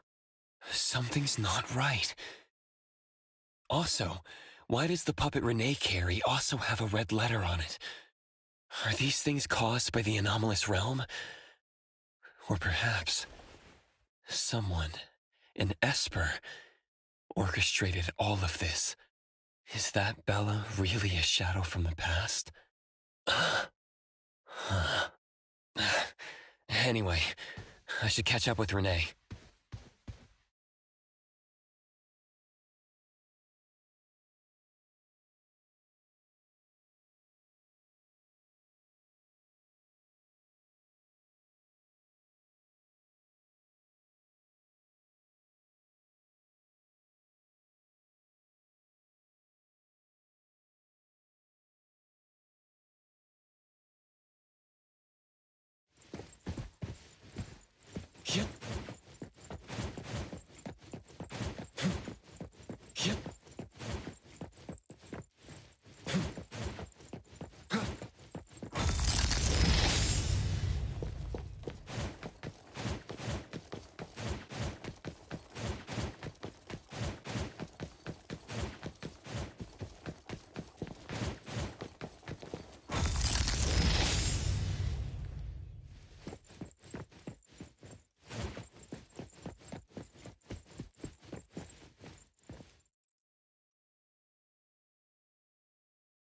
Something's not right. Also, why does the puppet Renee carry also have a red letter on it? Are these things caused by the anomalous realm? Or perhaps someone, an Esper, orchestrated all of this? Is that Bella really a shadow from the past? Anyway, I should catch up with Renee. Yep. Yep.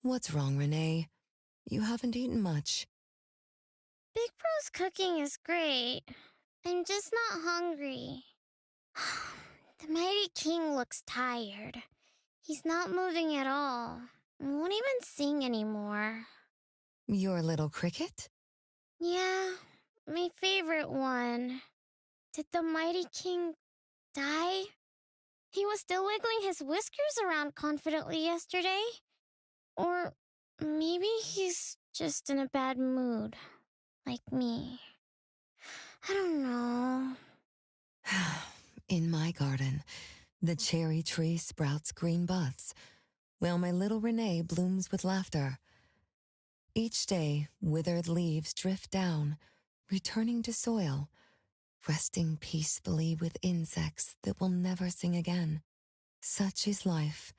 What's wrong, Renee? You haven't eaten much. Big Bro's cooking is great. I'm just not hungry. The Mighty King looks tired. He's not moving at all. Won't even sing anymore. Your little cricket? Yeah, my favorite one. Did the Mighty King die? He was still wiggling his whiskers around confidently yesterday. Or maybe he's just in a bad mood, like me. I don't know. In my garden, the cherry tree sprouts green buds, while my little Renee blooms with laughter. Each day, withered leaves drift down, returning to soil, resting peacefully with insects that will never sing again. Such is life,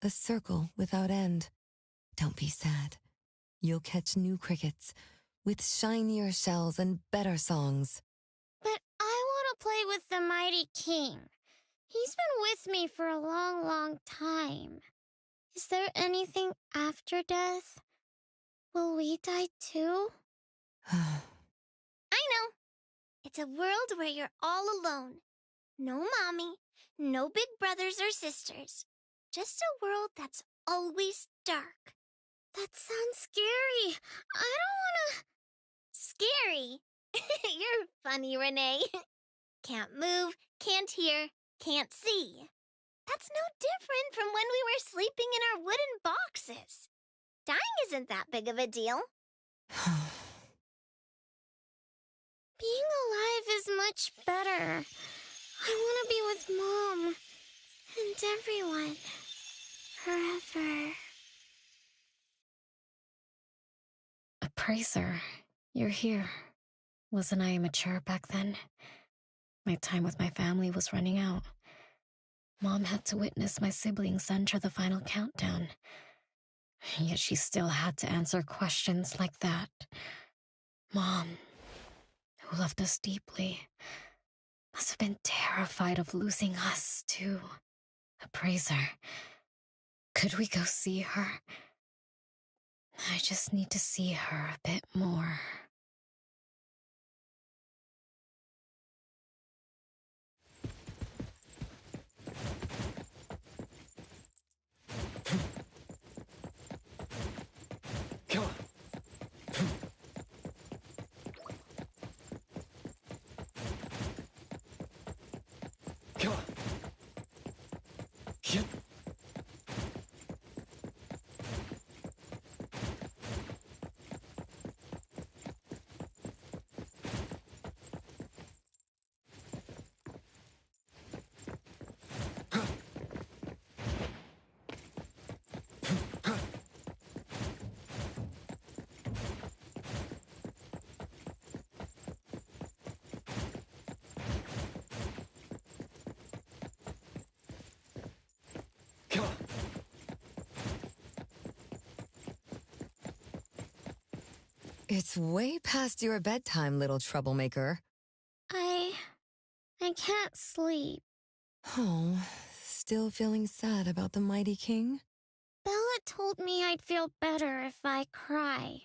a circle without end. Don't be sad. You'll catch new crickets, with shinier shells and better songs. But I want to play with the mighty king. He's been with me for a long, long time. Is there anything after death? Will we die too? I know. It's a world where you're all alone. No mommy, no big brothers or sisters. Just a world that's always dark. That sounds scary. I don't wanna... Scary? You're funny, Renee. Can't move, can't hear, can't see. That's no different from when we were sleeping in our wooden boxes. Dying isn't that big of a deal. Being alive is much better. I want to be with Mom and everyone forever. Appraiser, you're here. Wasn't I immature back then? My time with my family was running out. Mom had to witness my siblings enter the final countdown. Yet she still had to answer questions like that. Mom, who loved us deeply, must have been terrified of losing us, too. Appraiser, could we go see her? I just need to see her a bit more. Come on. Come on. Yep. Come on. It's way past your bedtime, little troublemaker. I can't sleep. Oh, still feeling sad about the mighty king? Bella told me I'd feel better if I cry.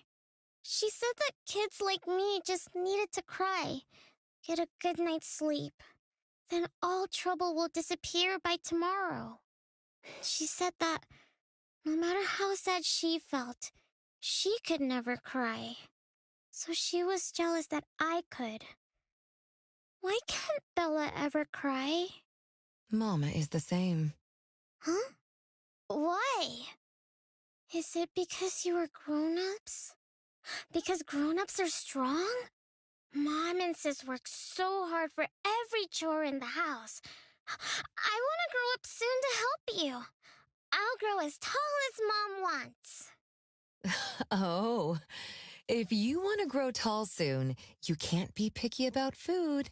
She said that kids like me just needed to cry, get a good night's sleep. Then all trouble will disappear by tomorrow. She said that no matter how sad she felt, she could never cry. So she was jealous that I could. Why can't Bella ever cry? Mama is the same. Huh? Why? Is it because you are grown-ups? Because grown-ups are strong? Mom and Sis work so hard for every chore in the house. I want to grow up soon to help you. I'll grow as tall as Mom wants. Oh, if you want to grow tall soon, you can't be picky about food.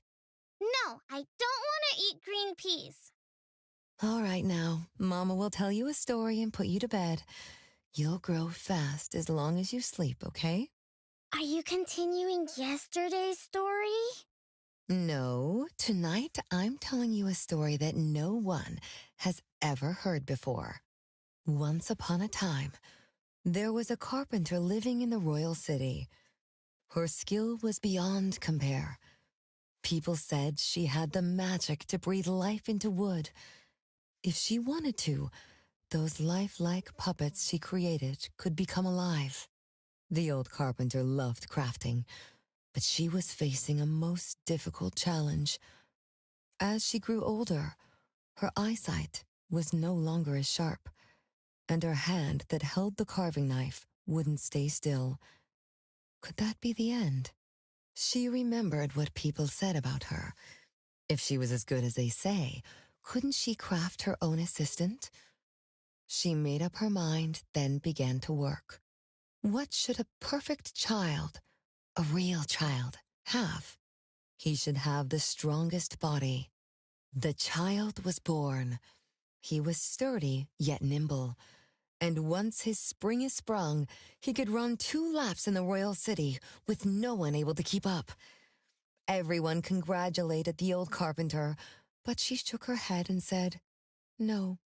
No, I don't want to eat green peas. All right now, Mama will tell you a story and put you to bed. You'll grow fast as long as you sleep, okay? Are you continuing yesterday's story? No, tonight I'm telling you a story that no one has ever heard before. Once upon a time, there was a carpenter living in the royal city. Her skill was beyond compare. People said she had the magic to breathe life into wood. If she wanted to, those lifelike puppets she created could become alive. The old carpenter loved crafting, but she was facing a most difficult challenge. As she grew older, her eyesight was no longer as sharp, and her hand that held the carving knife wouldn't stay still. Could that be the end? She remembered what people said about her. If she was as good as they say, couldn't she craft her own assistant? She made up her mind, then began to work. What should a perfect child, a real child, have? He should have the strongest body. The child was born. He was sturdy yet nimble, And once his spring is sprung, he could run 2 laps in the royal city with no one able to keep up. Everyone congratulated the old carpenter, but she shook her head and said, "No,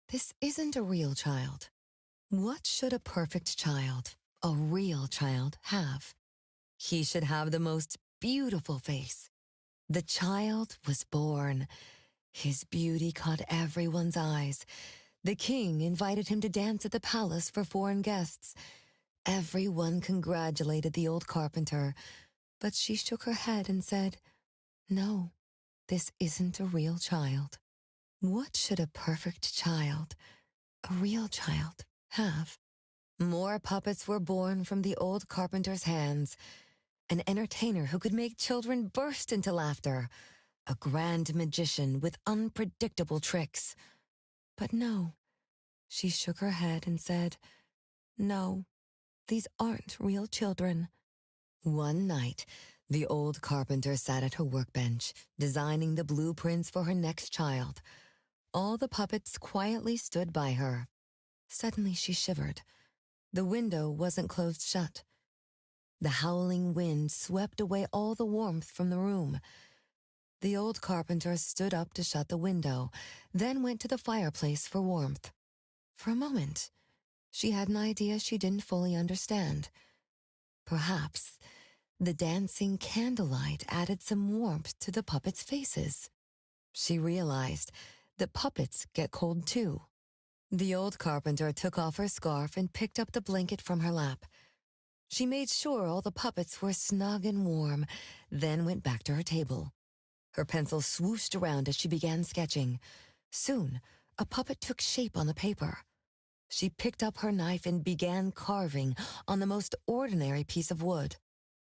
this isn't a real child. What should a perfect child, a real child, have? He should have the most beautiful face." The child was born. His beauty caught everyone's eyes. The king invited him to dance at the palace for foreign guests. Everyone congratulated the old carpenter, but she shook her head and said, "No, this isn't a real child. What should a perfect child, a real child, have?" More puppets were born from the old carpenter's hands. An entertainer who could make children burst into laughter. A grand magician with unpredictable tricks. But no, she shook her head and said, "No, these aren't real children." One night, the old carpenter sat at her workbench, designing the blueprints for her next child. All the puppets quietly stood by her. Suddenly she shivered. The window wasn't closed shut. The howling wind swept away all the warmth from the room. The old carpenter stood up to shut the window, then went to the fireplace for warmth. For a moment, she had an idea she didn't fully understand. Perhaps the dancing candlelight added some warmth to the puppets' faces. She realized that puppets get cold too. The old carpenter took off her scarf and picked up the blanket from her lap. She made sure all the puppets were snug and warm, then went back to her table. Her pencil swooshed around as she began sketching. Soon, a puppet took shape on the paper. She picked up her knife and began carving on the most ordinary piece of wood.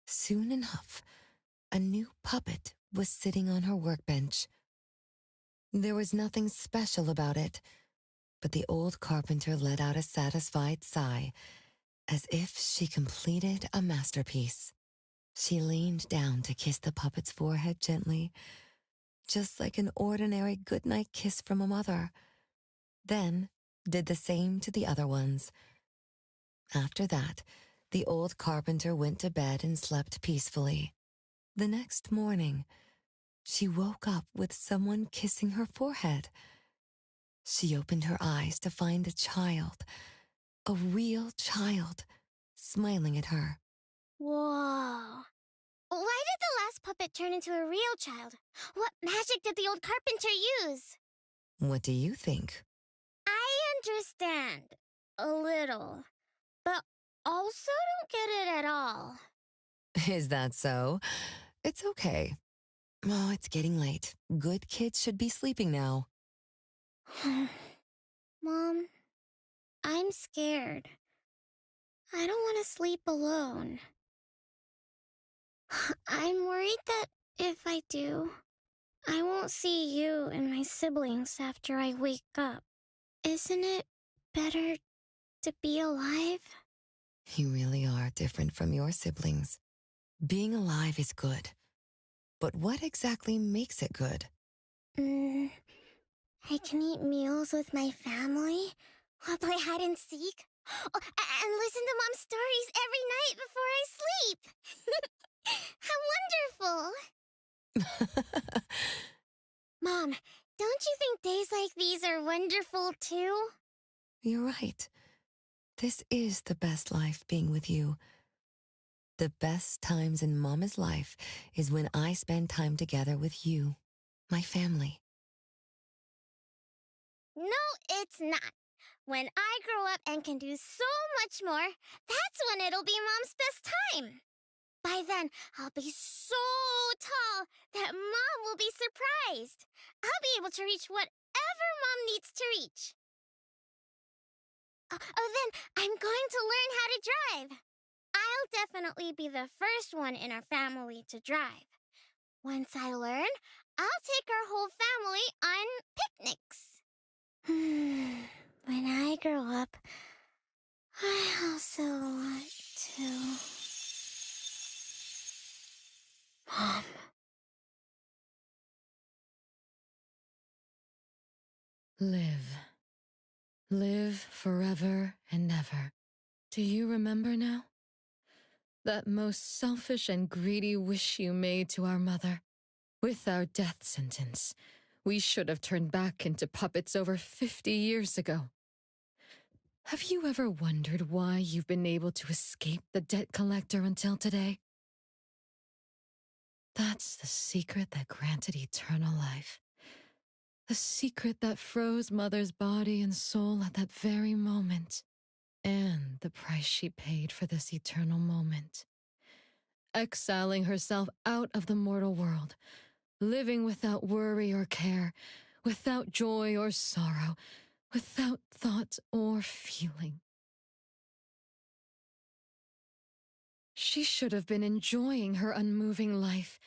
Soon enough, a new puppet was sitting on her workbench. There was nothing special about it, but the old carpenter let out a satisfied sigh, as if she completed a masterpiece. She leaned down to kiss the puppet's forehead gently, just like an ordinary goodnight kiss from a mother. Then did the same to the other ones. After that, the old carpenter went to bed and slept peacefully. The next morning, she woke up with someone kissing her forehead. She opened her eyes to find a child, a real child, smiling at her. Whoa. Why did the last puppet turn into a real child? What magic did the old carpenter use? What do you think? I understand. A little. But also don't get it at all. Is that so? It's okay. Oh, it's getting late. Good kids should be sleeping now. Mom, I'm scared. I don't want to sleep alone. I'm worried that if I do, I won't see you and my siblings after I wake up. Isn't it better to be alive? You really are different from your siblings. Being alive is good. But what exactly makes it good? I can eat meals with my family, or play hide and seek, and listen to Mom's stories every night before I sleep. How wonderful! Mom, don't you think days like these are wonderful too? You're right. This is the best life being with you. The best times in Mama's life is when I spend time together with you, my family. No, it's not. When I grow up and can do so much more, that's when it'll be Mom's best time. By then, I'll be so tall that Mom will be surprised. I'll be able to reach whatever Mom needs to reach. Then I'm going to learn how to drive. I'll definitely be the first one in our family to drive. Once I learn, I'll take our whole family on picnics. When I grow up, I also want to... Mom. Live. Live forever and ever. Do you remember now? That most selfish and greedy wish you made to our mother. With our death sentence, we should have turned back into puppets over 50 years ago. Have you ever wondered why you've been able to escape the debt collector until today? That's the secret that granted eternal life. The secret that froze Mother's body and soul at that very moment. And the price she paid for this eternal moment. Exiling herself out of the mortal world, living without worry or care, without joy or sorrow, without thought or feeling. She should have been enjoying her unmoving life,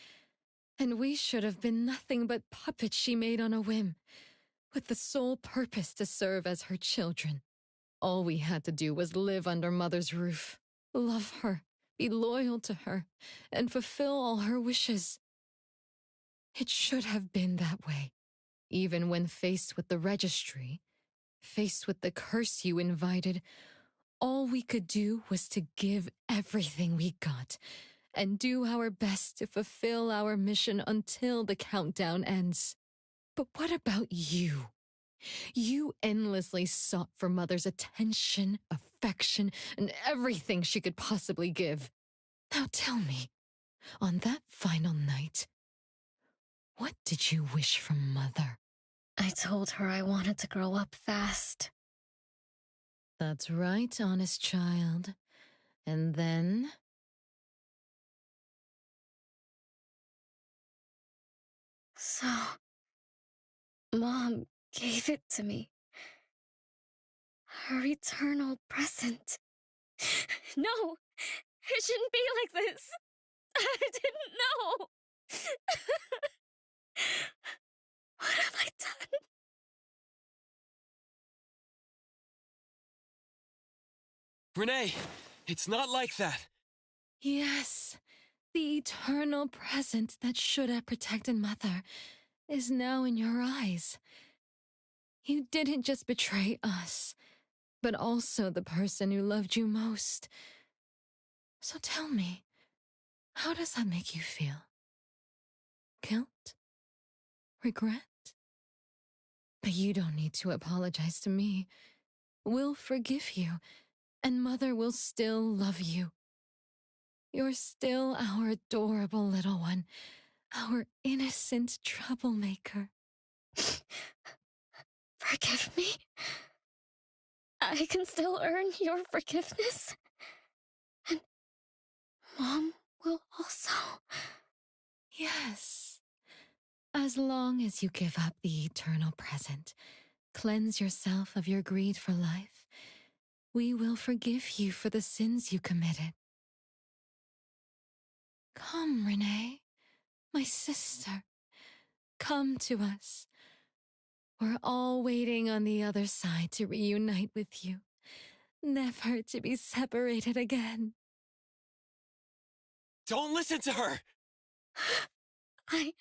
and we should have been nothing but puppets she made on a whim, with the sole purpose to serve as her children. All we had to do was live under Mother's roof, love her, be loyal to her, and fulfill all her wishes. It should have been that way, even when faced with the registry, faced with the curse you invited. All we could do was to give everything we got and do our best to fulfill our mission until the countdown ends. But what about you? You endlessly sought for Mother's attention, affection, and everything she could possibly give. Now tell me, on that final night, what did you wish from Mother? I told her I wanted to grow up fast. That's right, honest child. And then? So, Mom gave it to me. Her eternal present. No, it shouldn't be like this. I didn't know. What have I done? Renee, it's not like that. Yes, the eternal present that should have protected Mother is now in your eyes. You didn't just betray us, but also the person who loved you most. So tell me, how does that make you feel? Guilt? Regret? But you don't need to apologize to me. We'll forgive you, and Mother will still love you. You're still our adorable little one, our innocent troublemaker. Forgive me? I can still earn your forgiveness? And Mom will also? Yes. As long as you give up the eternal present, cleanse yourself of your greed for life, we will forgive you for the sins you committed. Come, Renee, my sister. Come to us. We're all waiting on the other side to reunite with you, never to be separated again. Don't listen to her! I...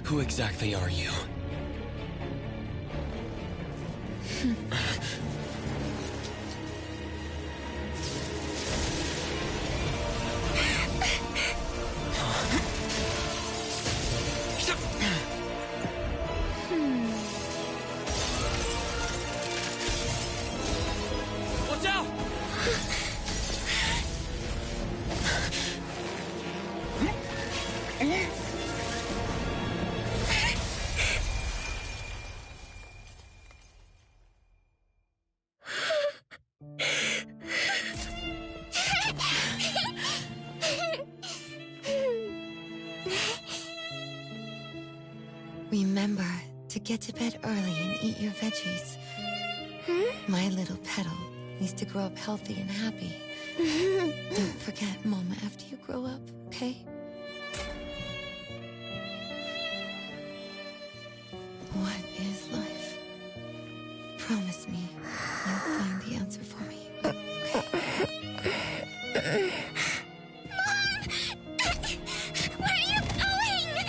Who exactly are you? Watch out! Remember to get to bed early and eat your veggies. My little petal needs to grow up healthy and happy. Don't forget Mama after you grow up, okay? What is life? Where are you going?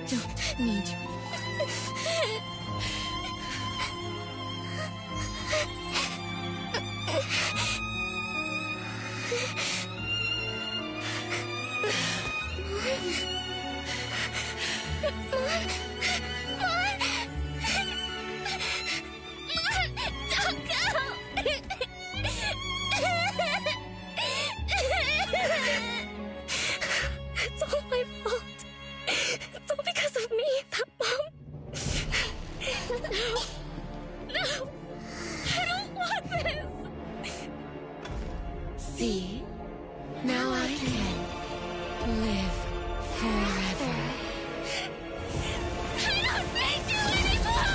Don't need you. Don't go! It's all my fault. It's all because of me, that Mom. No, I don't want this. See? Now I can live forever. I don't need you anymore!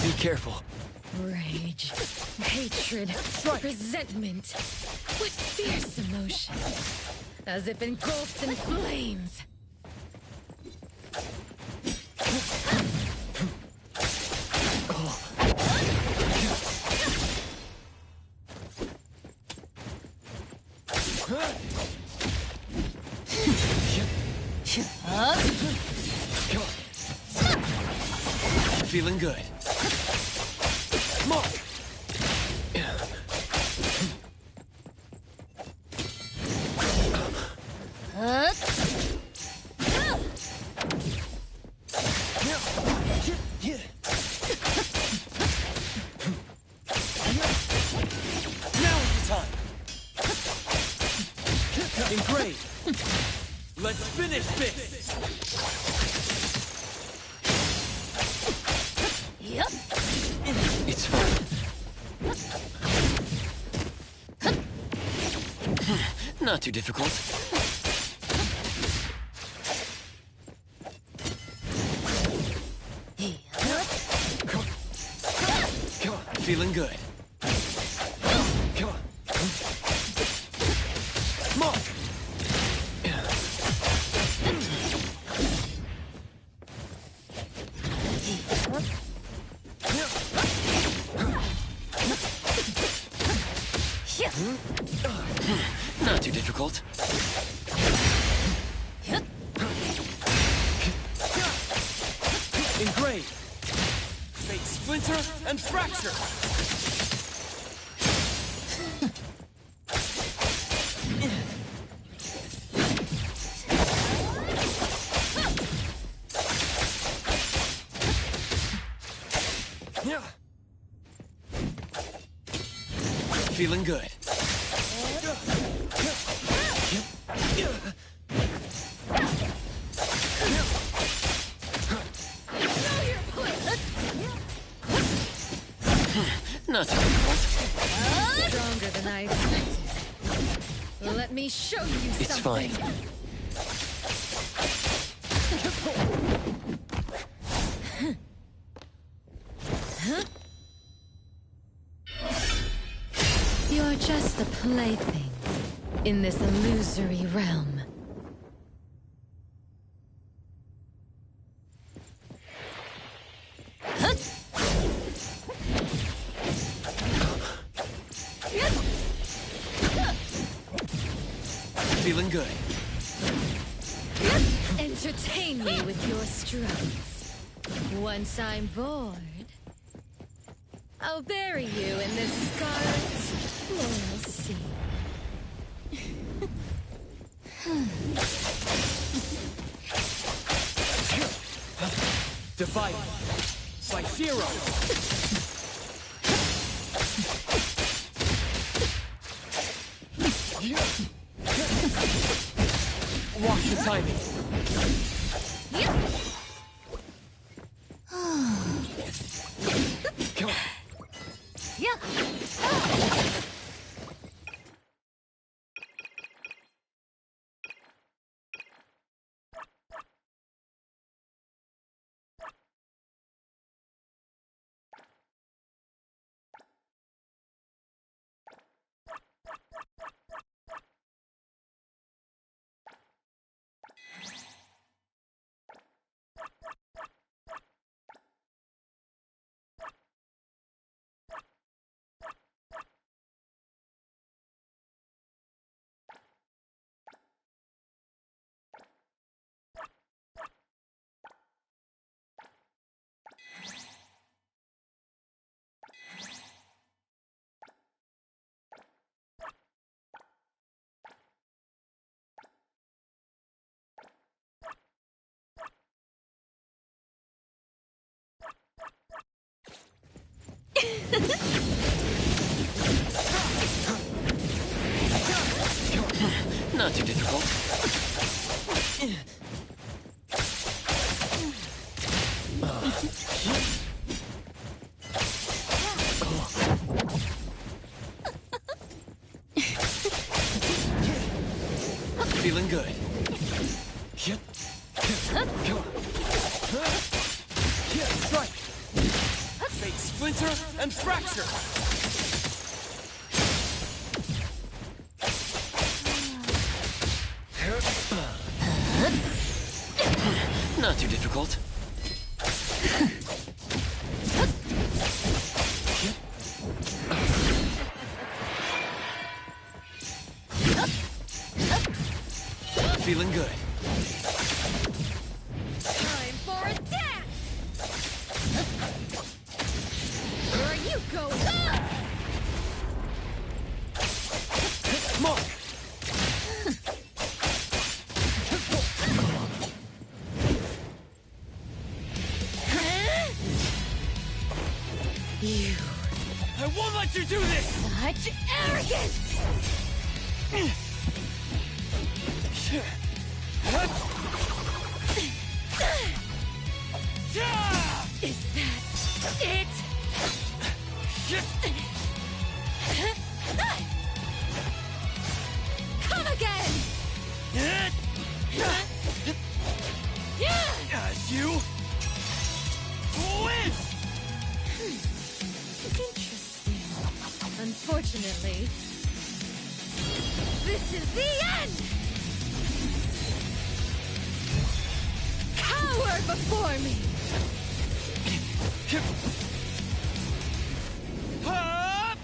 Be careful. Rage, hatred, resentment. What fierce emotion. As if engulfed in flames. Feeling good. Come on. Now is the time. Engrave. Let's finish this. Yep. It's fine. Not too difficult. Come on. Feeling good. Come on. Come on. Not too difficult. Engrave. Fake splinter and fracture. Feeling good. Not too difficult. Stronger than I expected. Let me show you It's something. fine. You're just a plaything in this illusory realm. Feeling good. Entertain me with your strokes. Once I'm bored, I'll bury you in this scarlet floral sea. Divide. Slice-Zero. Watch the timing. Come on. Not too difficult. Feeling good. Strike. Fake splinter and fracture. Not too difficult. Feeling good. Time for a dance! Where are you going? Mark! You. I won't let you do this! Such arrogance! Is that it? Come again! As you win! Interesting. Unfortunately, this is the end! Cower before me! Hup!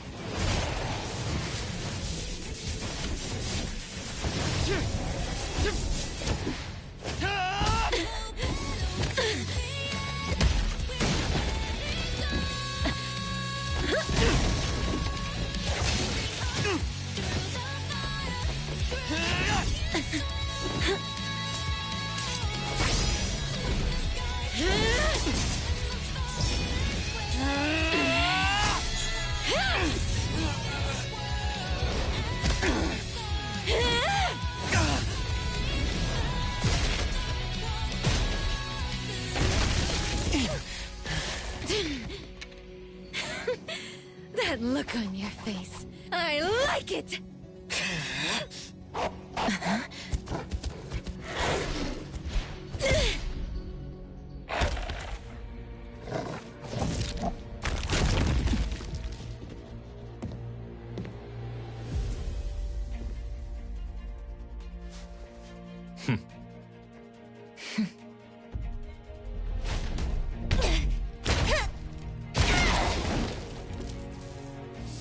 That look on your face. I like it!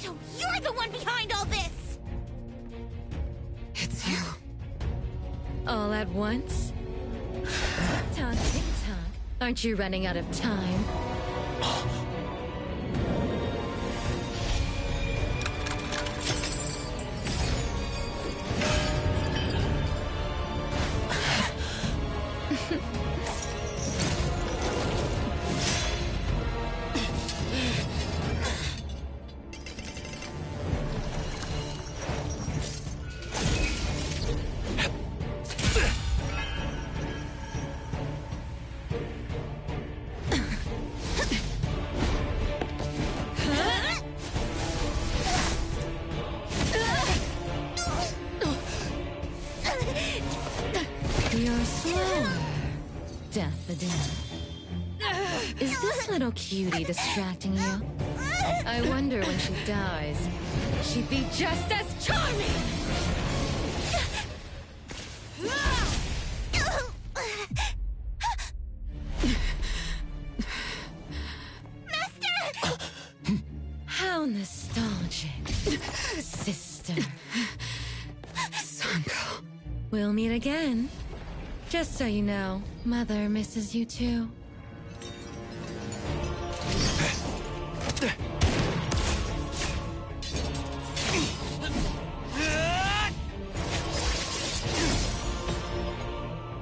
So you're the one behind all this! It's you. All at once? Tick-tock, tick-tock. Aren't you running out of time? You're slower, Daffodil. Is this little cutie distracting you? I wonder when she dies, she'd be just as charming! How nostalgic, sister. Sanko. We'll meet again. Just so you know, Mother misses you too.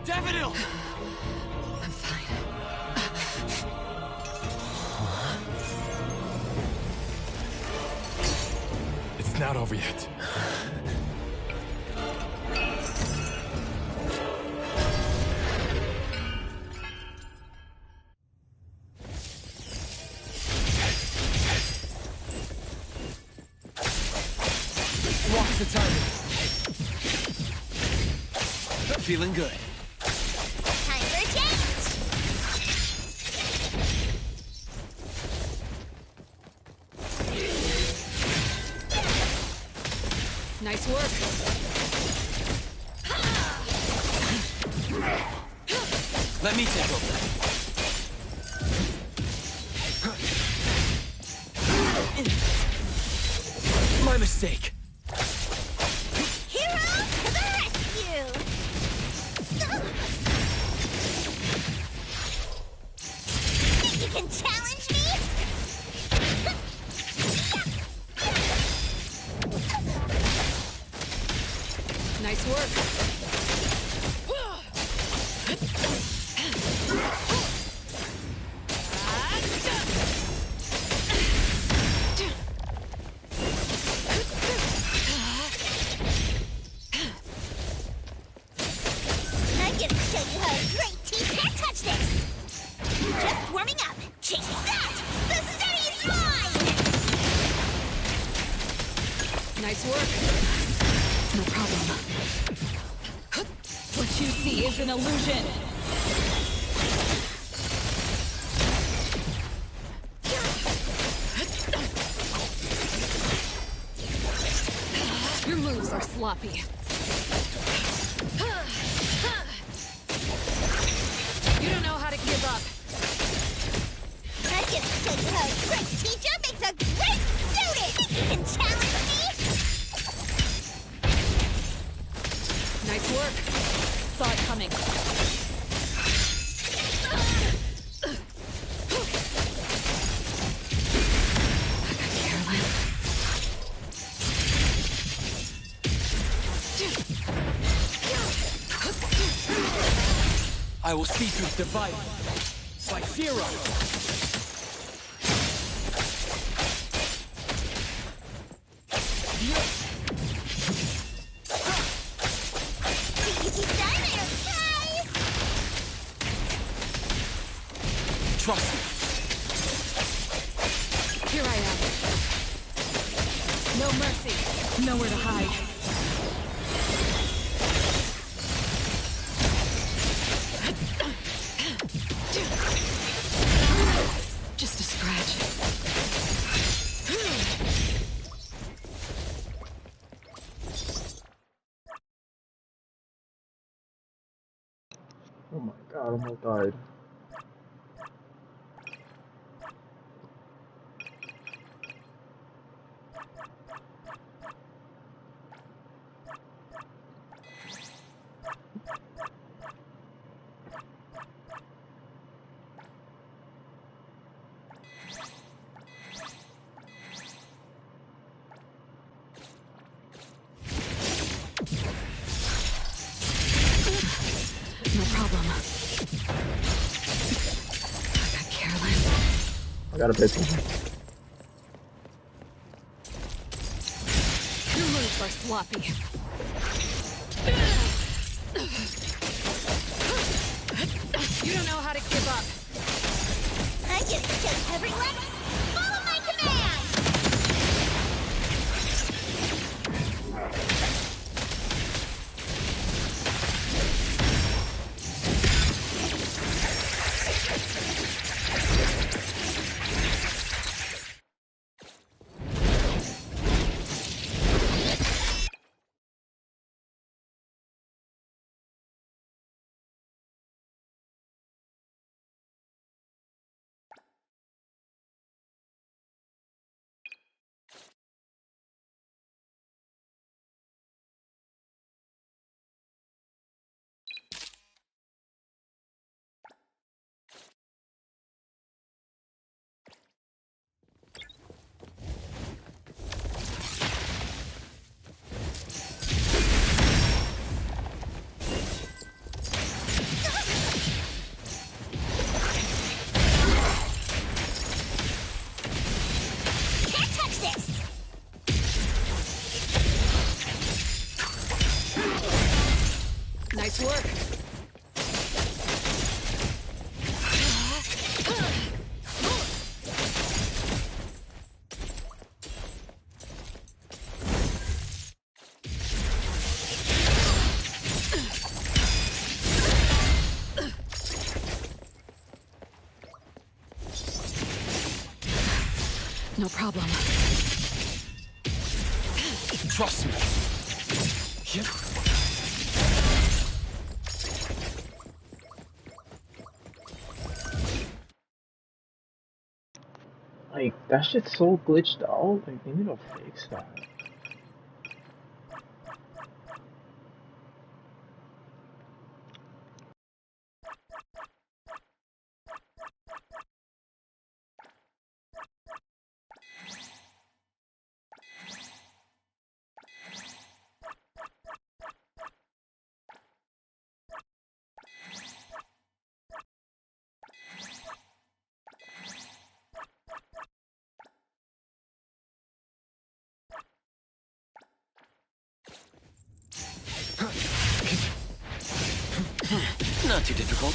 Daffodil! I'm fine. It's not over yet. Watch the timing. Feeling good. Time for a change! Nice work. Let me take over. My mistake. Hero to the rescue! Think you can challenge me? Nice work. I'm gonna show you how a great team can touch this! Just warming up! Chasing that! The city's mine! Nice work. No problem. What you see is an illusion. Your moves are sloppy. You don't know how to give up. I'm gonna show you how a great teacher makes a great student! Think you can challenge me? Nice work. Saw it coming. I will see through the device. Like zero. Trust me. Here I am. No mercy. Nowhere to hide. Just a scratch. Oh my god, I almost died. No problem. I got careless. I got a bit. Your moves are sloppy. You don't know how to give up. I get to show everyone. Follow my command. Nice work. No problem. Trust me. Here. Like, that shit's so glitched out. Like, they need to fix that. Not too difficult.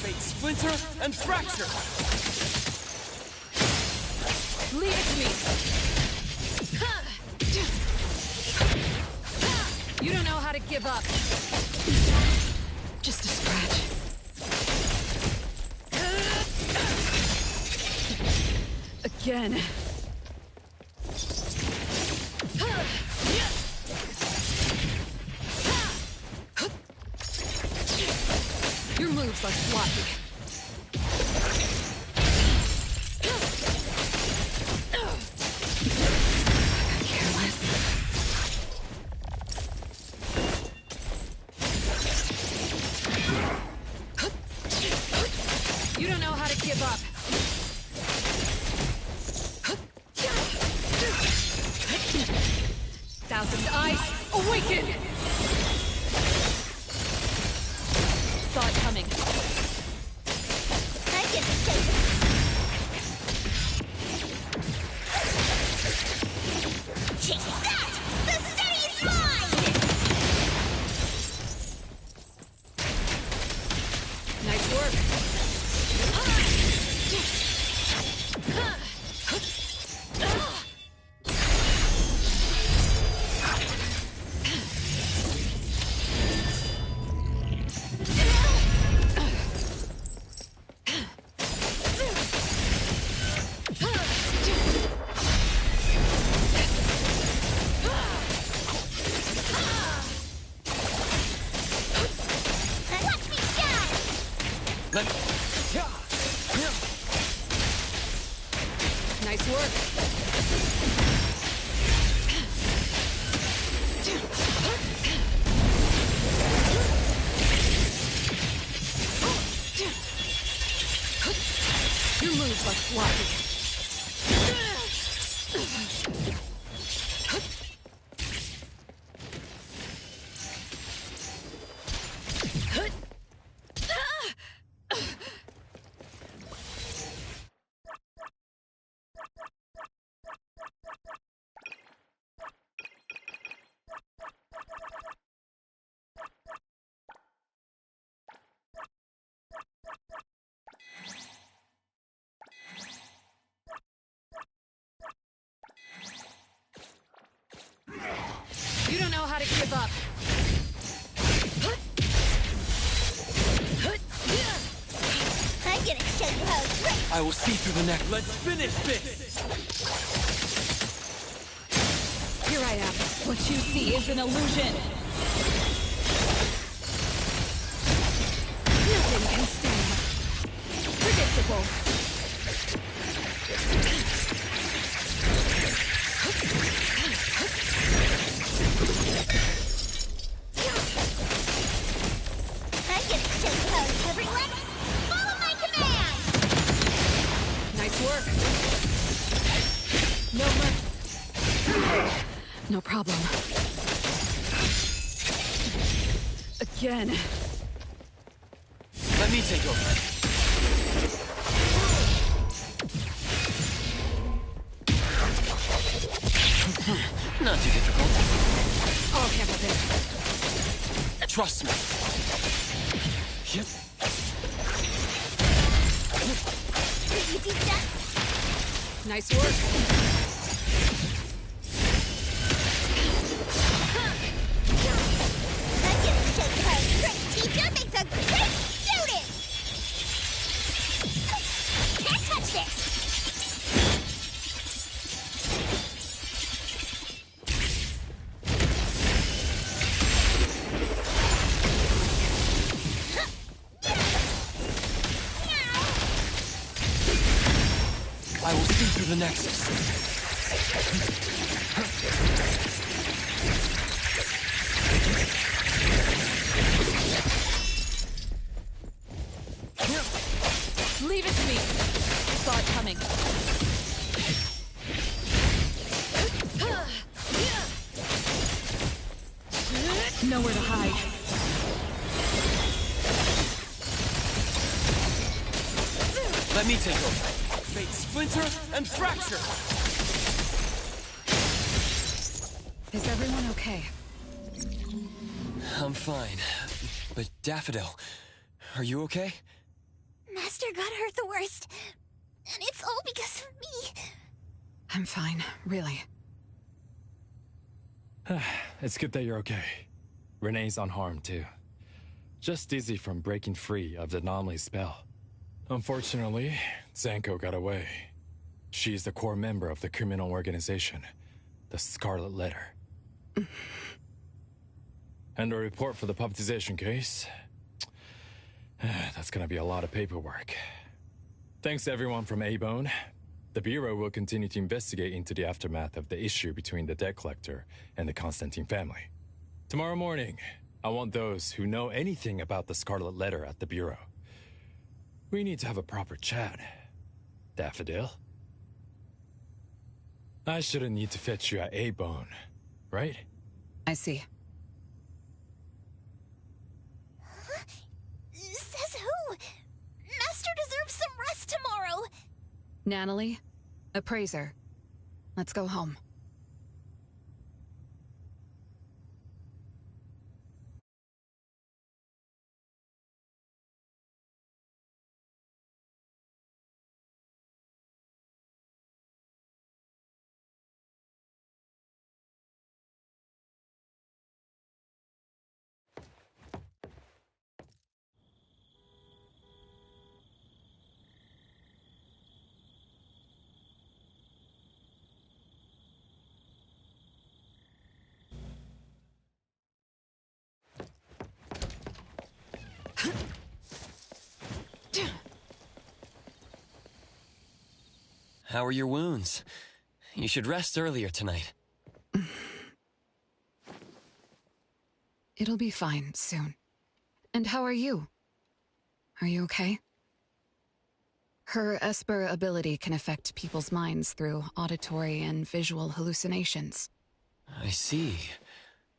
Fate splinter and fracture. Leave it to me. You don't know how to give up. Just a scratch. Again. Your moves are sloppy. Careless. You don't know how to give up. Thousand eyes awaken! Saw it coming. I get the shape. Take that! The city is mine! Nice work. Nice work. Your moves are sloppy. You don't know how to give up. I'm gonna show you how it's right. I will see through the neck. Let's finish this! Here I am. What you see is an illusion. Nothing can stand. Predictable. I'm gonna show you how it's everyone. Follow my command! Nice work. No problem. Again. Let me take over. Not too difficult. Trust me. Yep. Easy stuff. Nice work. I'm gonna show you how a great teacher makes a great student! Can't touch this! I will see through the Nexus. Leave it to me. Saw it coming. Nowhere to hide. Let me take over. Fate splinter and fracture! Is everyone okay? I'm fine. But Daffodil, are you okay? Master got hurt the worst. And it's all because of me. I'm fine, really. It's good that you're okay. Renee's unharmed too. Just dizzy from breaking free of the anomaly spell. Unfortunately, Zanko got away. She's the core member of the criminal organization, the Scarlet Letter. And a report for the puppetization case. That's gonna be a lot of paperwork. Thanks to everyone from A-Bone. The Bureau will continue to investigate into the aftermath of the issue between the debt collector and the Constantine family. Tomorrow morning, I want those who know anything about the Scarlet Letter at the Bureau. We need to have a proper chat. Daffodil? I shouldn't need to fetch you at A-Bone, right? I see. Says who? Master deserves some rest tomorrow. Natalie, appraiser. Let's go home. How are your wounds? You should rest earlier tonight. It'll be fine soon. And how are you? Are you okay? Her Esper ability can affect people's minds through auditory and visual hallucinations. I see.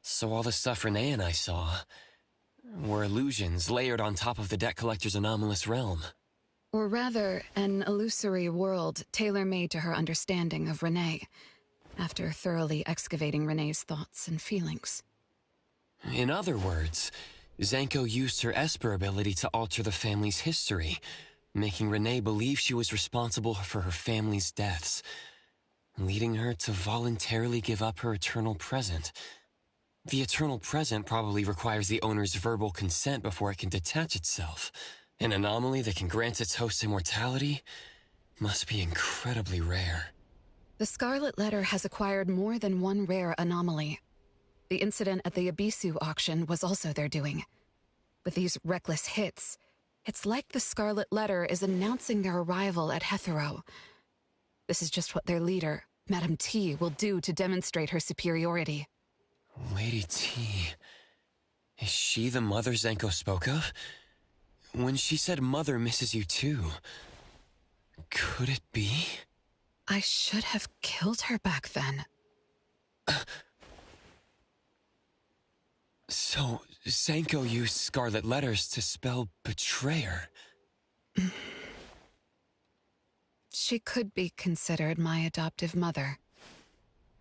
So all the stuff Renee and I saw were illusions layered on top of the debt collector's anomalous realm. Or rather, an illusory world tailor-made to her understanding of Renee, after thoroughly excavating Renee's thoughts and feelings. In other words, Zanko used her Esper ability to alter the family's history, making Renee believe she was responsible for her family's deaths, leading her to voluntarily give up her eternal present. The eternal present probably requires the owner's verbal consent before it can detach itself. An anomaly that can grant its host immortality must be incredibly rare. The Scarlet Letter has acquired more than one rare anomaly. The incident at the Abisu auction was also their doing. With these reckless hits, it's like the Scarlet Letter is announcing their arrival at Hetero. This is just what their leader, Madame T, will do to demonstrate her superiority. Lady T... Is she the mother Zanko spoke of? When she said Mother misses you too, could it be? I should have killed her back then. So, Zanko used Scarlet Letters to spell betrayer. She could be considered my adoptive mother.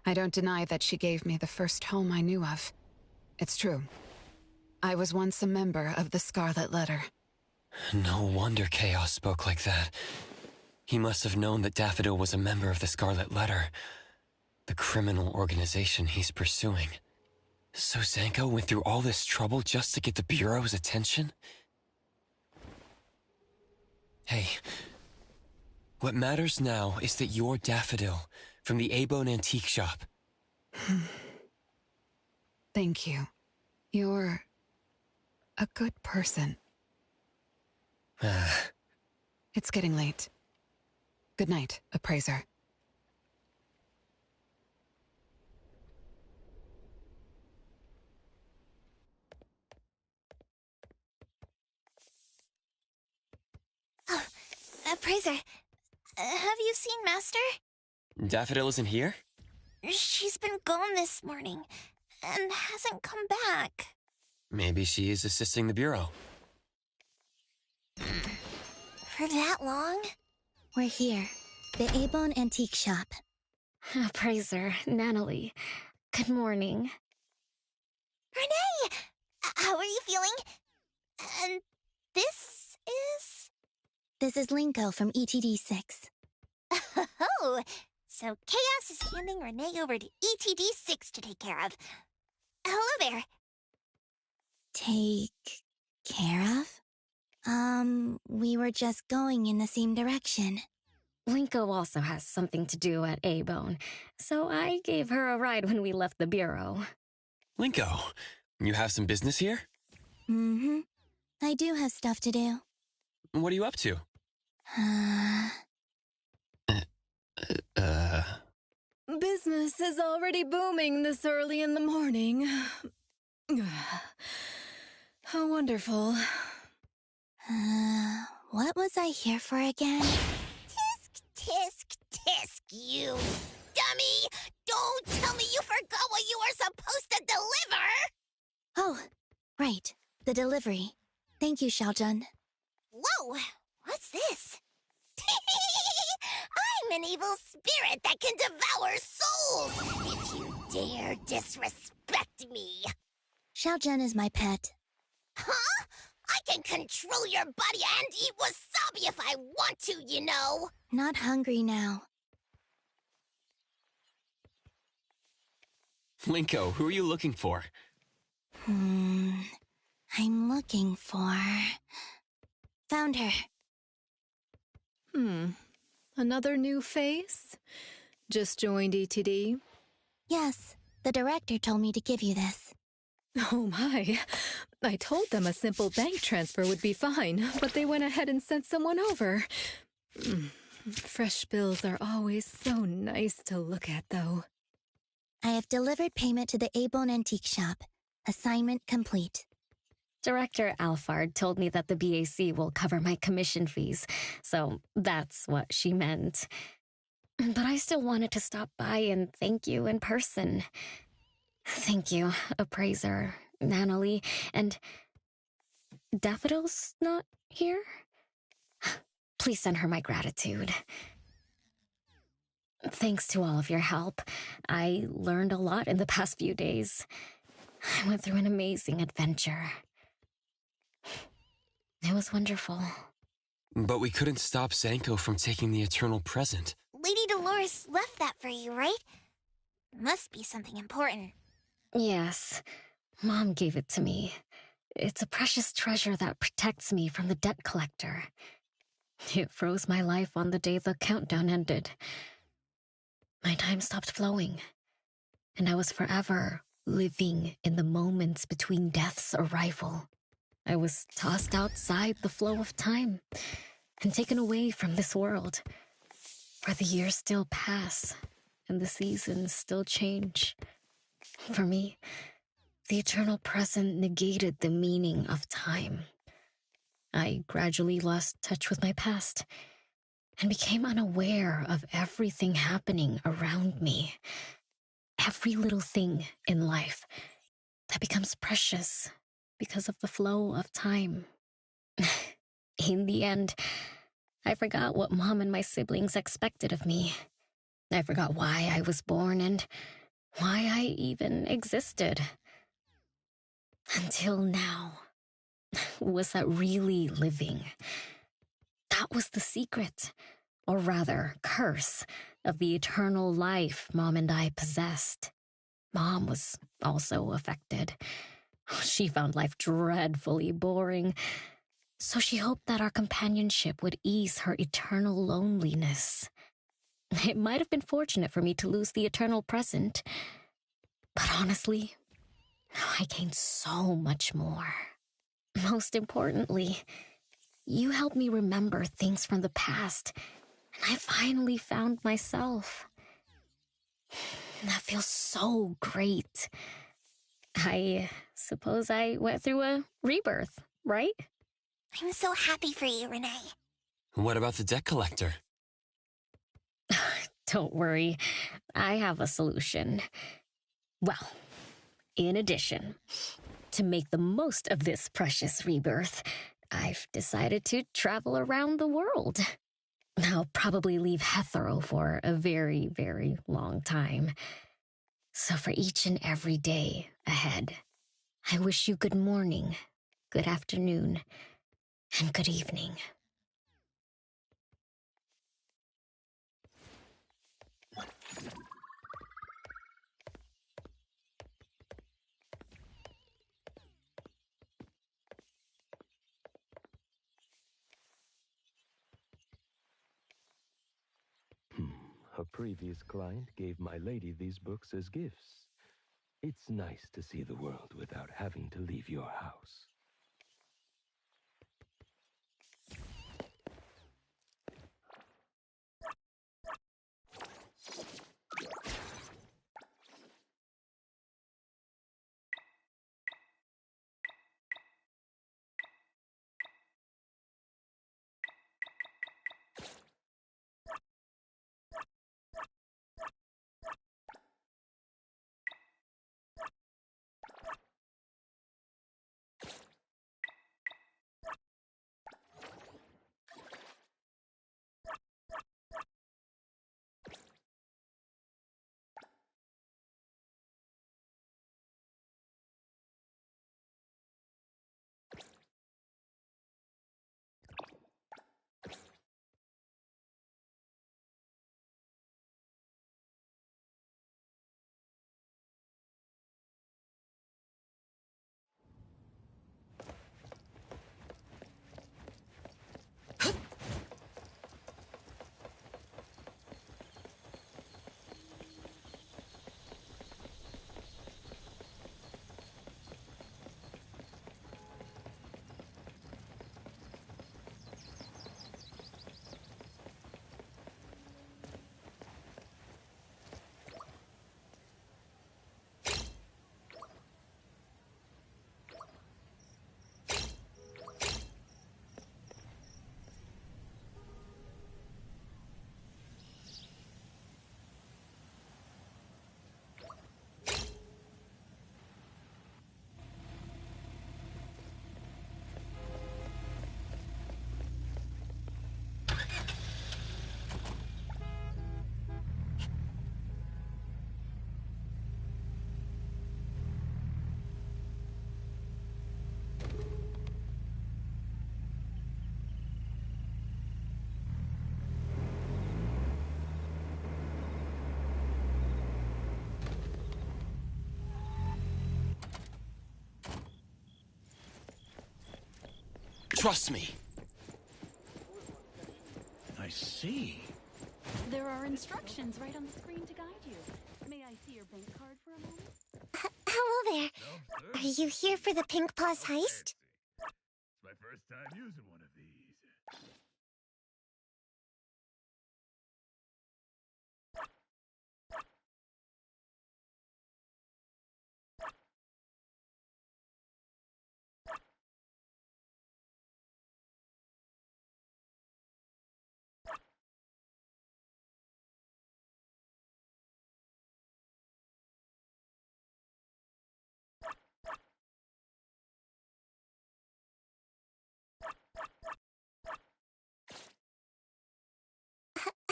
I don't deny that she gave me the first home I knew of. It's true. I was once a member of the Scarlet Letter. No wonder Chaos spoke like that. He must have known that Daffodil was a member of the Scarlet Letter, the criminal organization he's pursuing. So Zanko went through all this trouble just to get the Bureau's attention? Hey, what matters now is that you're Daffodil from the A-Bone Antique Shop. Thank you. You're a good person. It's getting late. Good night, Appraiser. Oh, Appraiser, have you seen Master? Daffodil isn't here? She's been gone this morning, and hasn't come back. Maybe she is assisting the Bureau. For that long? We're here. The A-Bone Antique Shop. Appraiser, Natalie. Good morning. Renee! How are you feeling? And this is? This is Linko from ETD-6. Oh, so Chaos is handing Renee over to ETD-6 to take care of. Hello there. Take care of? We were just going in the same direction. Linko also has something to do at A-Bone, so I gave her a ride when we left the Bureau. Linko, you have some business here? Mm-hmm. I do have stuff to do. What are you up to? Business is already booming this early in the morning. How wonderful. What was I here for again? Tisk, tisk, tisk, you dummy! Don't tell me you forgot what you were supposed to deliver! Oh, right. The delivery. Thank you, Xiaojun. Whoa! What's this? I'm an evil spirit that can devour souls! If you dare disrespect me! Xiaojun is my pet. Huh? I can control your body and eat wasabi if I want to, you know! Not hungry now. Linko, who are you looking for? I'm looking for... Found her. Another new face? Just joined ETD? Yes, the director told me to give you this. Oh my. I told them a simple bank transfer would be fine, but they went ahead and sent someone over. Fresh bills are always so nice to look at, though. I have delivered payment to the A-Bone Antique Shop. Assignment complete. Director Alfard told me that the BAC will cover my commission fees, so that's what she meant. But I still wanted to stop by and thank you in person. Thank you, Appraiser, Natalie, and... Daffodil's not here? Please send her my gratitude. Thanks to all of your help. I learned a lot in the past few days. I went through an amazing adventure. It was wonderful. But we couldn't stop Zanko from taking the Eternal Present. Lady Dolores left that for you, right? Must be something important. Yes. Mom gave it to me. It's a precious treasure that protects me from the debt collector. It froze my life on the day the countdown ended. My time stopped flowing, and I was forever living in the moments between death's arrival. I was tossed outside the flow of time and taken away from this world, where the years still pass and the seasons still change. For me, the eternal present negated the meaning of time. I gradually lost touch with my past and became unaware of everything happening around me. Every little thing in life that becomes precious because of the flow of time. In the end, I forgot what Mom and my siblings expected of me. I forgot why I was born and why I even existed. Until now. Was that really living? That was the secret, or rather, curse, of the eternal life Mom and I possessed. Mom was also affected. She found life dreadfully boring, so she hoped that our companionship would ease her eternal loneliness. It might have been fortunate for me to lose the eternal present, but honestly, I gained so much more. Most importantly, you helped me remember things from the past, and I finally found myself. That feels so great. I suppose I went through a rebirth, right? I'm so happy for you, Renee. What about the debt collector? Don't worry, I have a solution. Well, in addition, to make the most of this precious rebirth, I've decided to travel around the world. I'll probably leave Hethero for a very, very long time. So for each and every day ahead, I wish you good morning, good afternoon, and good evening. A previous client gave my lady these books as gifts. It's nice to see the world without having to leave your house. Trust me. I see. There are instructions right on the screen to guide you. May I see your bank card for a moment? Hello there. Are you here for the Pink Plus heist? It's my first time using one of these.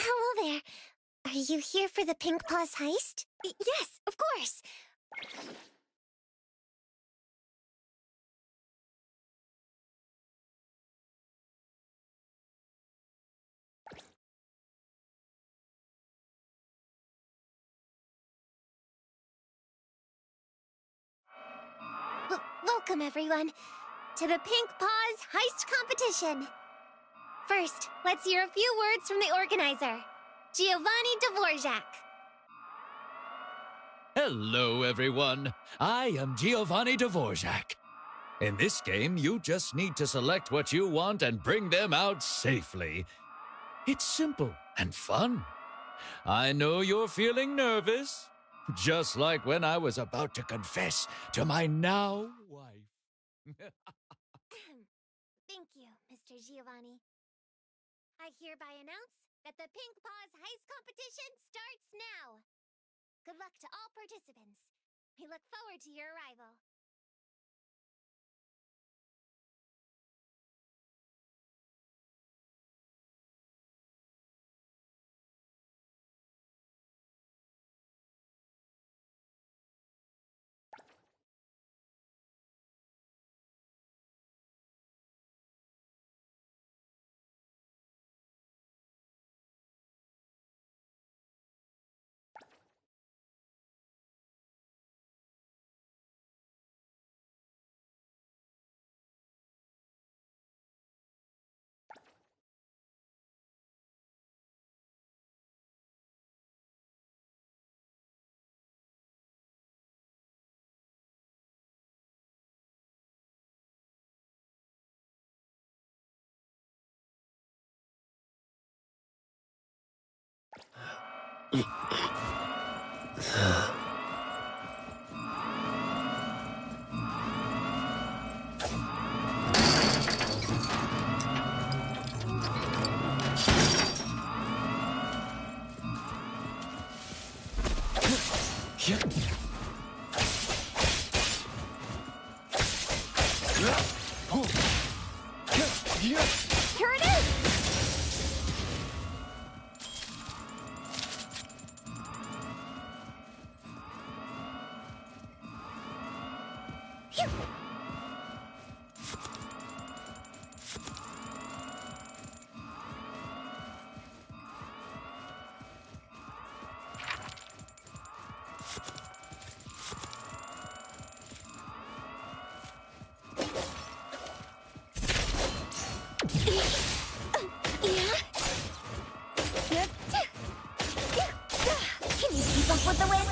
Hello there. Are you here for the Pink Plus heist? Yes, of course. Welcome, everyone, to the Pink Paws Heist Competition. First, let's hear a few words from the organizer, Giovanni Dvorak. Hello, everyone. I am Giovanni Dvorak. In this game, you just need to select what you want and bring them out safely. It's simple and fun. I know you're feeling nervous, just like when I was about to confess to my now wife. Thank you, Mr. Giovanni. I hereby announce that the Pink Paws Heist Competition starts now. Good luck to all participants. We look forward to your arrival. Here it is! Can you keep up with the wind?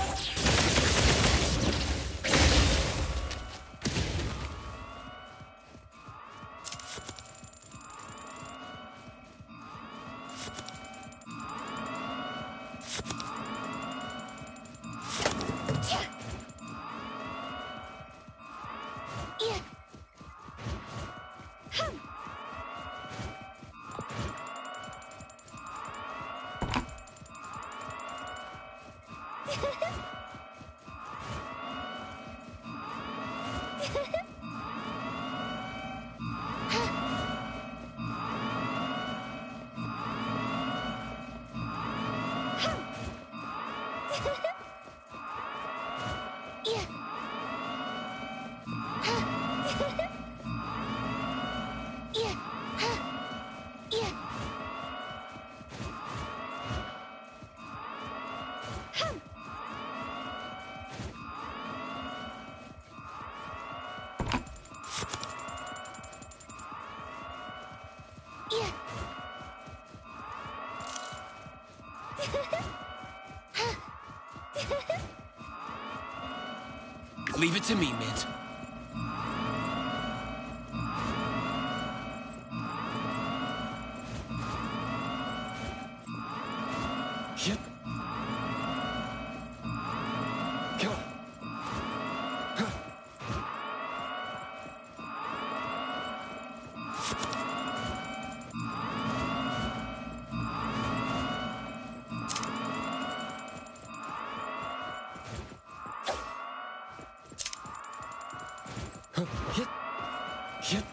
Leave it to me, Mint. Yep. Go. Hit. Hit.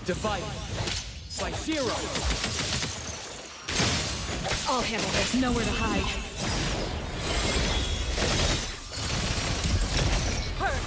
Divide. Slice 0. I'll handle this. Nowhere to hide. Hurt.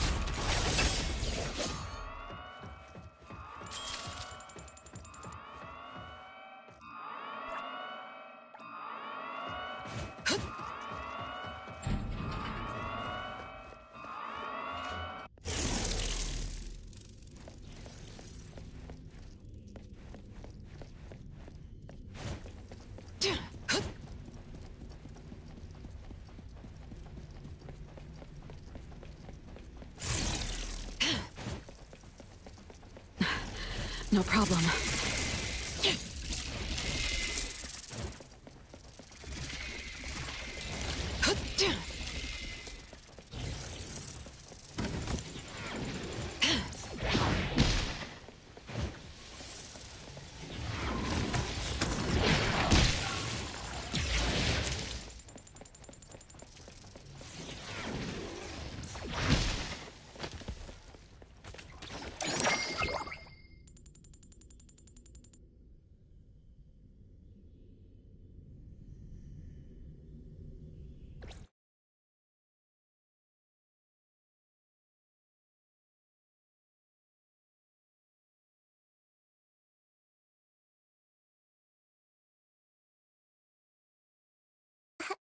No problem.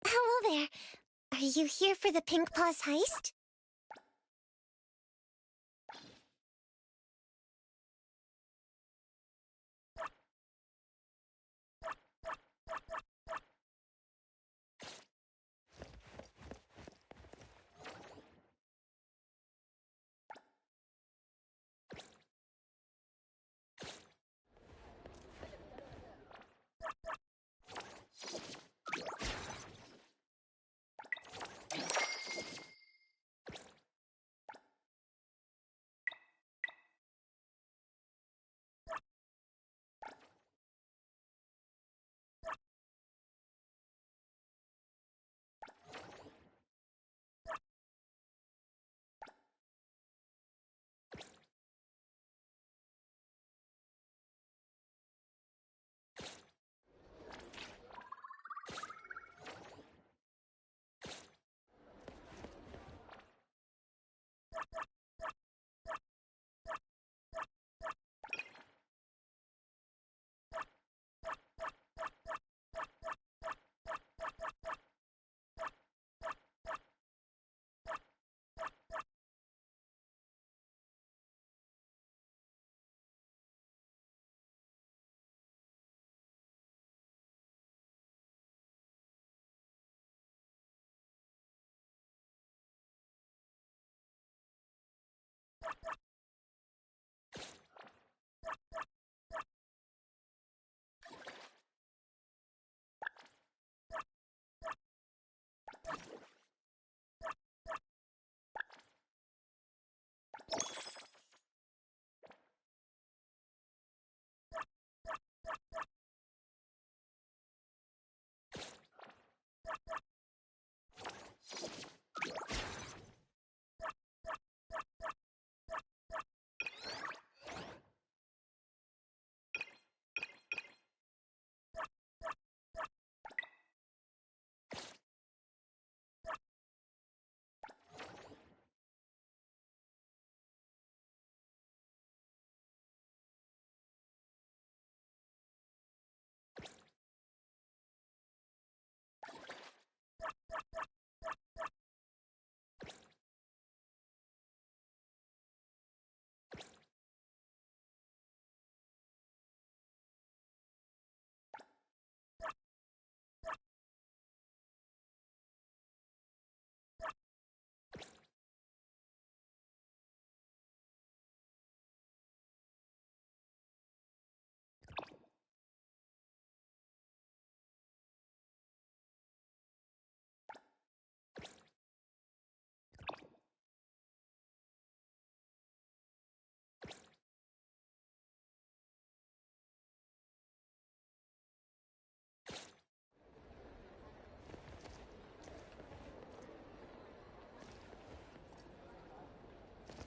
Hello there. Are you here for the Pink Paws heist?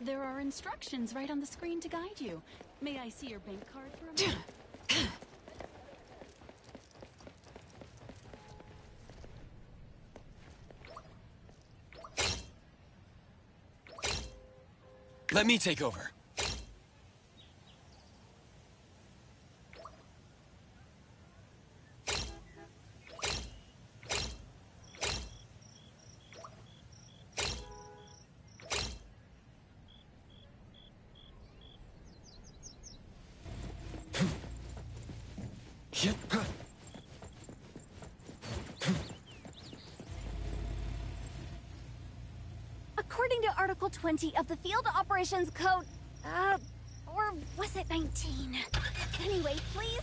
There are instructions right on the screen to guide you. May I see your bank card for a moment? Let me take over. According to Article 20 of the Field Operations Code, or was it 19? Anyway, please.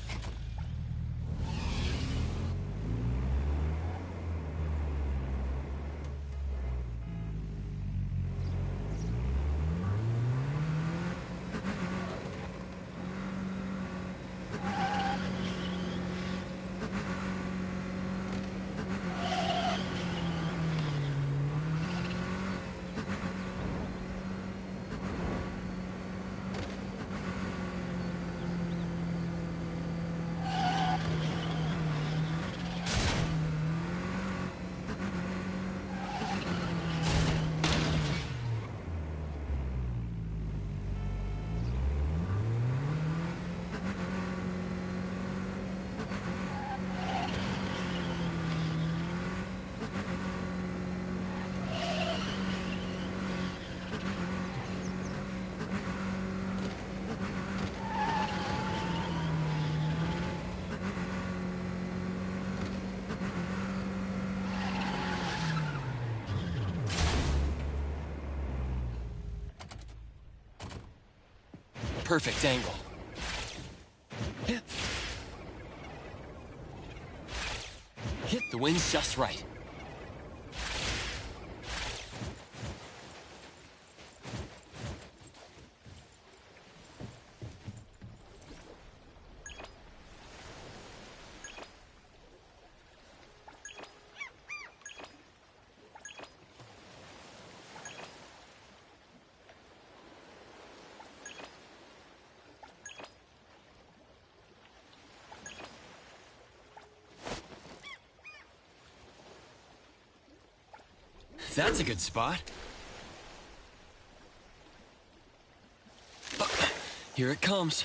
Perfect angle. Hit the wind's just right. That's a good spot. Here it comes.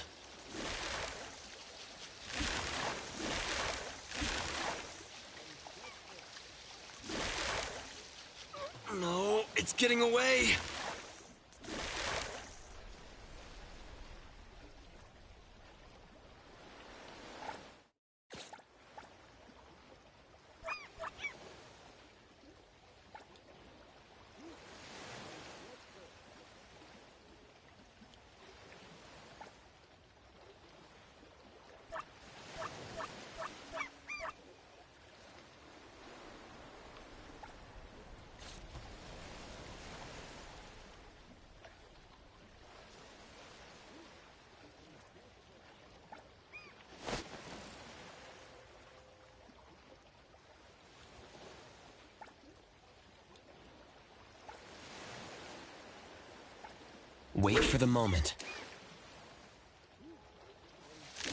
No, it's getting away. Wait for the moment.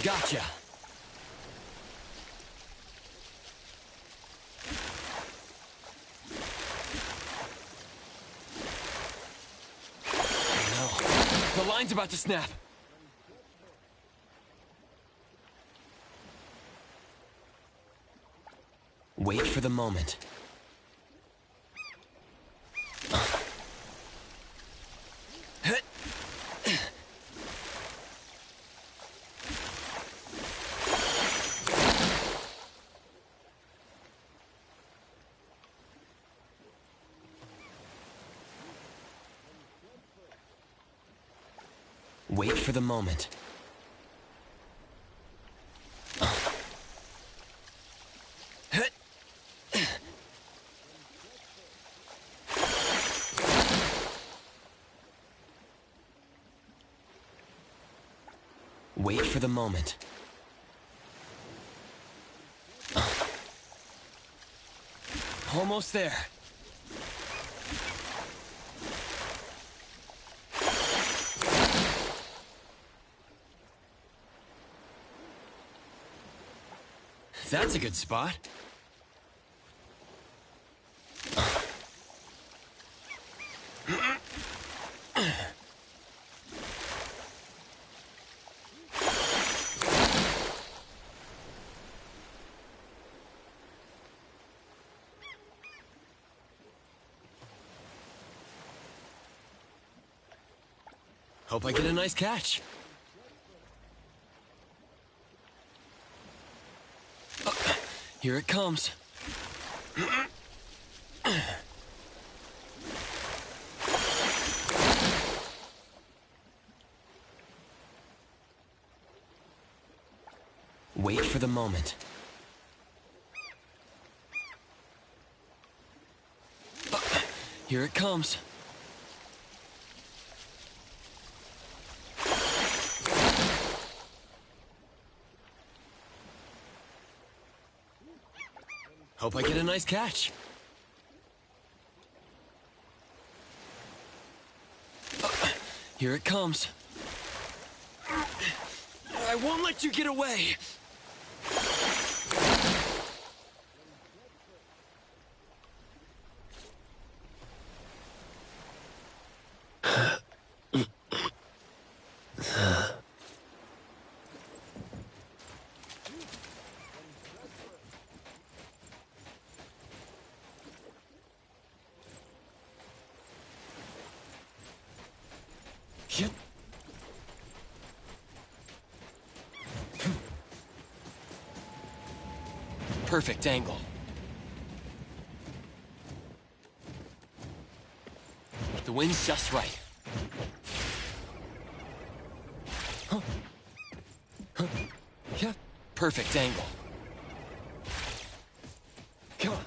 Gotcha! No, the line's about to snap. Wait for the moment. Wait for the moment. Wait for the moment. Almost there. That's a good spot. Hope I get a nice catch. Here it comes. Wait for the moment. Here it comes. Hope I get a nice catch. Here it comes. I won't let you get away. Yep. Perfect angle. The wind's just right. Huh. Huh. Yeah, perfect angle. Come on.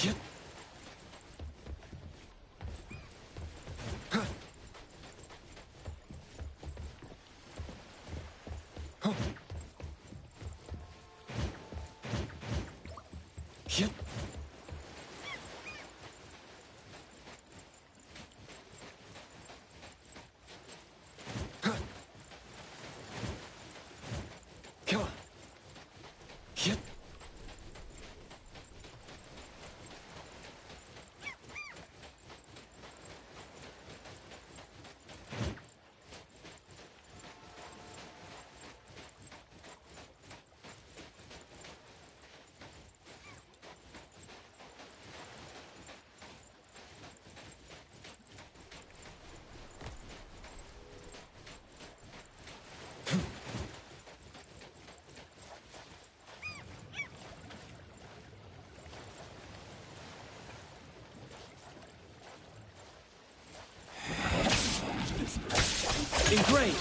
Yep. Huh. Huh. Yep. Huh. Come on. Yep. Great.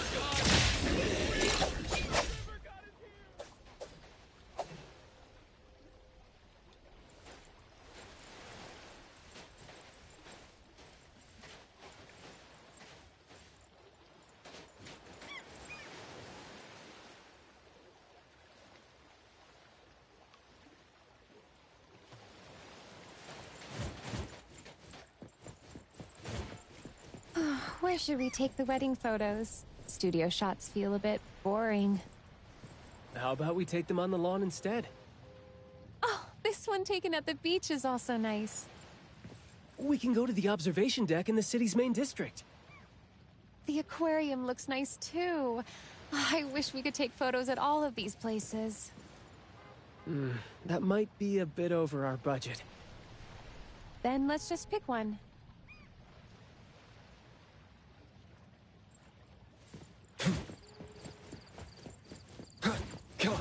Where should we take the wedding photos? Studio shots feel a bit boring. How about we take them on the lawn instead? Oh, this one taken at the beach is also nice. We can go to the observation deck in the city's main district. The aquarium looks nice too. I wish we could take photos at all of these places. That might be a bit over our budget. Then let's just pick one. Come on.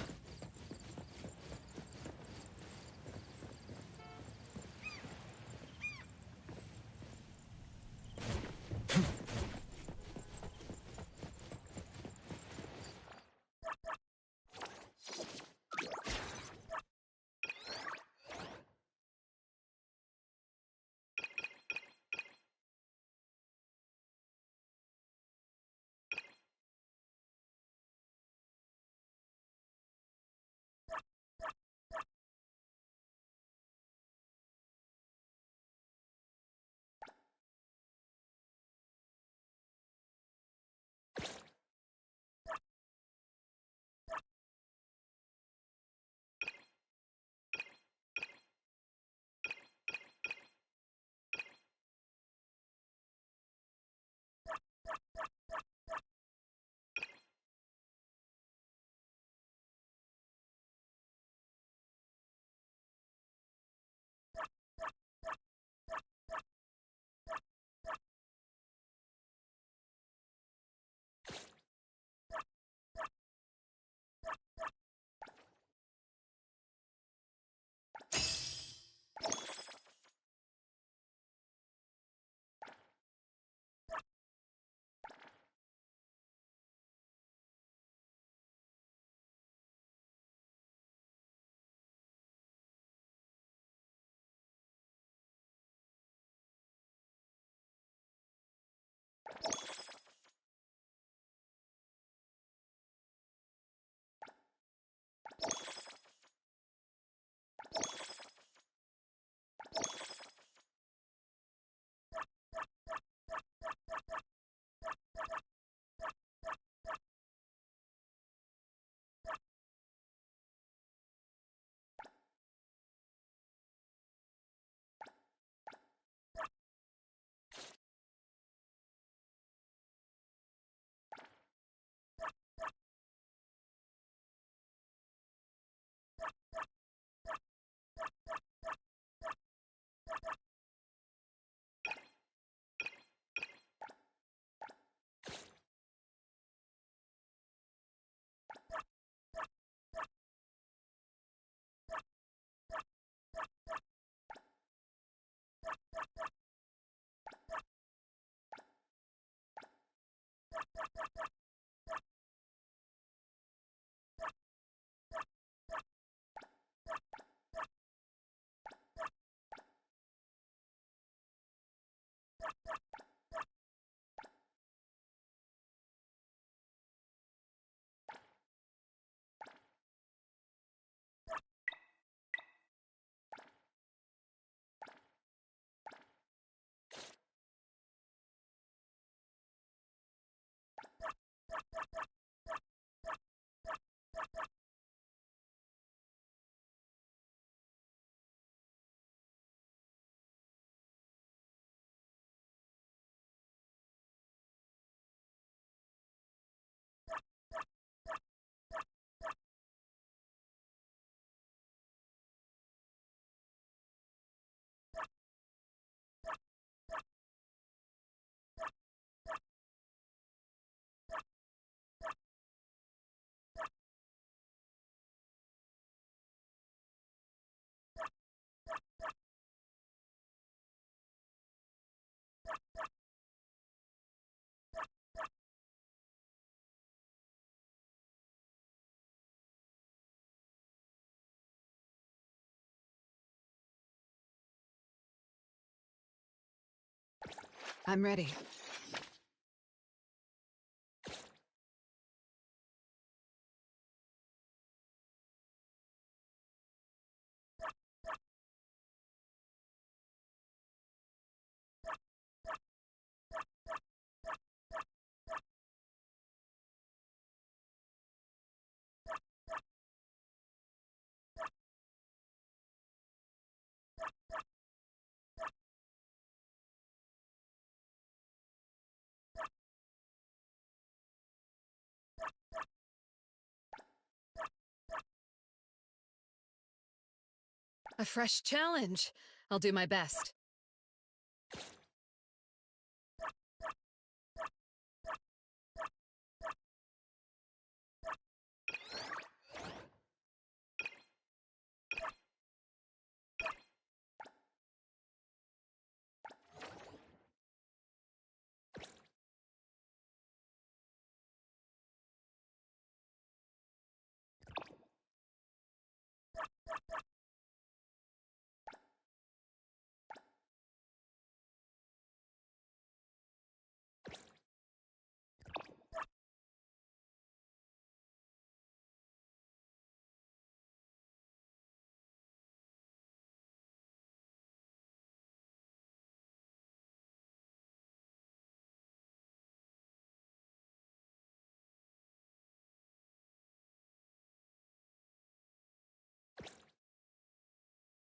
I'm ready. A fresh challenge. I'll do my best.